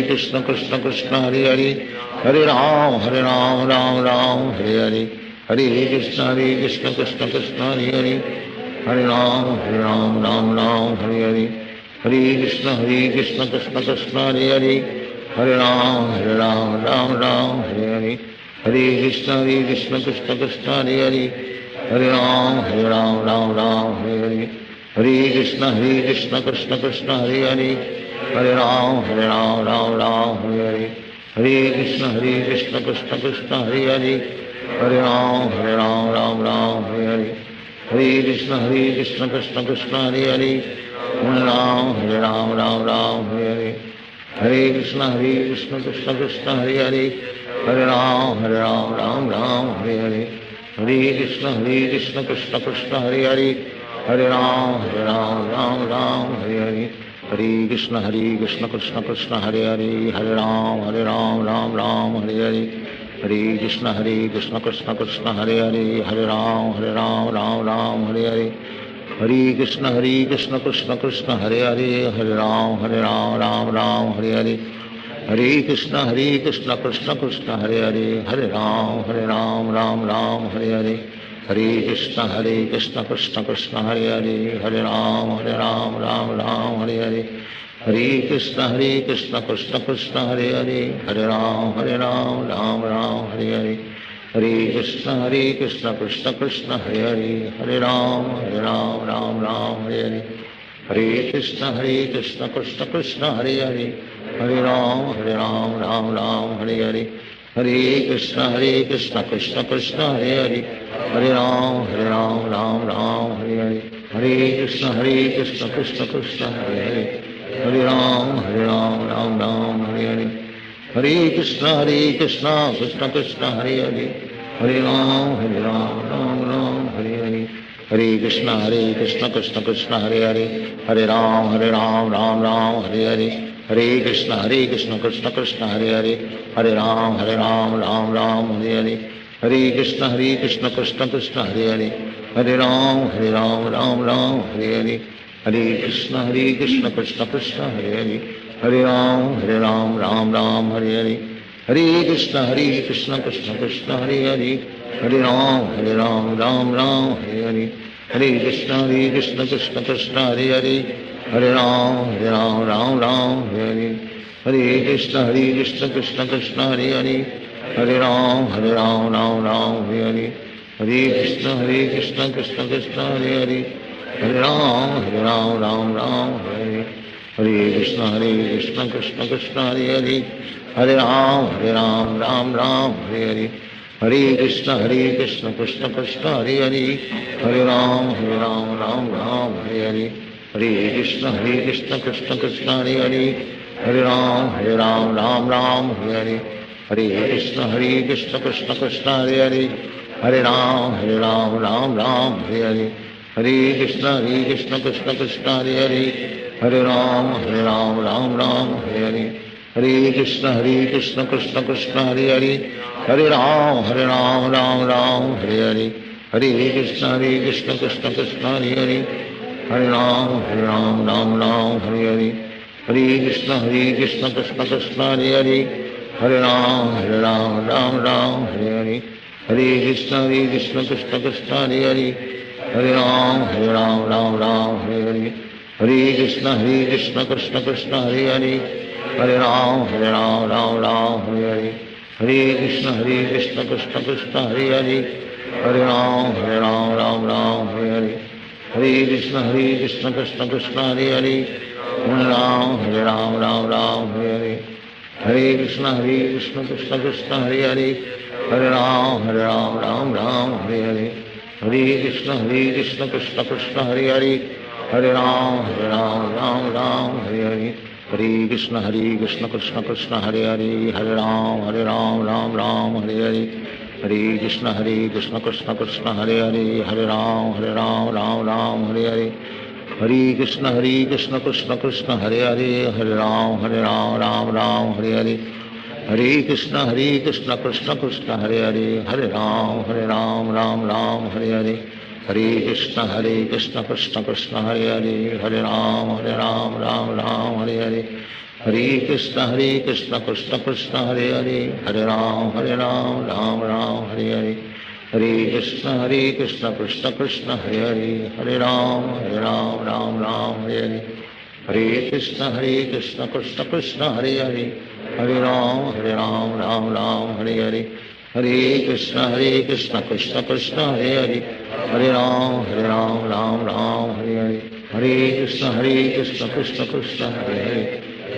S2: Krishna Krishna Krishna Hare Hare Hare Ram Ram Ram Hare Hare Hare Krishna Krishna Krishna Hare Hare Hare Ram Ram Ram Hare Hare Hare Krishna Krishna Krishna Hare Hare Hare Ram Ram Ram Hare Hare Hare Krishna Krishna Krishna Hare Hare Hare Ram Ram Ram Hare Hare Hare Krishna Krishna Krishna Hare Hare Hare Ram Ram Ram Hare Hare Hare Krishna Krishna Krishna Hare Hare Hare Ram Ram Ram Hare Hare Hare Krishna Krishna Krishna Hare Hare Hare Ram Ram Ram Hare Hare Hare Krishna Krishna Krishna Hare Hare Hare Ram Ram Ram Hare Hare Hare Krishna Krishna Krishna Hare Hare Hare Ram Ram Ram Hare Hare Hare Krishna Krishna Krishna Hare Hare Hare Ram Ram Ram Hare Hare Hare Krishna Krishna Krishna Hare Hare Hare Ram Ram Ram Hare Hare Hare Krishna Krishna Krishna Hare Hare Hare Ram Ram Ram Hare Hare Hare Krishna Krishna Krishna Hare Hare Hare Ram Ram Ram Hare Hare Hare Krishna Krishna Krishna Hare Hare Hare Ram Ram Ram Hare Hare Hare Krishna Krishna Krishna Hare Hare Hare Ram Ram Ram Hare Hare Hare Krishna Krishna Krishna Hare Hare Hare Ram Ram Ram Hare Hare Hare Krishna Krishna Krishna Hare Hare Hare Ram Ram Ram Hare Hare Hare Krishna Krishna Krishna Hare Hare Hare Ram Ram Ram Hare Hare Hare Krishna Krishna Krishna Hare Hare Hare Ram Ram Ram Hare Hare Hare Krishna Krishna Krishna Hare Hare Hare Ram Ram Ram Hare Hare Hare Krishna Krishna Krishna Hare Hare Hare Ram Ram Ram Hare Hare Hare Krishna Krishna Krishna Hare Hare Hare Ram Ram Ram Hare Hare Hare Krishna Krishna Krishna Hare Hare Hare Ram Ram Ram Hare Hare Hare Krishna Krishna Krishna Hare Hare Hare Ram Ram Ram Hare Hare Hare Krishna Krishna Krishna Hare Hare Hare Ram Ram Ram Hare Hare Hare Krishna Krishna Krishna Hare Hare Hare Ram Ram Ram Hare Hare Hare Krishna Krishna Krishna Hare Hare Hare Ram Ram Ram Hare Hare Hare Krishna Krishna Krishna Hare Hare Hare Ram Ram Ram Hare Hare Hare Krishna Krishna Krishna Hare Hare Hare Ram Ram Ram Hare Hare Hare Krishna Krishna Krishna Hare Hare Hare Ram Ram Ram Hare Hare Hare Krishna Krishna Krishna Hare Hare Hare Ram Ram Ram Hare Hare Hare Krishna Krishna Krishna Hare Hare Hare Ram Ram Ram Hare Hare Hare Krishna Krishna Krishna Hare Hare Hare Ram Ram Ram Hare Hare Hare Krishna Krishna Krishna Hare Hare Hare Ram Ram Ram Hare Hare Hare Krishna Krishna Krishna Hare Hare Hare Ram Ram Ram Hare Hare Hare Krishna Krishna Krishna Hare Hare Hare Ram Ram Ram Hare Hare Hare Krishna Krishna Krishna Hare Hare Hare Ram Ram Ram Hare Hare Hare Krishna Krishna Krishna Hare Hare Hare Ram Ram Ram Hare Hare Hare Krishna Krishna Krishna Hare Hare Hare Ram Ram Ram Hare Hare Hare Krishna Krishna Krishna Hare Hare Hare Ram Ram Ram Hare Hare Hare Krishna Krishna Krishna Hare Hare Hare Ram Ram Ram Hare Hare Hare Krishna Krishna Krishna Hare Hare Hare Ram Ram Ram Hare Hare, Hare Krishna Krishna Krishna Hare Hare, Hare Ram Ram Ram Hare Hare, Hare Krishna Krishna Krishna Hare Hare, Hare Ram Ram Ram Hare Hare, Hare Krishna Krishna Krishna Hare Hare, Hare Ram Ram Ram Hare Hare, Hare Krishna Krishna Krishna Hare Hare, Hare Ram Ram Ram Hare Hare, Hare Krishna Krishna Krishna Hare Hare, Hare Ram Ram Ram Hare Hare, Hare Krishna Krishna Krishna Hare Hare, Hare Ram Ram Ram Hare Hare, Hare Krishna Krishna Krishna Hare Hare, Hare Ram Ram Ram Hare Hare, Hare Krishna Krishna Krishna Hare Hare, Hare Ram Ram Ram Hare Hare, Hare Krishna Krishna Krishna Hare Hare, Hare Ram Ram Ram Hare Hare, Hare Krishna Krishna Krishna Hare Hare, Hare Ram Ram Ram Hare Hare, Hare Krishna Krishna Krishna Hare Hare,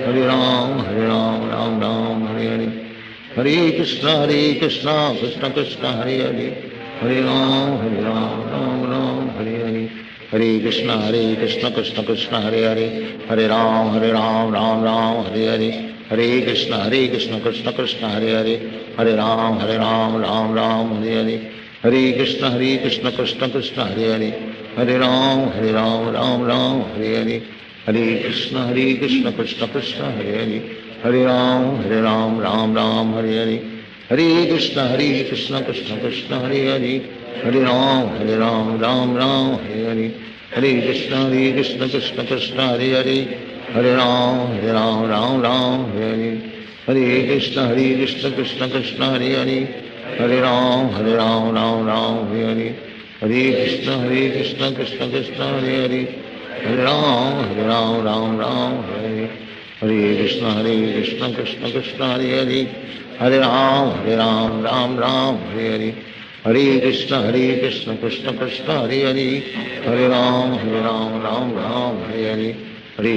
S2: Hare Ram Ram Ram Hare Hare, Hare Krishna Krishna Krishna Hare Hare, Hare Ram Ram Ram Hare Hare, Hare Krishna Krishna Krishna Hare Hare, Hare Ram Ram Ram Hare Hare, Hare Krishna Krishna Krishna Hare Hare, Hare Ram Ram Ram Hare Hare, Hare Krishna Krishna Krishna Hare Hare, Hare Ram Ram Ram Hare Hare, Hare Krishna Krishna Krishna Hare Hare, Hare Ram Ram Ram Hare Hare, Hare Krishna Krishna Krishna Hare Hare, Hare Ram Ram Ram Hare Hare, Hare Krishna Krishna Krishna Hare Hare, Hare Ram Ram Ram Hare Hare, Hare Krishna Krishna Krishna Hare Hare, Hare Ram Ram Ram Hare Hare, Hare Krishna Krishna Krishna Hare Hare, Hare Ram Ram Ram Hare Hare, Hare Krishna Krishna Krishna Hare Hare, Hare Ram Ram Ram Hare Hare, Hare Krishna Krishna Krishna Hare Hare, Hare Ram Ram Ram Hare Hare, Hare Krishna Krishna Krishna Hare Hare, Hare Ram Ram Ram Hare Hare, Hare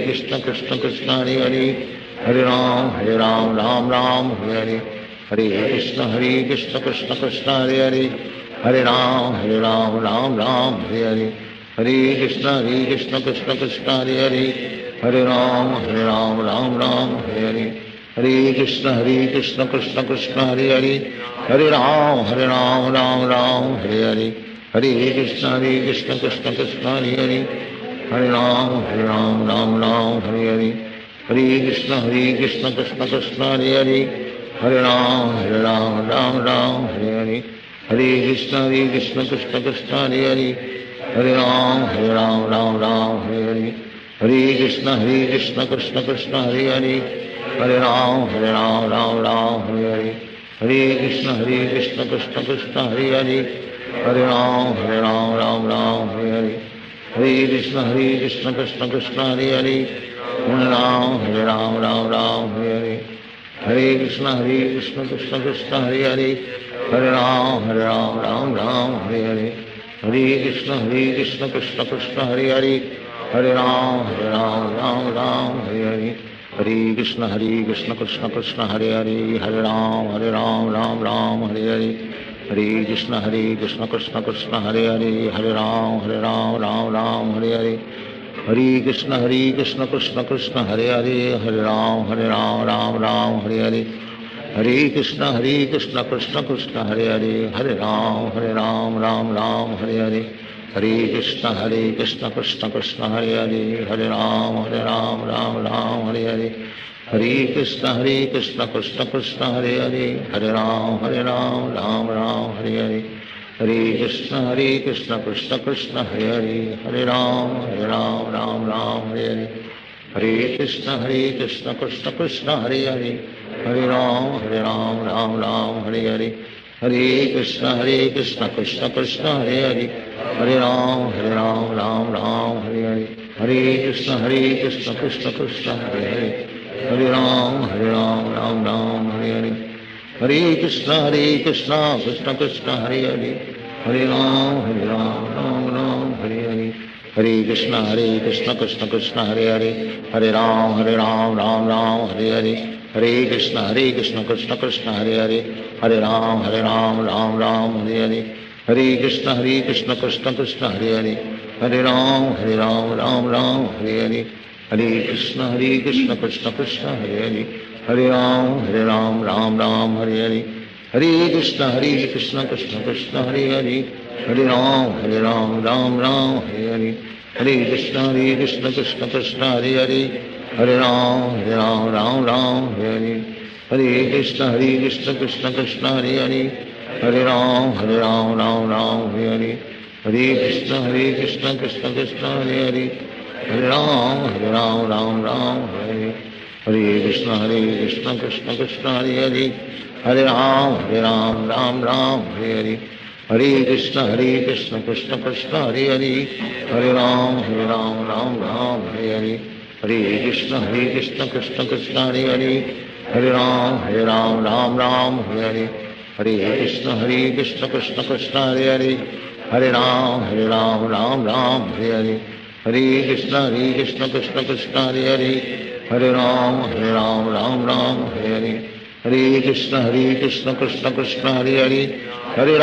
S2: Krishna Krishna Krishna Hare Hare, Hare Ram Ram Ram Hare Hare, Hare Krishna Krishna Krishna Hare Hare, Hare Ram Ram Ram Hare Hare, Hare Krishna Krishna Krishna Hare Hare, Hare Ram Ram Ram Hare Hare, Hare Krishna Krishna Krishna Hare Hare, Hare Ram Ram Ram Hare Hare, Hare Krishna Krishna Krishna Hare Hare, Hare Ram Ram Ram Hare Hare, Hare Krishna Krishna Krishna Hare Hare, Hare Ram Ram Ram Hare Hare, Hare Krishna Krishna Krishna Hare Hare, Hare Ram Ram Ram Hare Hare, Hare Krishna Krishna Krishna Hare Hare, Hare Ram Ram Ram Hare Hare, Hare Krishna Krishna Krishna Hare Hare, Hare Ram Ram Ram Hare Hare, Hare Krishna Krishna Krishna Hare Hare, Hare Ram Ram Ram Hare Hare, Hare Krishna Krishna Krishna Hare Hare, Hare Ram Ram Ram Hare Hare, Hare Krishna Krishna Krishna Hare Hare, Hare Ram Ram Ram Hare Hare, Hare Krishna Krishna Krishna Hare Hare, Hare Ram Ram Ram Hare Hare, Hare Krishna Krishna Krishna Hare Hare, Hare Ram Ram Ram Hare Hare, Hare Krishna Krishna Krishna Hare Hare, Hare Ram Ram Ram Hare Hare, Hare Krishna Krishna Krishna Hare Hare, Hare Ram Ram Ram Hare Hare, Hare Krishna Krishna Krishna Hare Hare, Hare Ram Ram Ram Hare Hare, Hare Krishna Krishna Krishna Hare Hare, Hare Ram Ram Ram Hare Hare, Hare Krishna Krishna Krishna Hare Hare, Hare Ram Ram Ram Hare Hare, Hare Krishna Krishna Krishna Hare Hare, Hare Ram Ram Ram Hare Hare, Hare Krishna Krishna Krishna Hare Hare, Hare Ram Ram Ram Hare Hare, Hare Krishna Krishna Krishna Hare Hare, Hare Ram Ram Ram Hare Hare, Hare Krishna Krishna Krishna Hare Hare, Hare Ram Ram Ram Hare Hare, Hare Krishna Krishna Krishna Hare Hare, Hare Ram, Ram Ram, Hare Hare, Hare Krishna Krishna Krishna, Hare Hare, Hare Ram, Ram Ram, Hare Hare, Hare Krishna Krishna Krishna, Hare Hare, Hare Ram, Ram Ram, Hare Hare, Hare Krishna Krishna Krishna, Hare Hare, Hare Ram, Ram, Hare Hare, Hare Krishna Krishna Krishna, Hare Hare, Hare Ram, Ram Ram, Hare Hare, Hare Krishna Krishna Krishna, Hare Hare, Hare Ram, Ram, Hare Hare Krishna Krishna Krishna, Hare Hare, Hare Ram, Ram, Hare Hare, Hare Krishna Krishna Krishna, Hare Hare, Hare Ram, Ram, Hare Hare, Hare Krishna Krishna Krishna, Hare Hare, Hare Ram, Ram, Hare Hare, Hare Krishna Krishna Krishna, Hare Hare, Hare Ram, Ram, Hare Hare, Hare Krishna Krishna Krishna, Hare Hare, Hare Ram, Hare Hare, Hare Krishna Krishna Krishna, Hare Hare, Hare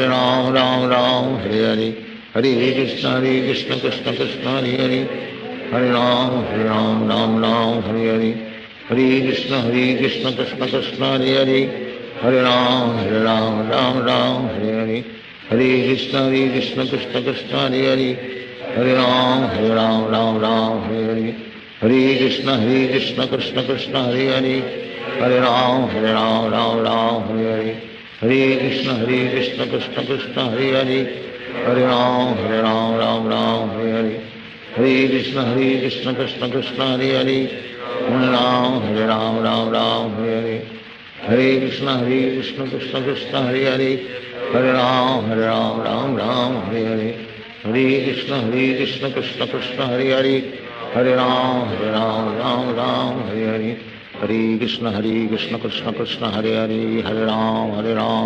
S2: Ram, Ram, Hare Hare, Hare Krishna Krishna Krishna, Hare Hare, Hare Ram, Ram, Hare Hare, Hare Krishna Krishna Krishna, Hare Hare, Hare Ram, Ram, Hare Hare, Hare Krishna Krishna Krishna, Hare Hare, Hare Ram, Hare Hare, Hare Krishna Krishna Krishna, Hare Hare, Hare Ram, Hare Hare, Hare Krishna Krishna Krishna, Hare Hare, Hare Ram, Hare Hare, Hare Krishna Krishna Krishna, Hare Hare, Hare Ram, Hare Hare, Hare Krishna Krishna Krishna, Hare Hare, Hare Ram, Hare Hare, Hare Krishna Krishna Krishna, Hare Hare, Hare Ram, Hare Hare, Hare Krishna Krishna Krishna, Hare Hare, Hare Ram, Hare Hare, Hare Krishna Krishna Krishna, Hare Hare, Hare Ram, Hare Hare, Hare Krishna Krishna Krishna, Hare Hare, Hare Ram, Hare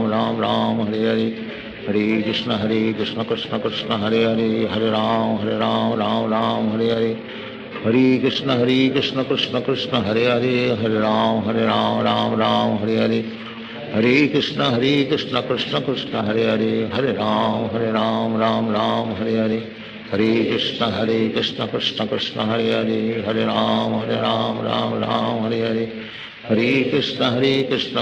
S2: Hare, Hare Krishna Krishna Krishna, Hare Hare, Hare Ram, Hare Hare, Hare Krishna Krishna Krishna, Hare Hare, Hare Ram, Hare Hare, Hare Krishna Krishna Krishna, Hare Hare, Hare Ram, Hare Hare, Hare Krishna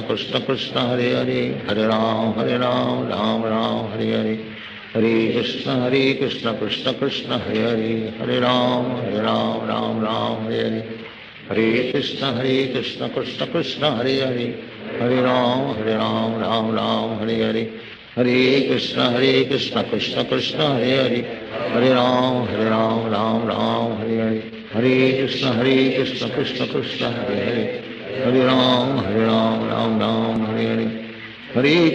S2: Krishna Krishna, Hare Hare, Hare Ram, Hare Hare, Hare Krishna Krishna Krishna, Hare Hare, Hare Ram, Hare Hare, Hare Krishna Krishna Krishna, Hare Hare, Hare Ram, Hare Hare, Hare Krishna Krishna Krishna, Hare Hare, Hare Ram, Hare Hare, Hare Krishna Krishna Krishna, Hare Hare, Hare Ram, Hare Hare, Hare Krishna Krishna Krishna, Hare Hare, Hare Ram, Hare Hare, Hare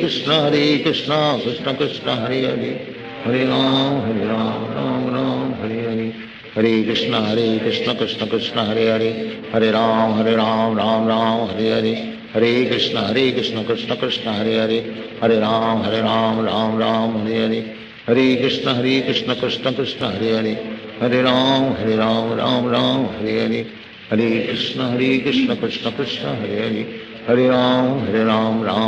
S2: Krishna Krishna Krishna, Hare Hare, Hare Ram, Hare Hare, Hare Krishna Krishna Krishna, Hare Hare, Hare Ram, Hare Hare, Hare Krishna Krishna Krishna, Hare Hare, Hare Ram, Hare Hare, Hare Krishna Krishna Krishna, Hare Hare, Hare Ram, Hare Hare, Hare Krishna Krishna Krishna, Hare Hare, Hare Ram, Hare Hare,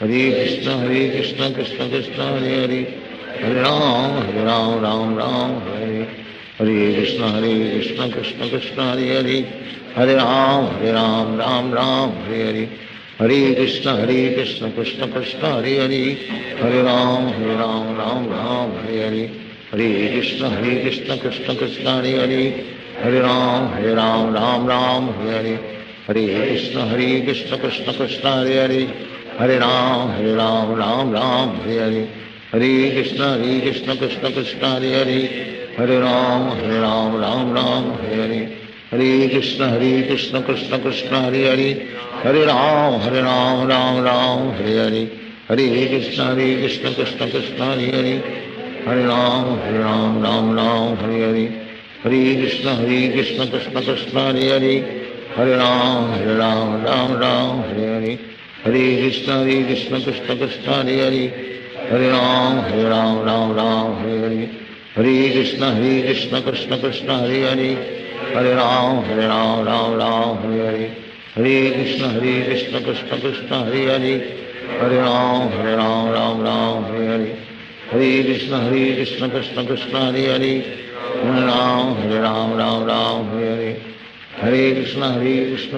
S2: Hare Krishna Krishna Krishna, Hare Hare, Hare Ram, Hare Hare, Hare Krishna Krishna Krishna, Hare Hare, Hare Ram, Hare Hare, Hare Krishna Krishna Krishna, Hare Hare, Hare Ram, Hare Hare, Hare Krishna Krishna Krishna, Hare Hare, Hare Ram, Hare Hare, Hare Krishna Krishna Krishna, Hare Hare, Hare Ram, Hare Hare, Hare Krishna Krishna Krishna, Hare Hare, Hare Ram, Hare Hare, Hare Krishna Krishna Krishna, Hare Hare, Hare Ram, Hare Hare, Hare Krishna Krishna Krishna, Hare Hare, Hare Ram, Hare Hare, Hare Krishna Krishna Krishna, Hare Hare, Hare Ram, Hare Hare, Hare Krishna Krishna Krishna, Hare Hare, Hare Ram, Hare Hare, हरे कृष्ण कृष्ण कृष्ण हरे हरे, हरे राम राम राम हरे हरे, हरे कृष्ण कृष्ण कृष्ण हरे हरे, हरे राम राम राम हरे हरे, हरे कृष्ण कृष्ण कृष्ण हरे हरे, हरे राम राम हरे हरे, हरे कृष्ण कृष्ण कृष्ण हरे हरे, हरे राम राम हरे हरे, हरे कृष्ण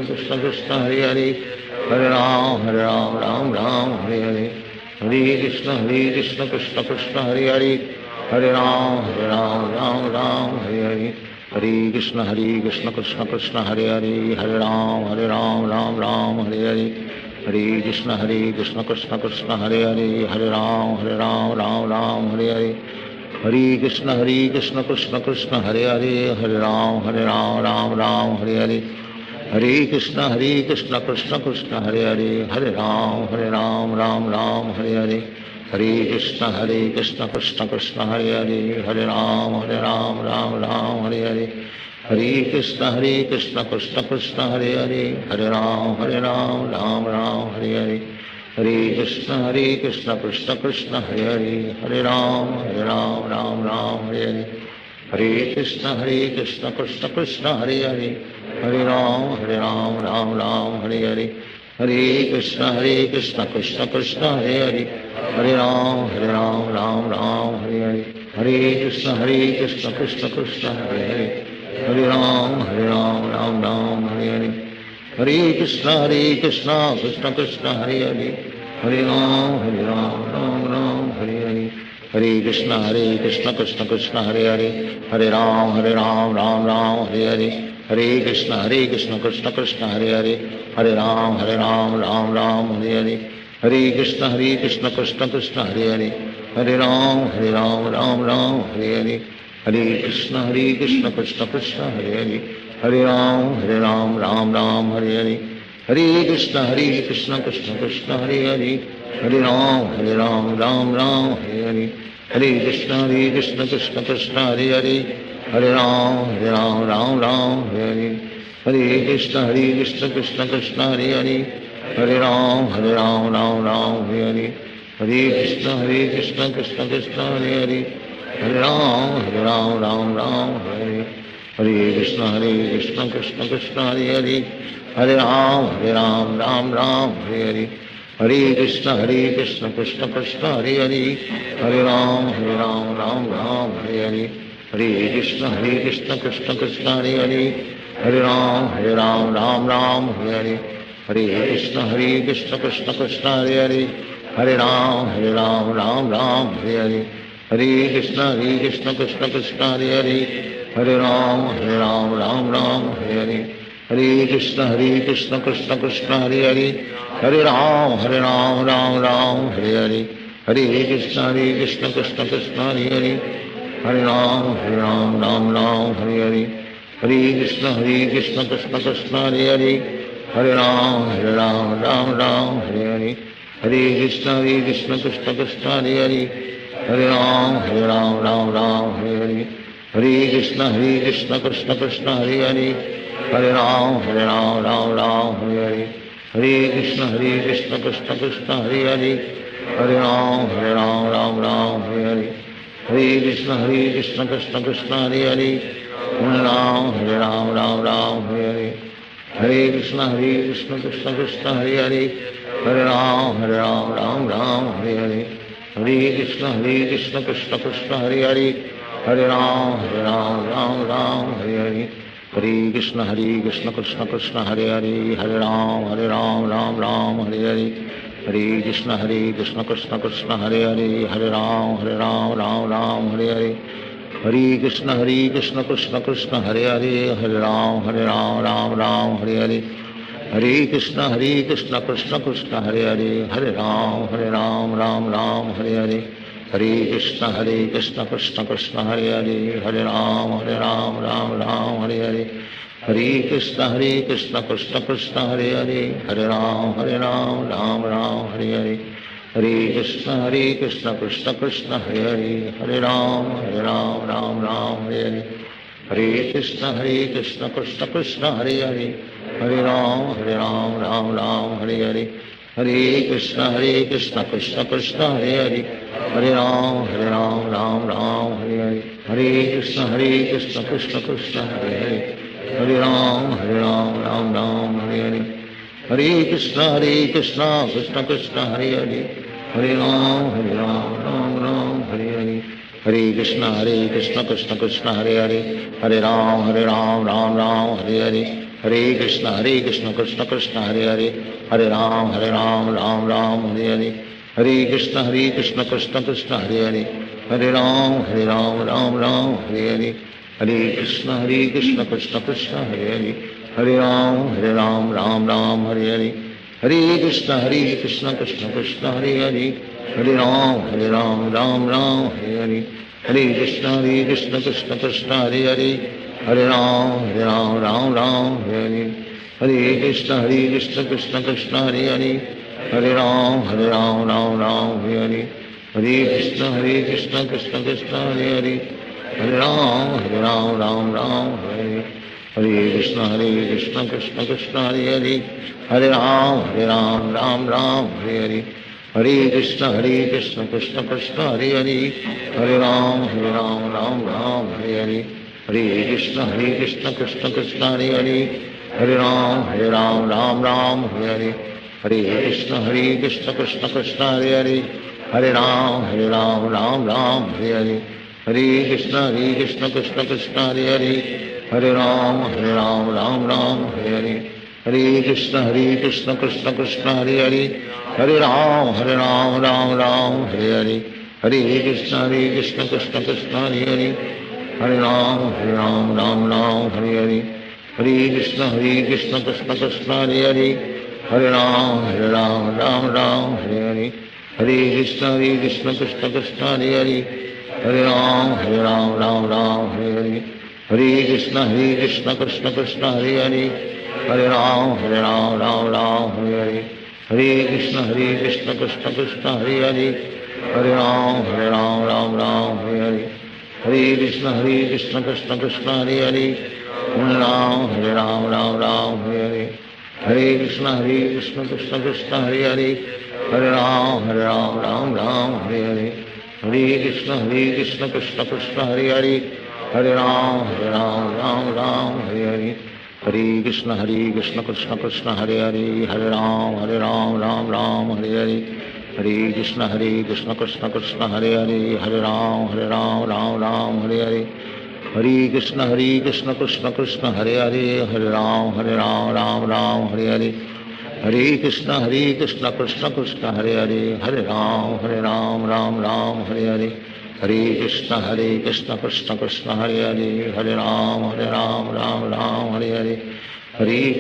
S2: कृष्ण कृष्ण हरे हरे, हरे राम राम हरे हरे, हरे कृष्ण कृष्ण कृष्ण हरे हरे, हरे राम राम हरे हरे, हरे कृष्ण कृष्ण कृष्ण हरे हरे, हरे राम राम हरे हरे, हरे कृष्ण कृष्ण कृष्ण हरे हरे, हरे राम राम हरे हरे, हरे कृष्ण कृष्ण कृष्ण हरे हरे, हरे राम राम हरे हरे, हरे कृष्ण कृष्ण कृष्ण हरे हरे, हरे राम राम हरे हरे, हरे कृष्ण कृष्ण कृष्ण हरे हरे, हरे राम राम हरे हरे, हरे कृष्ण कृष्ण कृष्ण हरे हरे, हरे राम राम हरे हरे, हरे कृष्ण कृष्ण कृष्ण हरे हरे, हरे राम राम हरे हरे, हरे कृष्ण कृष्ण कृष्ण हरे हरे, हरे राम राम हरे हरे, हरे कृष्ण कृष्ण कृष्ण हरे हरे, हरे राम राम हरे हरे, हरे कृष्ण कृष्ण कृष्ण हरे हरे, हरे राम राम हरे हरे, हरे कृष्ण कृष्ण कृष्ण हरे हरे, हरे राम हरे हरे, हरे कृष्ण कृष्ण कृष्ण हरे हरे, हरे राम राम हरे हरे, हरे कृष्ण कृष्ण कृष्ण हरे हरे, हरे राम राम हरे हरे, हरे कृष्ण कृष्ण कृष्ण हरे हरे, हरे राम राम हरे हरे, हरे कृष्ण कृष्ण कृष्ण हरे हरे, हरे राम राम हरे हरे, हरे कृष्ण कृष्ण कृष्ण हरे हरे, हरे राम राम हरे हरे, हरे कृष्ण कृष्ण कृष्ण हरे हरे, हरे राम राम हरे हरे, हरे कृष्ण कृष्ण कृष्ण हरे हरे, हरे राम राम हरे हरे, हरे कृष्ण कृष्ण कृष्ण हरे हरे, हरे राम राम हरे हरे, हरे कृष्ण कृष्ण कृष्ण हरे हरे, हरे राम राम हरे हरे, हरे कृष्ण कृष्ण कृष्ण हरे हरे, हरे राम राम हरे हरे, हरे कृष्ण कृष्ण कृष्ण हरे हरे, हरे राम राम हरे हरे, हरे कृष्ण कृष्ण कृष्ण हरे हरे, हरे राम राम हरे हरे, हरे कृष्ण कृष्ण कृष्ण हरे हरे, हरे राम राम हरे हरे, हरे कृष्ण कृष्ण कृष्ण हरे हरे, हरे राम राम हरे हरे, हरे कृष्ण कृष्ण कृष्ण हरे हरे, हरे राम राम हरे हरे, हरे कृष्ण कृष्ण कृष्ण हरे हरे, हरे राम हरे हरे, हरे कृष्ण कृष्ण कृष्ण हरे हरे, हरे राम हरे हरे, हरे कृष्ण कृष्ण कृष्ण हरे हरे, हरे राम हरे हरे, हरे कृष्ण कृष्ण कृष्ण हरे हरे, हरे राम हरे हरे, हरे कृष्ण कृष्ण कृष्ण हरे हरे, हरे राम हरे हरे, हरे कृष्ण कृष्ण कृष्ण हरे हरे, हरे राम हरे हरे, हरे कृष्ण कृष्ण कृष्ण हरे हरे, हरे राम हरे हरे, हरे कृष्ण कृष्ण कृष्ण हरे हरे, हरे राम हरे हरे, हरे कृष्ण कृष्ण कृष्ण हरे हरे, हरे राम हरे हरे, हरे कृष्ण कृष्ण कृष्ण हरे हरे, हरे राम राम हरे हरे, हरे कृष्ण कृष्ण कृष्ण हरे हरे, हरे राम राम हरे हरे, हरे कृष्ण कृष्ण कृष्ण हरे हरे, हरे राम राम हरे हरे, हरे कृष्ण कृष्ण कृष्ण हरे हरे, हरे राम राम हरे हरे, हरे कृष्ण कृष्ण कृष्ण हरे हरे, हरे राम राम हरे हरे, हरे कृष्ण कृष्ण कृष्ण हरे हरे, हरे राम राम हरे हरे, हरे कृष्ण कृष्ण कृष्ण हरे हरे, हरे राम राम राम हरे हरे, हरे कृष्ण कृष्ण कृष्ण हरे हरे, हरे राम राम राम हरे हरे, हरे कृष्ण कृष्ण कृष्ण हरे हरे, हरे राम राम हरे हरे, हरे कृष्ण कृष्ण कृष्ण हरे हरे, हरे राम राम राम हरे हरे, हरे कृष्ण कृष्ण कृष्ण हरे हरे, हरे राम राम राम हरे हरे, हरे कृष्ण कृष्ण कृष्ण हरे हरे, हरे राम राम हरे हरे, हरे कृष्ण कृष्ण कृष्ण हरे हरे, हरे राम राम हरे हरे, हरे कृष्ण कृष्ण कृष्ण हरे हरे, हरे राम राम हरे हरे, हरे कृष्ण कृष्ण कृष्ण हरे हरे, हरे राम राम हरे हरे, हरे कृष्ण कृष्ण कृष्ण हरे हरे, हरे राम राम हरे हरे, हरे कृष्ण कृष्ण कृष्ण हरे हरे, हरे राम राम हरे, हरे कृष्ण कृष्ण कृष्ण हरे हरे, हरे राम राम हरे हरे, हरे कृष्ण कृष्ण कृष्ण हरे हरे, हरे राम राम हरे हरे, हरे कृष्ण कृष्ण कृष्ण हरे हरे, हरे राम राम हरे हरे, हरे कृष्ण कृष्ण कृष्ण हरे हरे, हरे राम राम हरे हरे, हरे कृष्ण कृष्ण कृष्ण हरे हरे, हरे राम राम हरे हरे, हरे कृष्ण कृष्ण कृष्ण हरे हरे, हरे राम राम हरे हरे, हरे कृष्ण कृष्ण कृष्ण हरे हरे, हरे राम राम हरे हरे, हरे कृष्ण कृष्ण कृष्ण हरे हरे, हरे राम राम हरे हरे, हरे कृष्ण कृष्ण कृष्ण हरे हरे, हरे राम राम हरे हरे, हरे कृष्ण कृष्ण कृष्ण हरे हरे, हरे राम राम हरे हरे, हरे कृष्ण कृष्ण कृष्ण हरे हरे, हरे राम राम हरे हरे, हरे कृष्ण कृष्ण कृष्ण हरे हरे, हरे राम हरे हरे, हरे कृष्ण कृष्ण कृष्ण हरे हरे, हरे राम राम हरे हरे, हरे कृष्ण कृष्ण कृष्ण हरे हरे, हरे राम राम हरे हरे, हरे कृष्ण कृष्ण कृष्ण हरे हरे, हरे राम राम हरे हरे, हरे कृष्ण कृष्ण कृष्ण हरे हरे, हरे राम राम हरे हरे, हरे कृष्ण कृष्ण कृष्ण हरे हरे, हरे राम राम हरे हरे, हरे कृष्ण कृष्ण कृष्ण हरे हरे, हरे राम राम हरे हरे, हरे कृष्ण कृष्ण कृष्ण हरे हरे, हरे राम राम हरे हरे, हरे कृष्ण कृष्ण कृष्ण हरे हरे, हरे राम राम हरे हरे, हरे कृष्ण कृष्ण कृष्ण हरे हरे, हरे राम राम हरे हरे, हरे कृष्ण कृष्ण कृष्ण हरे हरे, हरे राम राम हरे हरे, हरे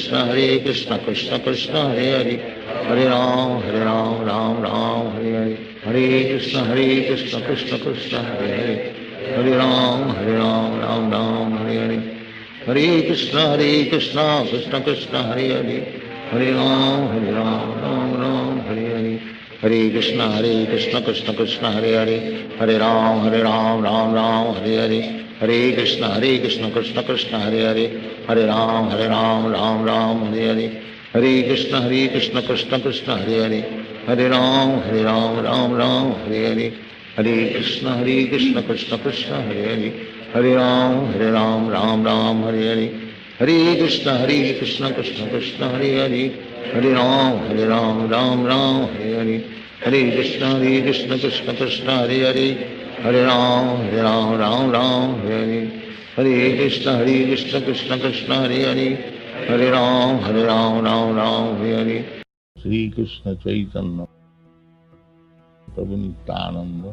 S2: कृष्ण कृष्ण कृष्ण हरे हरे, हरे राम राम हरे हरे, हरे कृष्ण कृष्ण कृष्ण हरे हरे, हरे राम राम हरे हरे, हरे कृष्ण कृष्ण कृष्ण हरे हरे, हरे राम राम हरे हरे, हरे कृष्ण कृष्ण कृष्ण हरे हरे, हरे राम राम हरे हरे, हरे कृष्ण कृष्ण कृष्ण हरे हरे, हरे राम राम हरे हरे, हरे कृष्ण कृष्ण कृष्ण हरे हरे, हरे राम राम हरे हरे, हरे कृष्ण कृष्ण कृष्ण हरे हरे, हरे राम राम हरे हरे, हरे कृष्ण कृष्ण कृष्ण हरे हरे, हरे राम राम हरे हरे, हरे कृष्ण कृष्ण कृष्ण हरे हरे, हरे राम राम हरे हरे, हरे कृष्ण कृष्ण कृष्ण हरे हरे, हरे राम राम हरे हरे। श्री कृष्ण चैतन्य प्रभु नित्यानंद,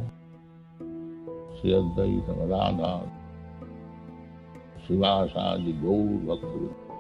S2: श्री अद्वैत राधा शिवासादि गौर भक्त